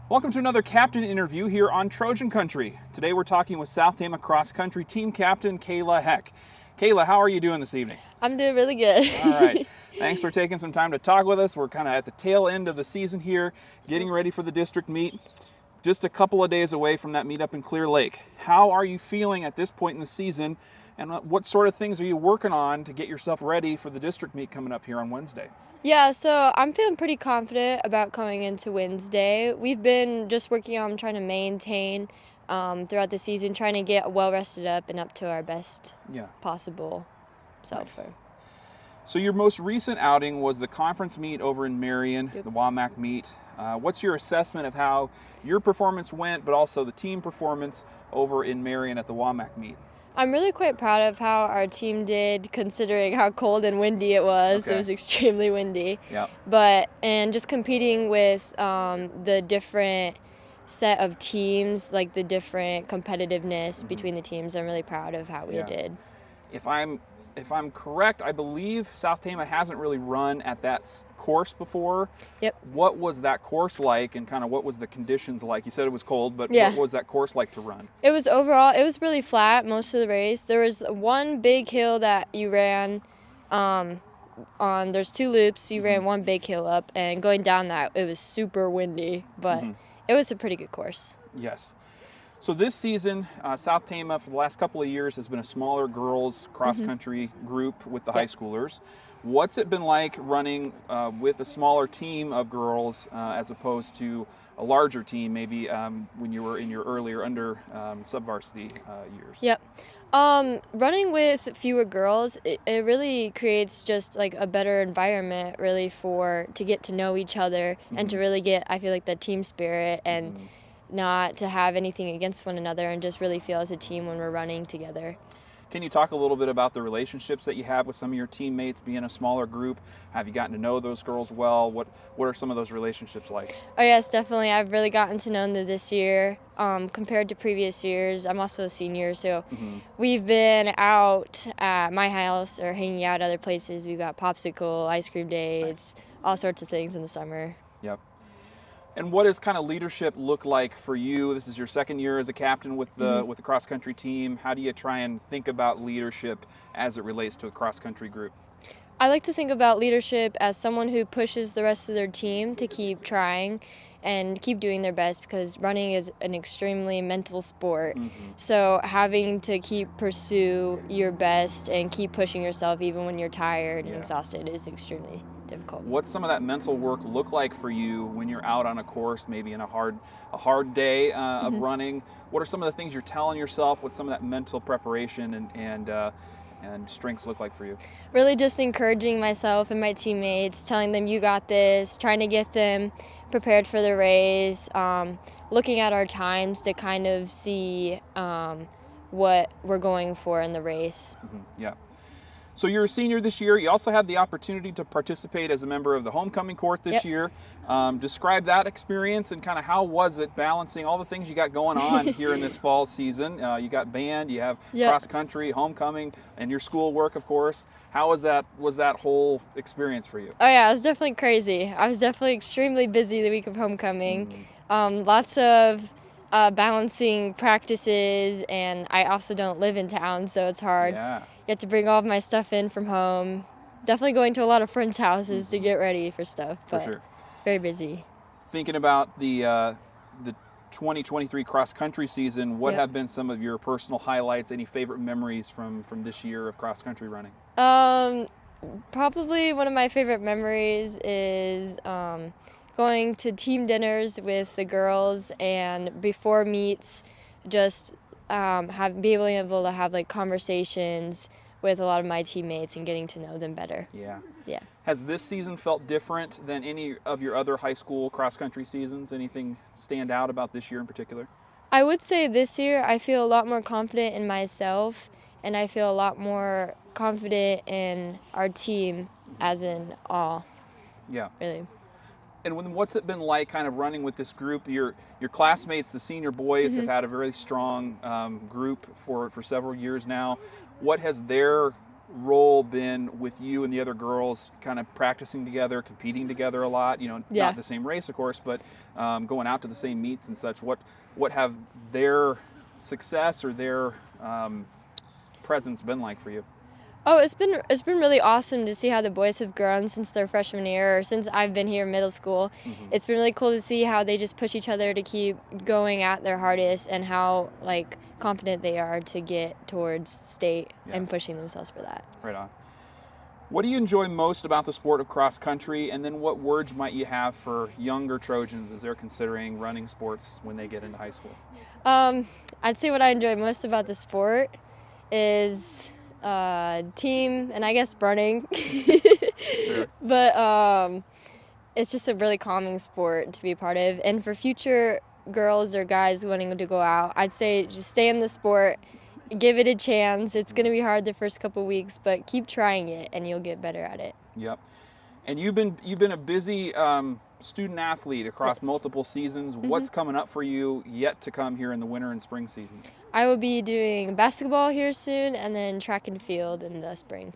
Welcome to another captain interview here on Trojan Country. Today we're talking with South Tama cross country team captain Kayla Heck. Kayla, how are you doing this evening? I'm doing really good. All right. Thanks for taking some time to talk with us. We're kind of at the tail end of the season here, getting ready for the district meet. Just a couple of days away from that meet up in Clear Lake. How are you feeling at this point in the season, and what sort of things are you working on to get yourself ready for the district meet coming up here on Wednesday? Yeah, so I'm feeling pretty confident about coming into Wednesday. We've been just working on trying to maintain throughout the season, trying to get well rested up and up to our best possible self. Nice. So your most recent outing was the conference meet over in Marion, the WAMAC meet. What's your assessment of how your performance went, but also the team performance over in Marion at the WAMAC meet? I'm really quite proud of how our team did, considering how cold and windy it was. Okay. It was extremely windy. Yeah. And just competing with the different set of teams, like the different competitiveness between the teams, I'm really proud of how we did. If I'm correct, I believe South Tama hasn't really run at that course before. Yep. What was that course like, and kind of what was the conditions like? You said it was cold, but Yeah. what was that course like to run? It was really flat most of the race. There was one big hill that you ran there's two loops. You ran one big hill up, and going down that, it was super windy, but it was a pretty good course. Yes. So this season, South Tama for the last couple of years has been a smaller girls cross-country group with the high schoolers. What's it been like running with a smaller team of girls as opposed to a larger team, maybe when you were in your earlier under sub-varsity years? Yep. Running with fewer girls, it really creates just like a better environment really to get to know each other and to really get, I feel like, the team spirit and not to have anything against one another and just really feel as a team when we're running together. Can you talk a little bit about the relationships that you have with some of your teammates being a smaller group? Have you gotten to know those girls well? What are some of those relationships like? Oh yes, definitely. I've really gotten to know them this year compared to previous years. I'm also a senior, so we've been out at my house or hanging out other places. We've got popsicle, ice cream dates, all sorts of things in the summer. Yep. And what does kind of leadership look like for you? This is your second year as a captain with the cross country team. How do you try and think about leadership as it relates to a cross country group? I like to think about leadership as someone who pushes the rest of their team to keep trying and keep doing their best, because running is an extremely mental sport. So having to pursue your best and keep pushing yourself even when you're tired and exhausted is extremely difficult. What's some of that mental work look like for you when you're out on a course, maybe in a hard day of running? What are some of the things you're telling yourself? What's some of that mental preparation and strengths look like for you? Really just encouraging myself and my teammates, telling them you got this, trying to get them prepared for the race, looking at our times to kind of see what we're going for in the race. Yeah. So you're a senior this year. You also had the opportunity to participate as a member of the homecoming court this year. Describe that experience and kind of how was it balancing all the things you got going on here in this fall season. You got band, you have cross country, homecoming, and your school work, of course. How was that whole experience for you? Oh yeah, it was definitely crazy. I was definitely extremely busy the week of homecoming. Lots of balancing practices, and I also don't live in town, so it's hard. You have to bring all of my stuff in from home. Definitely going to a lot of friends' houses to get ready for stuff, but very busy. Thinking about the 2023 cross-country season, what have been some of your personal highlights, any favorite memories from this year of cross-country running? Probably one of my favorite memories is going to team dinners with the girls, and before meets, just being able to have like conversations with a lot of my teammates and getting to know them better. Yeah. Yeah. Has this season felt different than any of your other high school cross-country seasons? Anything stand out about this year in particular? I would say this year I feel a lot more confident in myself, and I feel a lot more confident in our team as in all. Yeah. Really. And what's it been like kind of running with this group? Your classmates, the senior boys, have had a very strong group for several years now. What has their role been with you and the other girls, kind of practicing together, competing together a lot? You know, Yeah. not the same race, of course, but going out to the same meets and such. What have their success or their presence been like for you? Oh, it's been really awesome to see how the boys have grown since their freshman year, or since I've been here in middle school. It's been really cool to see how they just push each other to keep going at their hardest, and how like confident they are to get towards state and pushing themselves for that. Right on. What do you enjoy most about the sport of cross country, and then what words might you have for younger Trojans as they're considering running sports when they get into high school? I'd say what I enjoy most about the sport is team and I guess running. Sure. But it's just a really calming sport to be a part of. And for future girls or guys wanting to go out, I'd say just stay in the sport, give it a chance. It's going to be hard the first couple weeks, but keep trying it and you'll get better at it. Yep. And you've been a busy student athlete across multiple seasons. What's coming up for you yet to come here in the winter and spring seasons? I will be doing basketball here soon, and then track and field in the spring.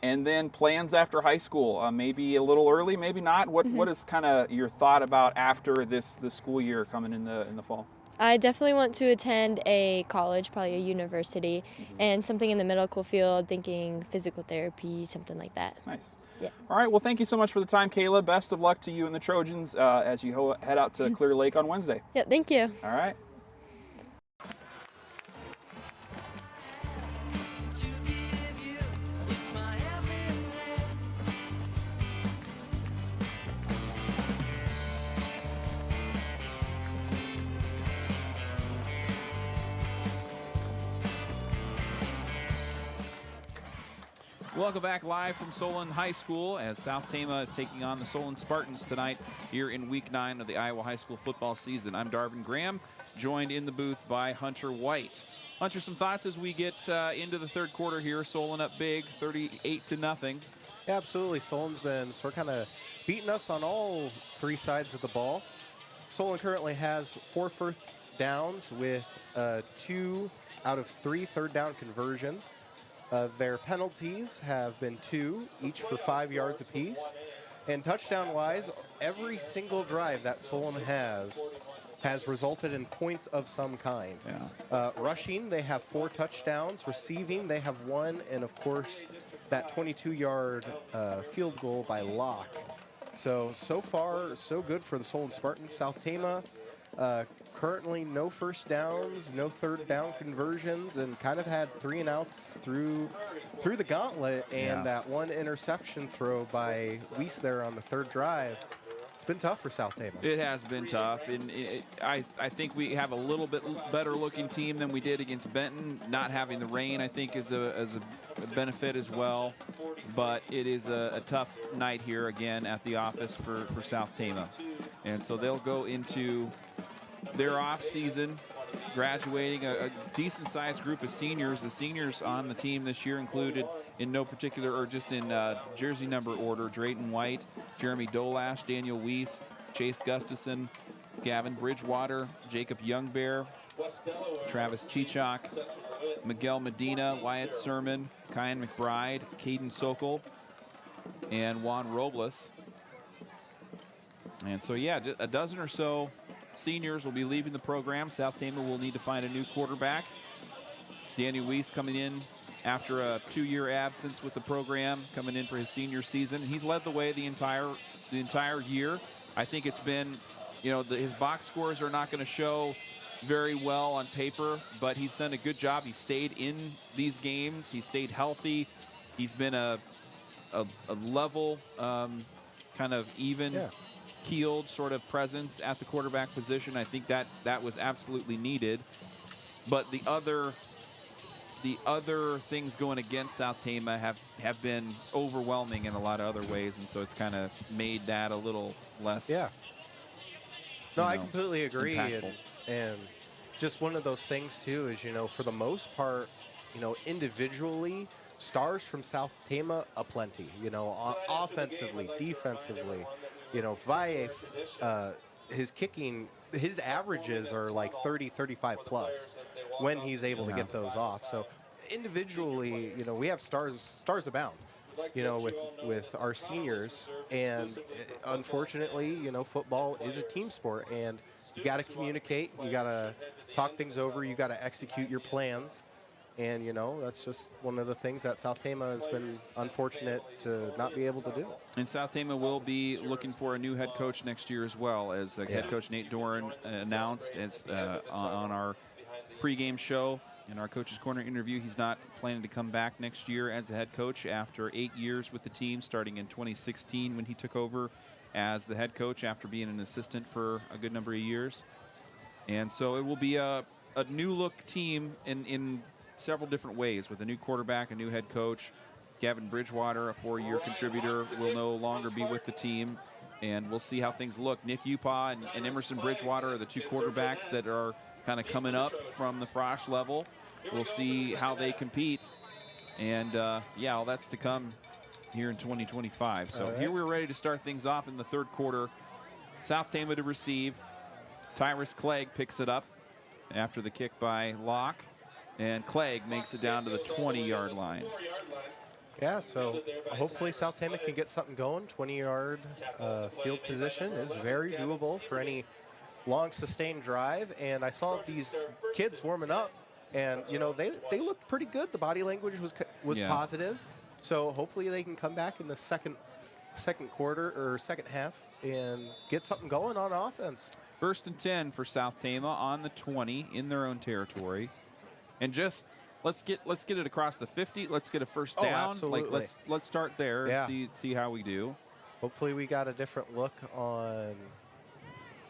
And then plans after high school, maybe a little early, maybe not. What is kind of your thought about after the school year coming in the fall? I definitely want to attend a college, probably a university, and something in the medical field, thinking physical therapy, something like that. Nice. Yeah. All right. Well, thank you so much for the time, Kayla. Best of luck to you and the Trojans as you head out to Clear Lake on Wednesday. Yeah, thank you. All right. Welcome back live from Solon High School as South Tama is taking on the Solon Spartans tonight here in Week 9 of the Iowa High School football season. I'm Darvin Graham, joined in the booth by Hunter White. Hunter, some thoughts as we get into the third quarter here. Solon up big, 38-0. Yeah, absolutely. Solon's been sort of kind of beating us on all three sides of the ball. Solon currently has 4 first downs with 2 out of 3 third down conversions. Their penalties have been 2, each for 5 yards apiece. And touchdown-wise, every single drive that Solon has resulted in points of some kind. Yeah. Rushing, they have 4 touchdowns. Receiving, they have 1. And, of course, that 22-yard field goal by Locke. So far, so good for the Solon Spartans. South Tama, currently no first downs, no third down conversions, and kind of had 3 and outs through the gauntlet. And that 1 interception throw by Weiss there on the 3rd drive. It's been tough for South Tama. It has been tough, and I think we have a little bit better looking team than we did against Benton. Not having the rain, I think, is a benefit as well. But it is a tough night here again at the office for South Tama. And so they'll go into their off season, graduating a decent-sized group of seniors. The seniors on the team this year included, in no particular, or just in jersey number order, Drayton White, Jeremy Dolash, Daniel Weiss, Chase Gustafson, Gavin Bridgewater, Jacob Youngbear, Travis Chichok, Miguel Medina, Wyatt Sermon, Kyan McBride, Caden Sokol, and Juan Robles. And so, yeah, a dozen or so seniors will be leaving the program. South Tama will need to find a new quarterback. Daniel Weiss coming in after a 2-year absence with the program, coming in for his senior season. He's led the way the entire year. I think it's been, his box scores are not going to show very well on paper, but he's done a good job. He stayed in these games. He stayed healthy. He's been a level, kind of even keeled sort of presence at the quarterback position. I think that was absolutely needed. But the other things going against South Tama have been overwhelming in a lot of other ways, and so it's kind of made that a little less. Yeah. No, I completely agree. Impactful. And just one of those things too is, for the most part, individually, stars from South Tama aplenty. Offensively, defensively. Valle, his kicking, his averages are like 30, 35 plus when he's able to get those off. So individually, we have stars abound, with our seniors, and unfortunately, football is a team sport, and you got to communicate, you got to talk things over, you got to execute your plans. And, that's just one of the things that South Tama has been unfortunate to not be able to do. And South Tama will be looking for a new head coach next year as well, as head coach Nate Doran announced on our pregame show. In our Coach's Corner interview, he's not planning to come back next year as a head coach after 8 years with the team, starting in 2016 when he took over as the head coach after being an assistant for a good number of years. And so it will be a new-look team in several different ways, with a new quarterback, a new head coach. Gavin Bridgewater, a 4-year contributor, will no longer be with the team, and we'll see how things look. Nick Upaw and Emerson Bridgewater are the two quarterbacks that are kind of coming up from the Frosh level. We'll see how they compete, and all that's to come here in 2025. So here we're ready to start things off in the third quarter. South Tama to receive. Tyrus Clegg picks it up after the kick by Locke. And Clegg makes it down to the 20-yard line. Yeah, so hopefully South Tama can get something going. 20-yard field position is very doable for any long, sustained drive. And I saw these kids warming up, and, they looked pretty good. The body language was positive. So hopefully they can come back in the second quarter or second half and get something going on offense. 1st and 10 for South Tama on the 20 in their own territory. And just let's get it across the 50. Let's get a first down. Absolutely. Let's start there and see how we do. Hopefully we got a different look on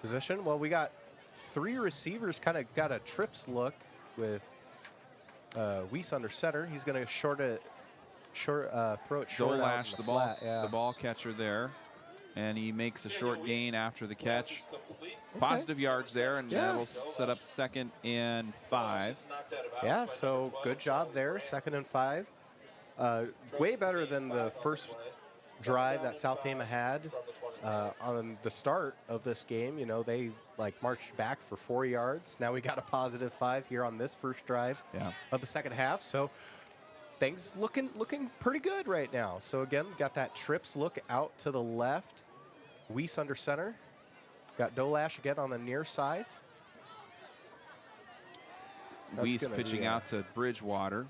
position. Well, we got 3 receivers, kind of got a trips look with Weiss under center. He's going to throw it short out in the flat. The ball catcher there, and he makes a short gain after the catch. Positive yards there, and that'll set up 2nd and 5. Yeah, so good job there, 2nd and 5. Way better than the first drive that South Tama had on the start of this game. They marched back for 4 yards. Now we got a positive 5 here on this first drive of the second half. So things looking pretty good right now. So again, got that trips look out to the left. Weiss under center. Got Dolash again on the near side. Weiss pitching out to Bridgewater.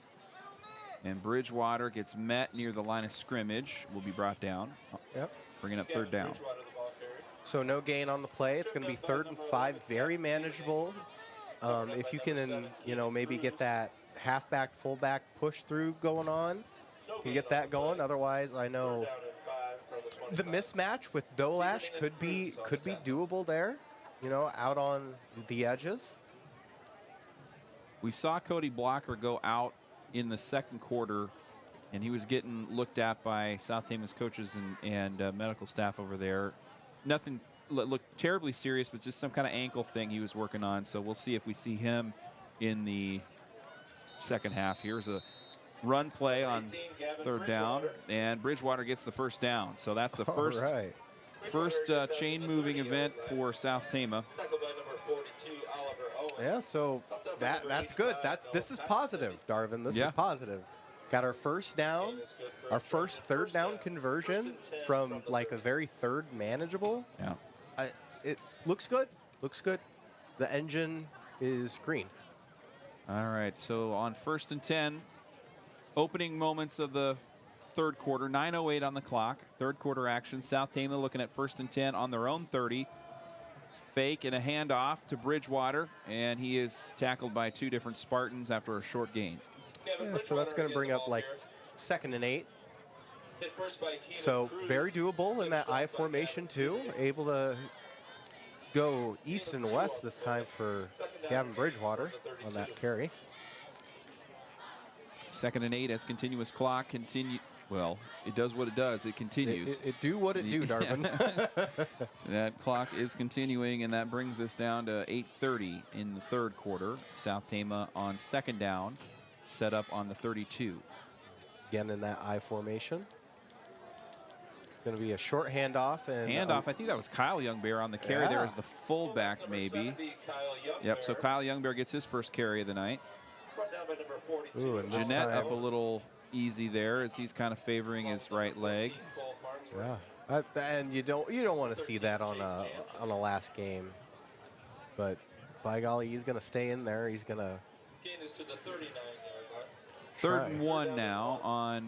And Bridgewater gets met near the line of scrimmage. Will be brought down. Yep. Bringing up 3rd down. So no gain on the play. It's going to be 3rd and 5. Very manageable. If you can, maybe get that halfback, fullback push through going on, can get that going. Otherwise, I know the mismatch with Dolash could be doable there, out on the edges. We saw Cody Blocker go out in the second quarter, and he was getting looked at by South Tama's coaches and medical staff over there. Nothing looked terribly serious, but just some kind of ankle thing he was working on. So we'll see if we see him in the second half. Here's a run play on 3rd down, and Bridgewater gets the first down. So that's the first chain moving event for South Tama. Yeah, so that's good. This is positive, Darvin. This is positive. Got our first down, our first 3rd down conversion from a very third manageable. Yeah. It looks good. Looks good. The engine is green. All right, so on 1st and 10, opening moments of the third quarter, 9:08 on the clock. Third quarter action. South Tama looking at 1st and 10 on their own 30. Fake and a handoff to Bridgewater, and he is tackled by 2 different Spartans after a short gain. Yeah, so that's going to bring up 2nd and 8. So very doable in that I formation too. Able to go east and west this time for Gavin Bridgewater on that carry. 2nd and 8 as continuous clock continue. Well, it does what it does. It continues. It do what it do, Darvin. That clock is continuing, and that brings us down to 8:30 in the third quarter. South Tama on 2nd down, set up on the 32. Again in that I formation. It's going to be a short handoff. I think that was Kyle Youngbear on the carry there as the fullback, maybe. Yep, so Kyle Youngbear gets his first carry of the night. by number 42. Ooh, and this Jeanette time, up a little easy there as he's kind of favoring his right leg. yeah. And you don't want to see that on a last game. But by golly, he's going to stay in there. He's going to. Gain is to the 39-yard line. Third and 1 now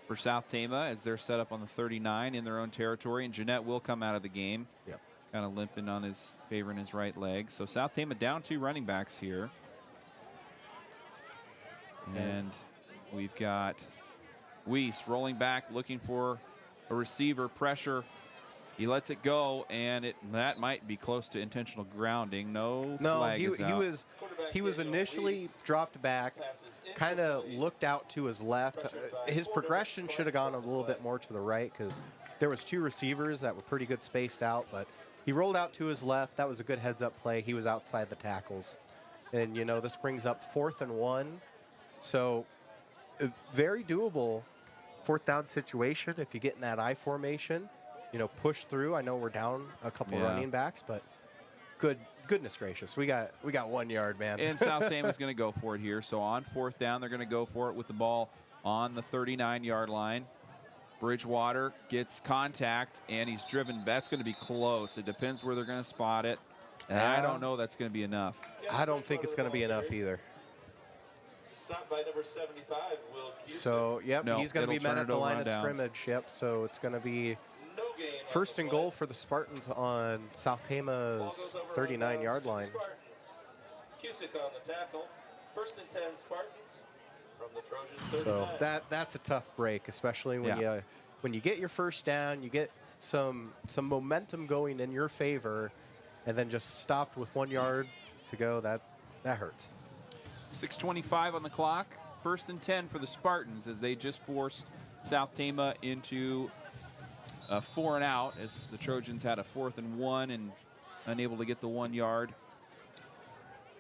for South Tama as they're set up on the 39 in their own territory, and Jeanette will come out of the game. Yep. Kind of limping on favoring his right leg. So South Tama down 2 running backs here. And we've got Weiss rolling back, looking for a receiver, pressure. He lets it go, and that might be close to intentional grounding. No, flag is out. He was initially dropped back, kind of looked out to his left. His progression should have gone a little bit more to the right because there was 2 receivers that were pretty good spaced out, but he rolled out to his left. That was a good heads-up play. He was outside the tackles. And, this brings up 4th and 1. So, a very doable 4th down situation if you get in that I formation. Push through. I know we're down a couple running backs, but goodness gracious, we got 1 yard, man. And South Tama's going to go for it here. So on 4th down, they're going to go for it with the ball on the 39-yard line. Bridgewater gets contact, and he's driven. That's going to be close. It depends where they're going to spot it. And I don't know that's going to be enough. I don't think it's going to be enough either. Stopped by number 75, Will Houston. So, yep, No, he's going to be it'll met turn at it the over line on of downs. scrimmage. Yep, so it's going to be No gain on first the and play. goal for the Spartans on South Ball Tama's goes over on 39-yard line. Spartans. Cusick on the tackle. First and 10 Spartans from the Trojans. So 39. that's a tough break, especially when you get your first down, you get some momentum going in your favor, and then just stopped with 1 yard to go. That hurts. 6:25 on the clock. First and 10 for the Spartans as they just forced South Tama into a 4 and out as the Trojans had a 4th and 1 and unable to get the 1 yard.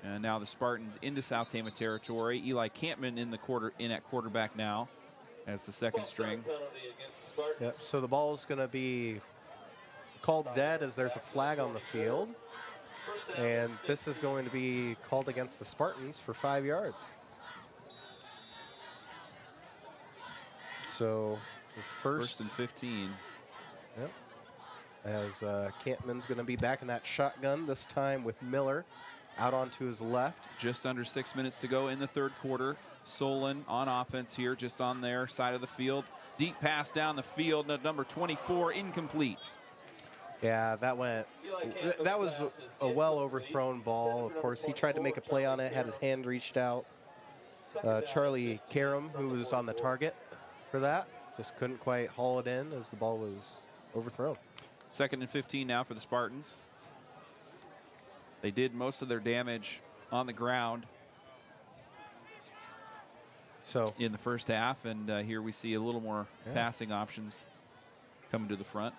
And now the Spartans into South Tama territory. Eli Campman in at quarterback now as the second string. Penalty against the Spartans. Yep. So the ball is going to be called dead as there's a flag on the field, First down, and this is going to be called against the Spartans for 5 yards. So the First and 15. Yep. As Campman's going to be back in that shotgun, this time with Miller out onto his left. Just under 6 minutes to go in the third quarter. Solon on offense here, just on their side of the field. Deep pass down the field, number 24, incomplete. Yeah, that was a well overthrown ball. Of course, he tried to make a play on it, had his hand reached out. Charlie Karam, who was on the target for that, just couldn't quite haul it in as the ball was overthrown. 2nd and 15 now for the Spartans. They did most of their damage on the ground So in the first half, and here we see a little more passing options coming to the front.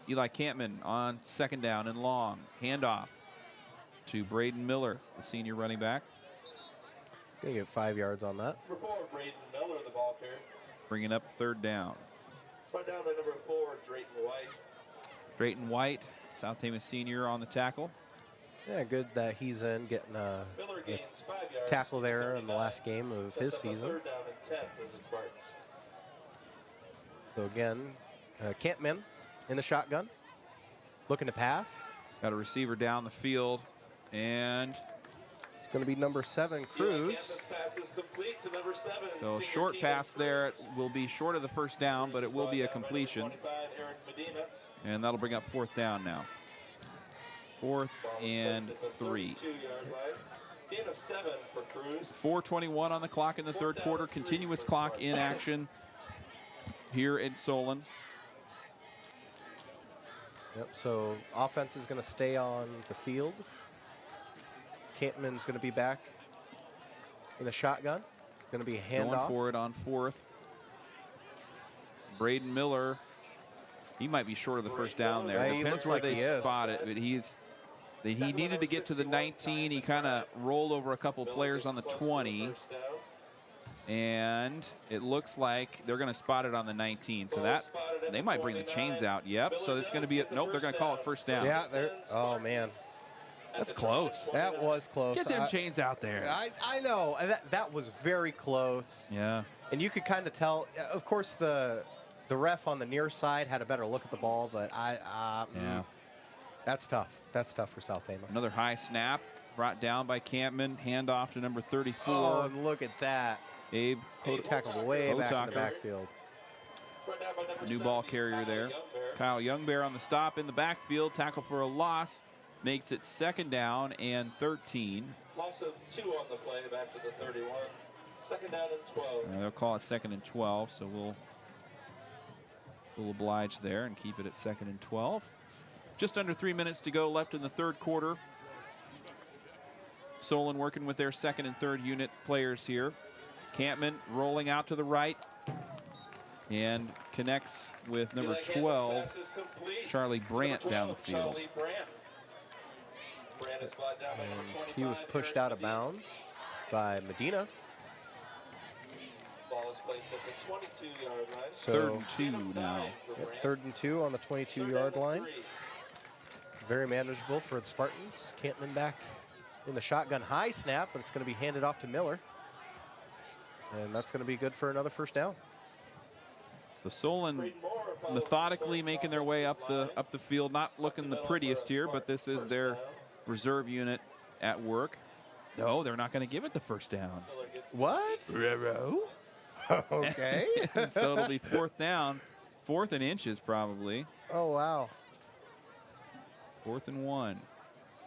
Eli Campman on 2nd down and long. Handoff to Braden Miller, the senior running back. he's going to get 5 yards on that. number 4, Braden Miller, the ball carrier. Bringing up 3rd down. Spun down by number 4, Drayton White. Drayton White, South Tama senior on the tackle. Yeah, good that he's in getting a Miller gains 5 yards. tackle there in the last game of his Sets up a season. 3rd down and 10 for the Spartans. So again, Campman in the shotgun, looking to pass. Got a receiver down the field, and It's going to be number 7, Cruz. Pass is complete to number 7. so Senior short Keegan pass Cruz. there. It will be short of the first down, but it will be a completion. 25, Aaron Medina. And that'll bring up 4th down now. 4th and 3. 2-yard line. Gain of 7 for Cruz. 4:21 on the clock in the third quarter. Continuous clock in action here at Solon. Yep, so offense is going to stay on the field. Campman's going to be back in the shotgun. Going to be a Going handoff. for it on 4th. Braden Miller, he might be short of the first down there. Yeah, he Depends looks where like they he is. spot it, but he needed to get to the 19. He kind of rolled over a couple players on the 20. And it looks like they're going to spot it on the 19. So that they might bring the chains out. Yep. So it's going to be nope. They're going to call it first down. Yeah, there. Oh man. That's close. That was close. Get them chains out there. I know. That was very close. Yeah. And you could kind of tell. Of course, the ref on the near side had a better look at the ball, but Yeah. that's tough. That's tough for South Tama. Another high snap brought down by Campman. Handoff to number 34. Oh, and look at that. Abe Tackled way back in the Hotaker. backfield. The new ball carrier there. Kyle Youngbear on the stop in the backfield. Tackle for a loss. Makes it 2nd down and 13. Loss of 2 on the play, back to the 31. 2nd down and 12. They'll call it 2nd and 12, so we'll oblige there and keep it at 2nd and 12. Just under 3 minutes to go left in the 3rd quarter. Solon working with their 2nd and 3rd unit players here. Campman rolling out to the right and connects with number 12, Charlie Brandt, down the field. And he was pushed out of bounds by Medina. Ball is placed at the 22-yard line. So 3rd and 2 now. Yep, 3rd and 2 on the 22-yard line. Very manageable for the Spartans. Campman back in the shotgun high snap, but it's going to be handed off to Miller. And that's going to be good for another 1st down. So Solon methodically making their way up the field, not looking the prettiest here, but this is their reserve unit at work. No, they're not going to give it the 1st down. What? Okay. So it'll be 4th down, 4th and inches probably. Oh, wow. 4th and 1.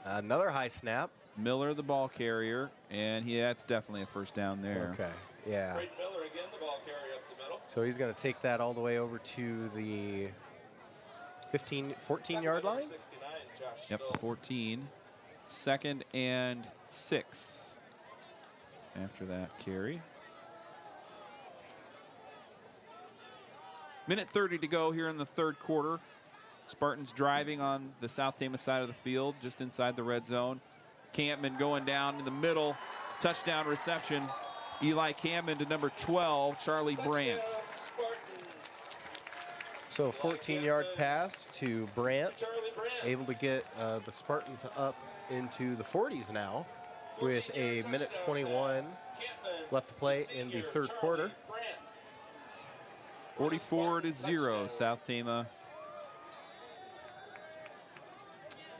Another high snap. Miller, the ball carrier, and that's definitely a 1st down there. Okay, yeah. Miller again, the ball carrier up the middle. So he's going to take that all the way over to the 14-yard line. 69, Josh Yep, the 14. 2nd and 6 after that carry. Minute 30 to go here in the 3rd quarter. Spartans driving on the South Tama side of the field, just inside the red zone. Campman going down in the middle. Touchdown reception. Eli Campman to number 12, Charlie Brandt. So 14-yard pass to Brandt. Able to get the Spartans up into the 40s now with a minute 21 left to play in the 3rd quarter. 44-0, South Tama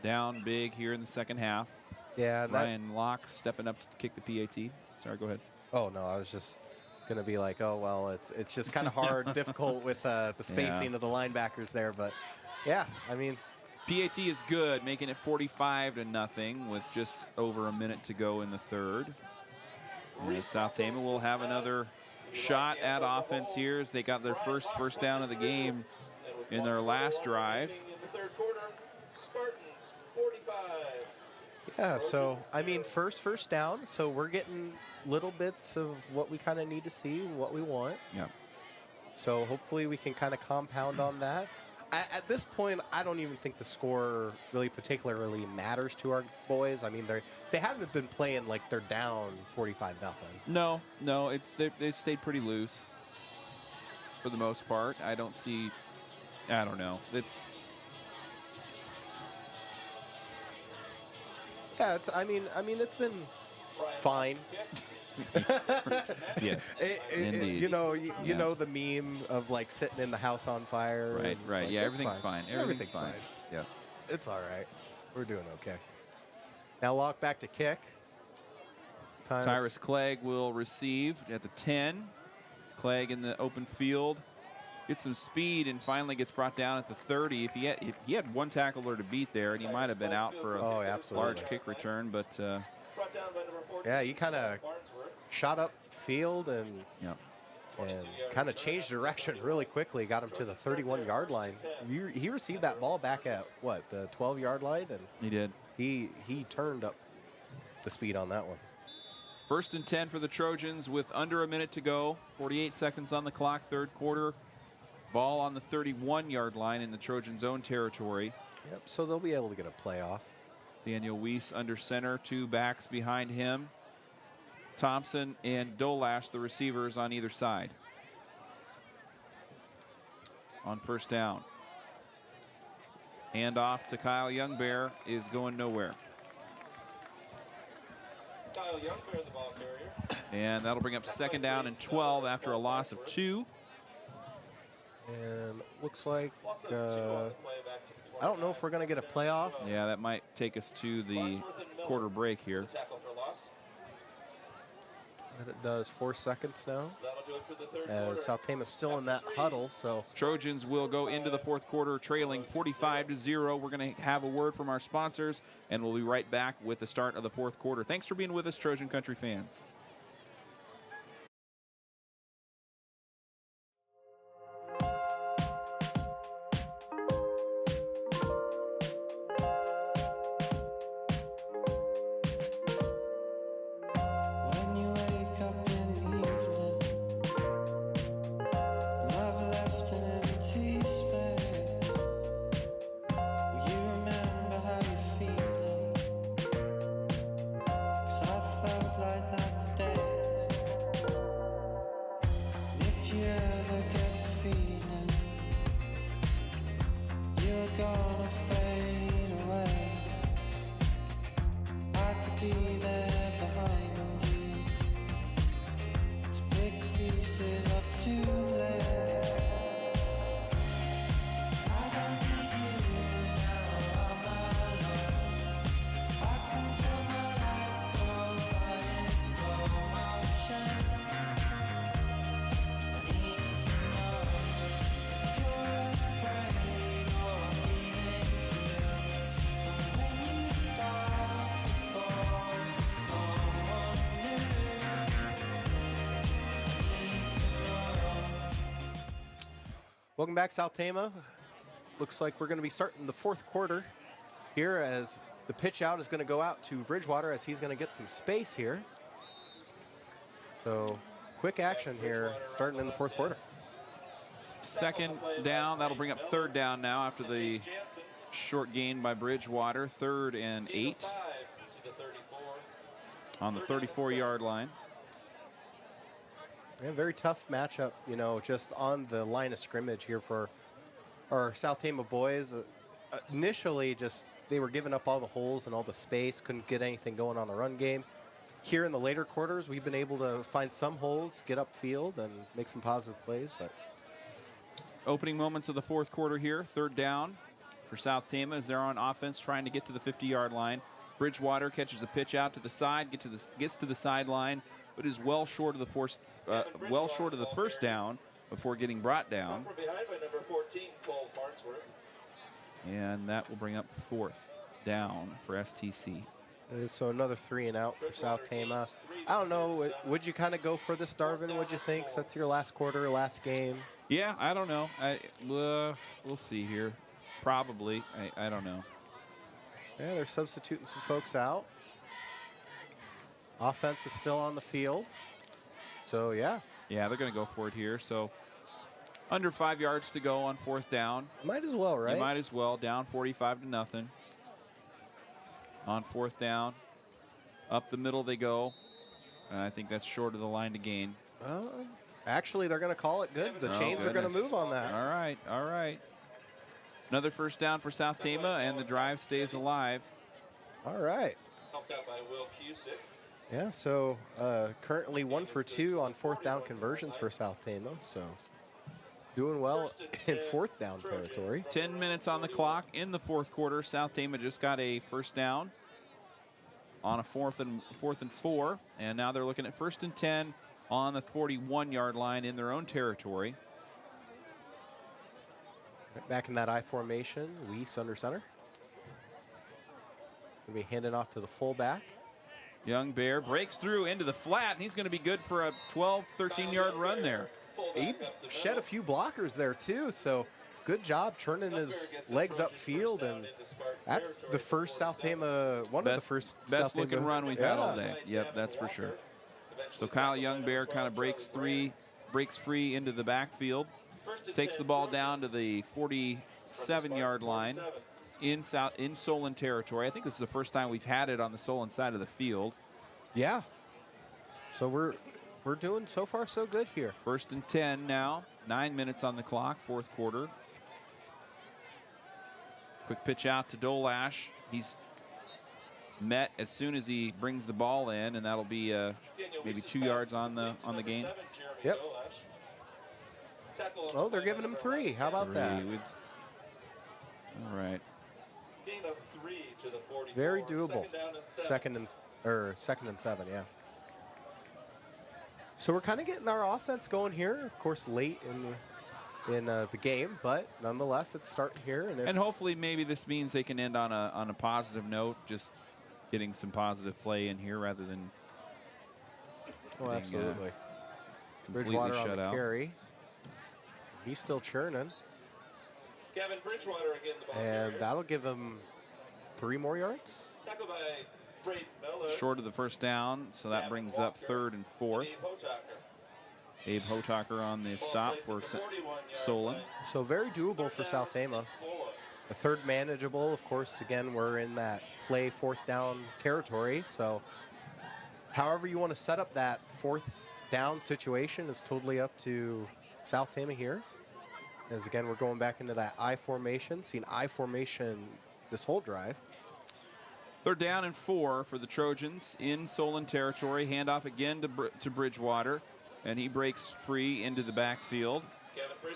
down big here in the 2nd half. Yeah, Ryan Locke stepping up to kick the PAT. Sorry, go ahead. Oh, no, I was just going to be like, oh, well, it's just kind of hard, difficult with the spacing of the linebackers there. But, yeah, I mean. PAT is good, making it 45-0 with just over a minute to go in the 3rd. And South Tama will have another shot at offense here as they got their first down of the game in their last drive. Yeah, so, I mean, first down. So we're getting little bits of what we kind of need to see and what we want. Yeah. So hopefully we can kind of compound on that. At this point, I don't even think the score really particularly matters to our boys. I mean, they haven't been playing like they're down 45-0. No, they stayed pretty loose for the most part. I don't know. Yeah, I mean, it's been fine. Yes, indeed. You know the meme of like sitting in the house on fire. Right. Like, Yeah, everything's fine. Everything's fine. Yeah. It's all right. We're doing okay. Now Locke back to kick. Tyrus Clegg will receive at the 10. Clegg in the open field. Gets some speed and finally gets brought down at the 30. If he had one tackler to beat there, and he might have been out for a large kick return, but yeah, he kind of shot up field and kind of changed direction really quickly. Got him to the 31-yard line. He received that ball back at what, the 12-yard line, and he did. He turned up the speed on that one. 1st and 10 for the Trojans with under a minute to go. 48 seconds on the clock, 3rd quarter. Ball on the 31-yard line in the Trojans' own territory. Yep, so they'll be able to get a playoff. Daniel Weiss under center, 2 backs behind him. Thompson and Dolash, the receivers on either side. On 1st down. Handoff to Kyle Youngbear is going nowhere. Kyle Youngbear, the ball carrier. And that'll bring up second down and 12 after a loss of 2. And looks like, I don't know if we're going to get a playoff. Yeah, that might take us to the quarter break here. Tackle for loss. And it does 4 seconds now. That'll do it for the third As quarter. South Tama's still in that huddle, so Trojans will go into the fourth quarter trailing 45-0. We're going to have a word from our sponsors, and we'll be right back with the start of the fourth quarter. Thanks for being with us, Trojan Country fans. When you wake up in the evening, and I've left an empty space, will you remember how you're feeling? 'Cause I felt like that for days. And if you ever get the feeling you're gonna fade away, I could be there behind you to pick the pieces up too late. I don't need you now, I'm alone. I can feel my life go by in slow motion. I need to know if you're afraid or feeling blue. And when you start to fall for someone new, I need to know. welcome back, South Tama. Looks like we're going to be starting the fourth quarter here as the pitch out is going to go out to Bridgewater as he's going to get some space here. So quick action here starting in the fourth quarter. Second down. That'll bring up third down now after the Jansen, short gain by Bridgewater. 3rd and 8 5 to the 34. on the 34-yard line. Yeah, very tough matchup, you know, just on the line of scrimmage here for our South Tama boys. Initially, just they were giving up all the holes and all the space, couldn't get anything going on the run game. Here in the later quarters, we've been able to find some holes, get upfield, and make some positive plays. But Opening moments of the fourth quarter here. Third down for South Tama as they're on offense trying to get to the 50-yard line. Bridgewater catches a pitch out to the side, gets to the sideline, but is well short of the first down before getting brought down. From behind by number 14, Cole Farnsworth. And that will bring up fourth down for STC. so another 3 and out for South Tama. I don't know, would you kind of go for this, Darvin? Would you think? That's your last quarter, last game. Yeah, I don't know. We'll see here. Probably. I don't know. Yeah, they're substituting some folks out. Offense is still on the field. So, yeah. Yeah, they're going to go for it here. So under 5 yards to go on fourth down. Might as well, right? You might as well. Down 45-0. On fourth down. Up the middle they go. I think that's short of the line to gain. Actually, they're going to call it good. The chains are going to move on that. All right, all right. Another first down for South Tama, and the drive stays alive. All right. Helped out by Will Cusick. Yeah, so currently 1 for 2 on fourth down conversions for South Tama. So doing well in fourth down territory. 10 minutes on the clock in the fourth quarter. South Tama just got a first down on a fourth and 4, and now they're looking at 1st and 10 on the 41-yard line in their own territory. Right back in that I formation, Weiss under center. Gonna be handing off to the fullback. Young Bear breaks through into the flat, and he's going to be good for a 12, 13-yard run there. He shed a few blockers there too, so good job turning his legs upfield, and that's the first South Tama, one of the first best South looking Tama- run we've had all day. Yep, that's for sure. So Kyle Youngbear kind of breaks free into the backfield, takes the ball down to the 47-yard line in Solon territory. I think this is the first time we've had it on the Solon side of the field. Yeah. So we're doing so far so good here. 1st and 10 now. 9 minutes on the clock, fourth quarter. Quick pitch out to Dolash. He's met as soon as he brings the ball in, and that'll be maybe 2 yards on the game. Yep. Oh, they're giving him 3. How about that? All right. Gain of 3 to the 44. Very doable. Second and 7. Second and 7, yeah. So we're kind of getting our offense going here. Of course, late in the game, but nonetheless, it's starting here. And hopefully, maybe this means they can end on a positive note, just getting some positive play in here rather than. Oh, absolutely. Completely Bridgewater on shut the out. carry. He's still churning, Kevin Bridgewater again, the ball and carrier. that'll give him 3 more yards. Tackled by Braden Miller. Short of the first down, so that brings up 3rd and 4th. Dave Hotaker. Abe Hotaker on the stop for Solon. So very doable for South Tama. The 3rd manageable. Of course, again, we're in that play 4th down territory. So however you want to set up that 4th down situation is totally up to South Tama here. As again, we're going back into that I formation, seen I formation this whole drive. 3rd down and 4 for the Trojans in Solon territory. Handoff again to Bridgewater, and he breaks free into the backfield,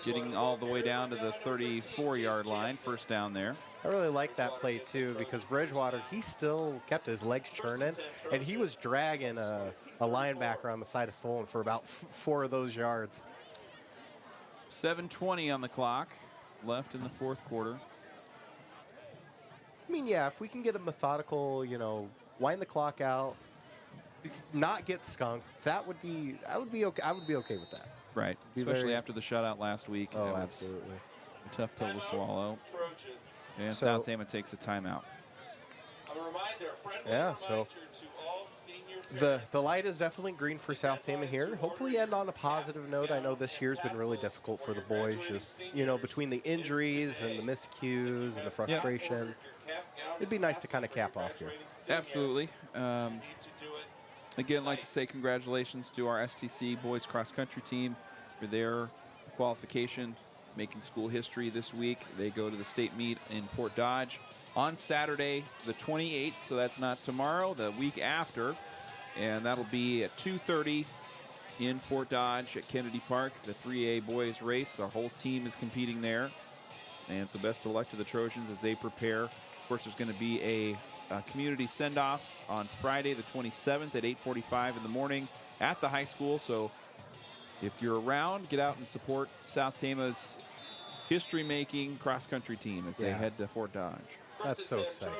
getting all the way down to the 34-yard line. First down there. I really like that play too, because Bridgewater, he still kept his legs churning, and he was dragging a linebacker on the side of Solon for about 4 of those yards. 7:20 on the clock, left in the 4th quarter. I mean, yeah, if we can get a methodical, wind the clock out, not get skunked, I would be okay. I would be okay with that. Right, Be especially very- after the shutout last week. Oh, That was absolutely. a tough pill to swallow. Trojan. And So- South Tama takes a timeout. A reminder, friendly Yeah, so reminder to all senior the light is definitely green for South Tama here. Hopefully end on a positive note. I know this year's been really difficult for the boys, just, between the injuries and the miscues and the frustration. It'd be nice to kind of cap off here. Absolutely. Again, like to say congratulations to our STC boys cross country team for their qualification, making school history this week. They go to the state meet in Fort Dodge on Saturday, the 28th. So that's not tomorrow, the week after, and that'll be at 2:30 in Fort Dodge at Kennedy Park. The 3A boys race. The whole team is competing there, and so best of luck to the Trojans as they prepare. Of course, there's going to be a community send-off on Friday the 27th at 8:45 in the morning at the high school. So if you're around, get out and support South Tama's history-making cross-country team as they Yeah. head to Fort Dodge. That's so exciting.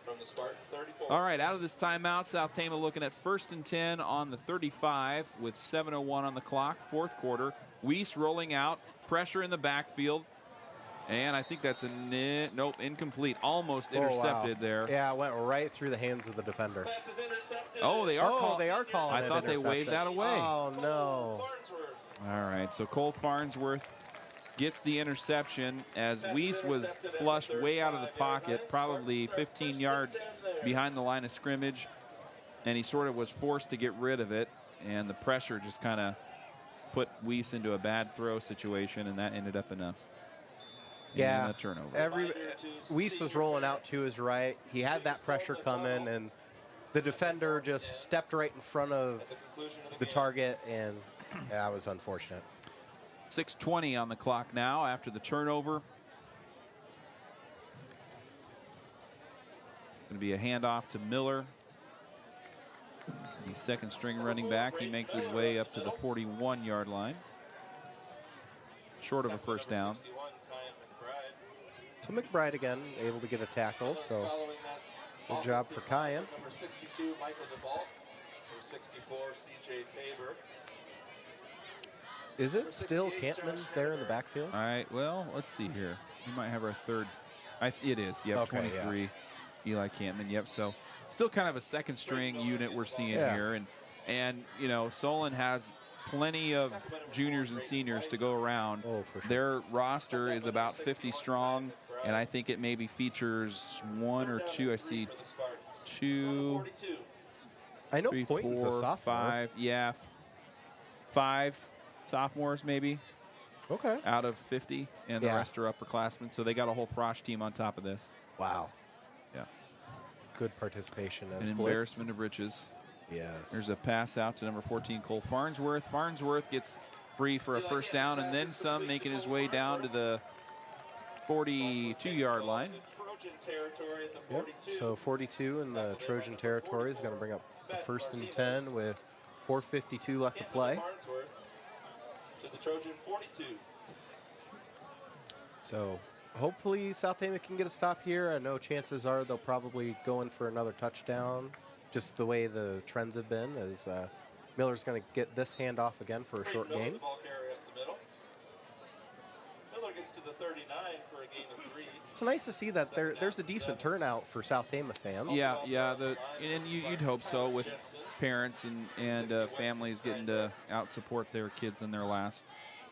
From the Spartan 34. All right, out of this timeout, South Tama looking at 1st and 10 on the 35 with 7:01 on the clock, 4th quarter. Weiss rolling out, pressure in the backfield. And I think that's nope, incomplete. Almost intercepted wow. there. Yeah, it went right through the hands of the defender. Pass is intercepted. Oh, they are They are calling I it thought they waved interception. that away. Oh, no. Farnsworth. All right, so Cole Farnsworth gets the interception as Weiss was flushed way out of the pocket, probably 15 yards behind the line of scrimmage, and he sort of was forced to get rid of it, and the pressure just kind of put Weiss into a bad throw situation, and that ended up in a turnover. Weiss was rolling out to his right. He had that pressure coming, and the defender just stepped right in front of the target, and that was unfortunate. 6:20 on the clock now after the turnover. Going to be a handoff to Miller. The 2nd string running back. He makes his way up to the 41-yard line. Short of a first down. So McBride again able to get a tackle, so good job for Kyan. Number 62, Michael DeVault. Number 64, CJ Tabor. Is it still Campman there in the backfield? All right, well, let's see here. We might have our 3rd. It is, yep, Okay, 23. Eli Campman, yep. So still kind of a 2nd string unit we're seeing here. And Solon has plenty of juniors and seniors to go around. Oh, for sure. Their roster is about 50 strong, and I think it maybe features 1 or 2. I see 2, I know 3, Poynton's a 4, sophomore. 5. Yeah, 5 sophomores maybe Okay. out of 50, and the Yeah. rest are upperclassmen. So they got a whole Frosh team on top of this. Wow. Yeah. good participation as An blitz. embarrassment of riches. Yes. There's a pass out to number 14, Cole Farnsworth. Farnsworth gets free for a first down and then some, making his way down to the 42-yard line. Yep. So 42 in the Trojan territory is going to bring up a 1st and 10 with 4:52 left to play. To the Trojan 42. So hopefully South Tama can get a stop here. I know chances are they'll probably go in for another touchdown, just the way the trends have been, as Miller's going to get this handoff again for a short gain. Miller gets to the 39 for a gain of 3. It's nice to see that there's a decent turnout for South Tama fans. Yeah, and you'd hope so, with parents and families getting to out support their kids in their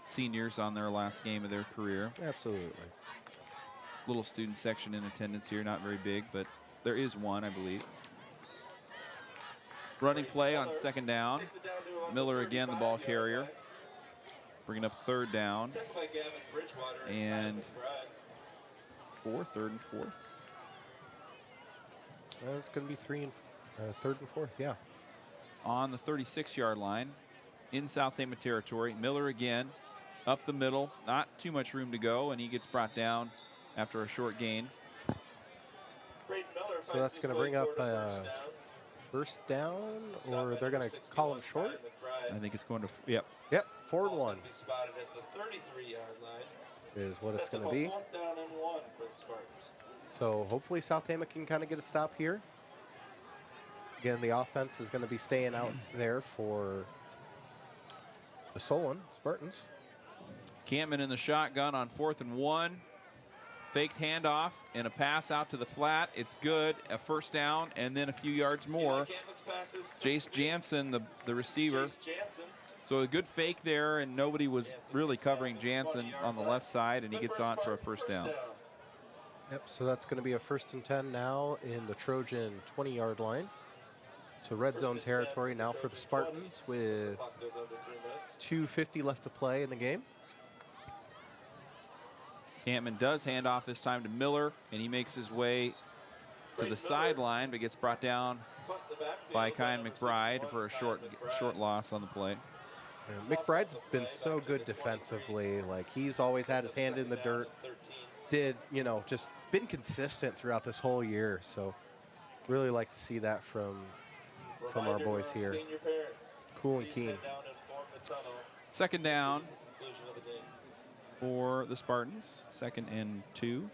seniors on their last game of their career. Absolutely. Little student section in attendance here, not very big, but there is one, I believe. Running play on 2nd down. Miller again, the ball carrier. Bringing up 3rd down. And 3rd and 4th. It's going to be 3rd and 4th, yeah. On the 36-yard line in South Tama territory. Miller again, up the middle, not too much room to go, and he gets brought down after a short gain. So that's going to bring up first down, or they're going to call him short? I think it's going to, yep. Yep, 4th and 1 is what it's going to be. So hopefully South Tama can kind of get a stop here. Again, the offense is going to be staying out there for the Solon Spartans. Campman in the shotgun on 4th and 1. Faked handoff and a pass out to the flat. It's good. A first down and then a few yards more. Jace Jansen, the receiver. So a good fake there, and nobody was really covering Jansen on the left side, and he gets on for a first down. Yep, so that's going to be a 1st and 10 now in the Trojan 20-yard line. So red zone territory now for the Spartans with 2:50 left to play in the game. Campman does hand off this time to Miller, and he makes his way to the sideline, but gets brought down by Kyan McBride for a short loss on the play. And McBride's been so good defensively. Like, he's always had his hand in the dirt. Just been consistent throughout this whole year. So really like to see that from our boys here. Cool and keen. 2nd down for the Spartans. 2nd and 2.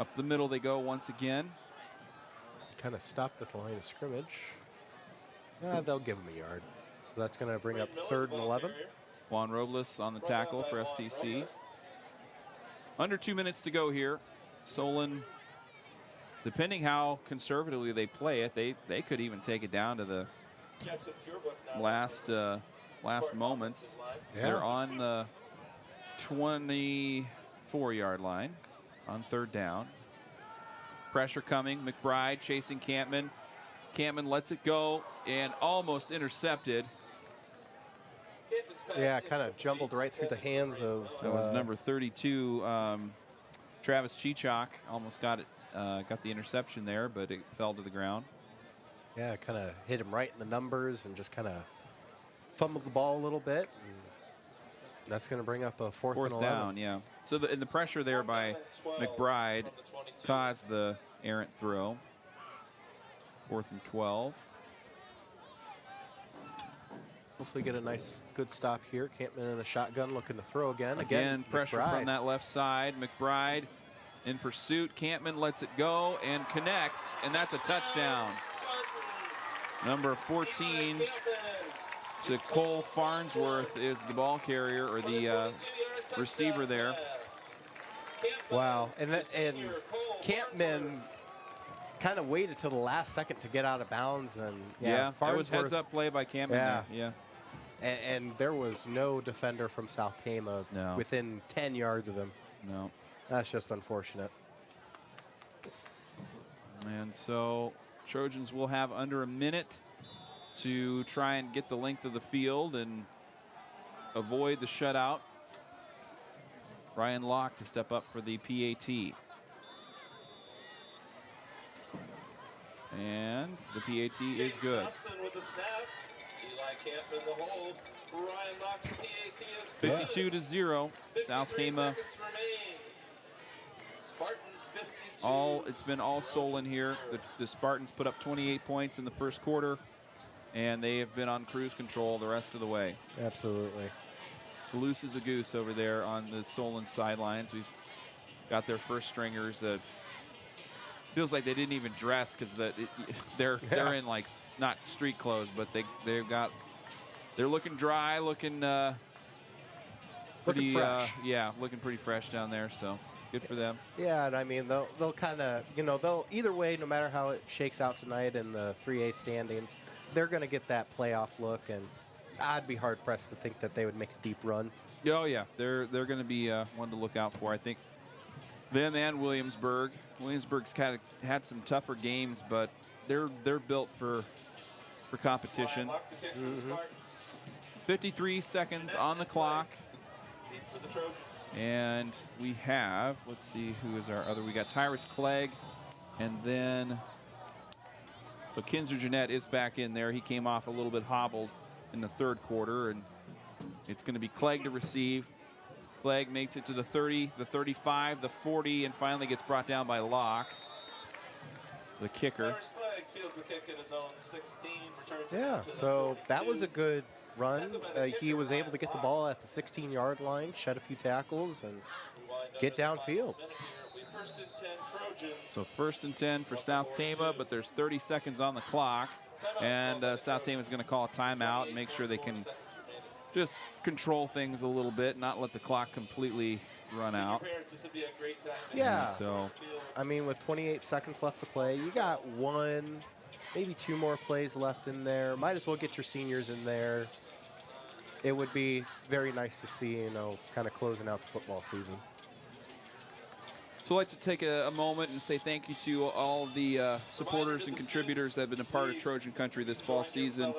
Up the middle they go once again. Kind of stopped at the line of scrimmage. They'll give him a yard. So that's going to bring up 3rd and 11. Juan Robles on the tackle for STC. Under 2 minutes to go here. Solon, depending how conservatively they play it, they could even take it down to the last moments. Yeah. They're on the 24-yard line on 3rd down. Pressure coming. McBride chasing Campman. Campman lets it go and almost intercepted. Yeah, kind of jumbled right through the hands of... That was number 32, Travis Chichok. Almost got the interception there, but it fell to the ground. Yeah, kind of hit him right in the numbers and just kind of fumbled the ball a little bit. And that's going to bring up a 4th and 11. Down, yeah. So the pressure there by McBride caused the errant throw. 4th and 12. Hopefully get a nice, good stop here. Campman in the shotgun looking to throw again. Again, pressure McBride. from that left side. McBride in pursuit. Campman lets it go and connects, and that's a touchdown. Number 14 to Cole Farnsworth is the ball carrier, or the receiver there. Wow, and Campman kind of waited till the last second to get out of bounds, and Yeah, that was Farnsworth, heads-up play by Campman there. Yeah. And there was no defender from South Tama within 10 yards of him. No. That's just unfortunate. And so Trojans will have under a minute to try and get the length of the field and avoid the shutout. Ryan Locke to step up for the PAT. And the PAT is good. Johnson with the snap. Eli Camp in the hole. Ryan Knox, PAT is 52 to 0. South 53 Tama. seconds remain. Spartans 52. It's been all Solon here. The Spartans put up 28 points in the first quarter, and they have been on cruise control the rest of the way. Absolutely. Loose as a goose over there on the Solon sidelines. We've got their first stringers. Feels like they didn't even dress because they're in like not street clothes, but they're looking dry, looking pretty fresh. looking pretty fresh down there. So good for them. Yeah, and I mean they'll kind of they'll either way, no matter how it shakes out tonight in the 3A standings, they're going to get that playoff look, and I'd be hard pressed to think that they would make a deep run. Oh yeah, they're going to be one to look out for. I think them and Williamsburg. Williamsburg's kind of had some tougher games, but they're built for competition. 53 seconds on the clock. And we have, let's see, who is our other? We got Tyrus Clegg, and then, so Kinzer Jeanette is back in there. He came off a little bit hobbled in the third quarter, and it's going to be Clegg to receive. Clegg makes it to the 30, the 35, the 40, and finally gets brought down by Locke, the kicker. Tyrus Clegg fields the kick in his own 16. Returns Yeah, to the so that 42. was a good run. He was able to get the ball at the 16-yard line, shed a few tackles, and get downfield. First and 10 Trojans. So first and 10 for South Tama, but there's 30 seconds on the clock, and South Tama is going to call a timeout and make sure they can just control things a little bit, not let the clock completely run out. This would be a great time. Yeah. And so I mean, with 28 seconds left to play, you got one, maybe two more plays left in there. Might as well get your seniors in there. It would be very nice to see, kind of closing out the football season. So I'd like to take a moment and say thank you to all the supporters and contributors that have been a part of Trojan Country this fall season.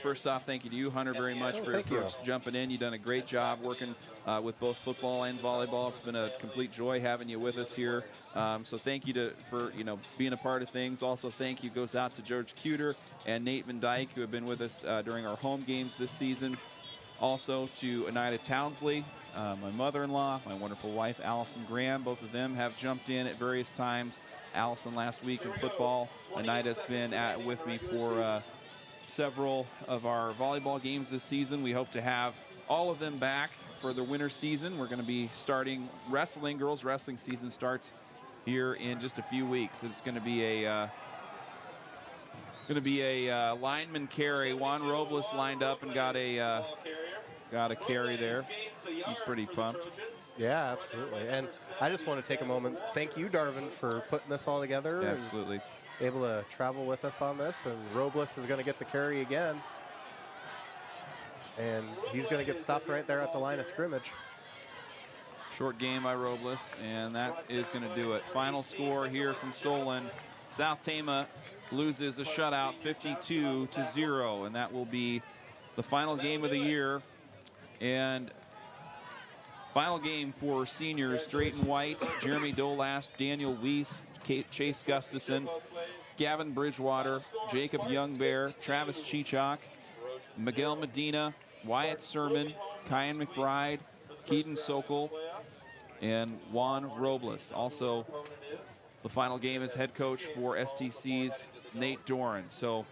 First off, thank you to you, Hunter, very much for thank you. jumping in. You've done a great job working with both football and volleyball. It's been a complete joy having you with us here. So thank you for being a part of things. Also, thank you goes out to George Cuter and Nate Van Dyke, who have been with us during our home games this season. Also to Anita Townsley, my mother-in-law, my wonderful wife, Allison Graham. Both of them have jumped in at various times. Allison last week in football. Anita's been with me for several of our volleyball games this season. We hope to have all of them back for the winter season. We're going to be starting wrestling. Girls wrestling season starts here in just a few weeks. It's going to be a lineman carry. Juan Robles lined up and got a carry there. He's pretty pumped. Yeah, absolutely. And I just want to take a moment. Thank you, Darvin, for putting this all together. Absolutely. And able to travel with us on this. And Robles is going to get the carry again. And he's going to get stopped right there at the line of scrimmage. Short game by Robles, and that is going to do it. Final score here from Solon. South Tama loses a shutout 52 to 0, and that will be the final game of the year. And final game for seniors: Drayton White, Jeremy Dolas, Daniel Weiss, Chase Gustafson, Gavin Bridgewater, Jacob Youngbear, Travis Cheechak, Miguel Medina, Wyatt Sermon, Kyan McBride, Keaton Sokol, and Juan Robles. Also, the final game is head coach for STC's Nate Doran. So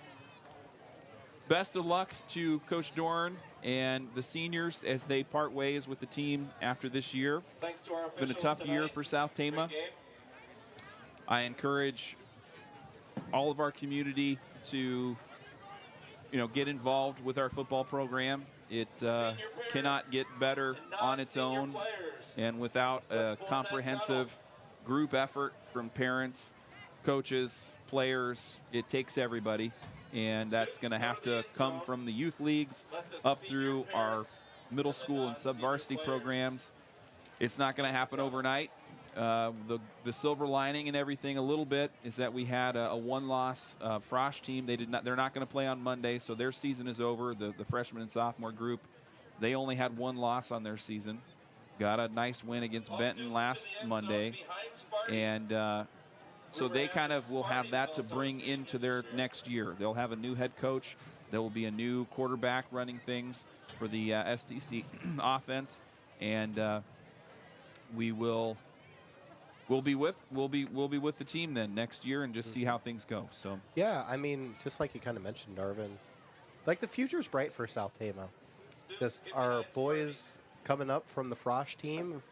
best of luck to Coach Doran and the seniors as they part ways with the team after this year. It's been a tough year for South Tama. I encourage all of our community to get involved with our football program. It cannot get better on its own and without a comprehensive group effort from parents, coaches, players. It takes everybody, and that's going to have to come from the youth leagues up through our middle school and sub-varsity programs. It's not going to happen overnight. The silver lining and everything a little bit is that we had a one-loss Frosh team. They're not going to play on Monday, so their season is over. The freshman and sophomore group, they only had one loss on their season. Got a nice win against Benton last Monday, and So they kind of will have that to bring into their next year. They'll have a new head coach. There will be a new quarterback running things for the STC offense, and we'll be with the team then next year and just see how things go. So Yeah, I mean, just like you kind of mentioned, Darvin, like the future's bright for South Tama. Just our boys coming up from the Frosh team,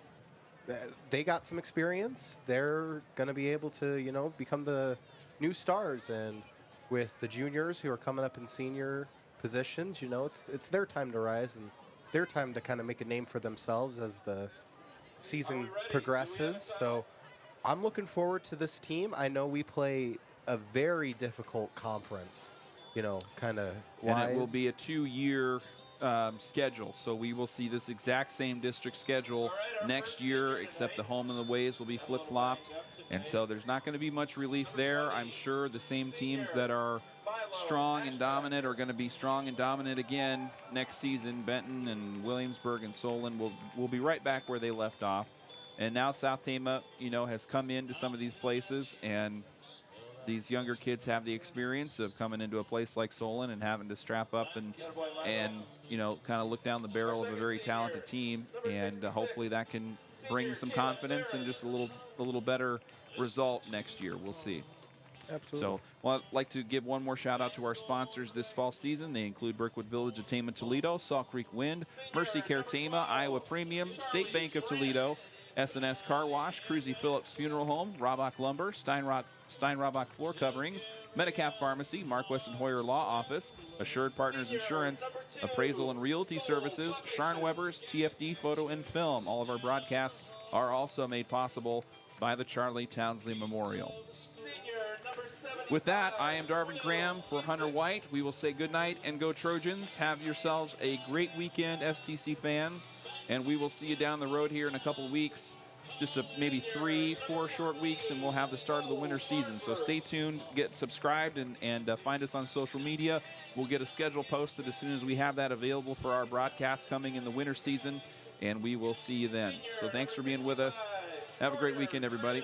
they got some experience. They're going to be able to, become the new stars. And with the juniors who are coming up in senior positions, it's their time to rise and their time to kind of make a name for themselves as the season progresses. So I'm looking forward to this team. I know we play a very difficult conference, kind of wise. And it will be a 2-year schedule. So we will see this exact same district schedule next year, except the home and the ways will be flip-flopped. And so there's not going to be much relief there. I'm sure the same teams that are strong and dominant are going to be strong and dominant again next season. Benton and Williamsburg and Solon will be right back where they left off. And now South Tama, has come into some of these places, and these younger kids have the experience of coming into a place like Solon and having to strap up and kind of look down the barrel of a very talented team, and hopefully that can bring some confidence and just a little better result next year. We'll see. Absolutely. So, well, I'd like to give one more shout out to our sponsors this fall season. They include Brookwood Village of Tama, Toledo, Salt Creek Wind, Mercy Care Tama, Iowa Premium, State Bank of Toledo, S&S Car Wash, Cruzy Phillips Funeral Home, Robach Lumber, Stein Robach Floor Coverings, Medicap Pharmacy, Mark Weston Hoyer Law Office, Assured Partners Insurance, Appraisal and Realty Services, Sharn Weber's TFD Photo and Film. All of our broadcasts are also made possible by the Charlie Townsley Memorial. With that, I am Darvin Graham for Hunter White. We will say goodnight and go Trojans. Have yourselves a great weekend, STC fans, and we will see you down the road here in a couple weeks. Just maybe 3-4 short weeks, and we'll have the start of the winter season. So stay tuned, get subscribed, and find us on social media. We'll get a schedule posted as soon as we have that available for our broadcast coming in the winter season, and we will see you then. So thanks for being with us. Have a great weekend, everybody.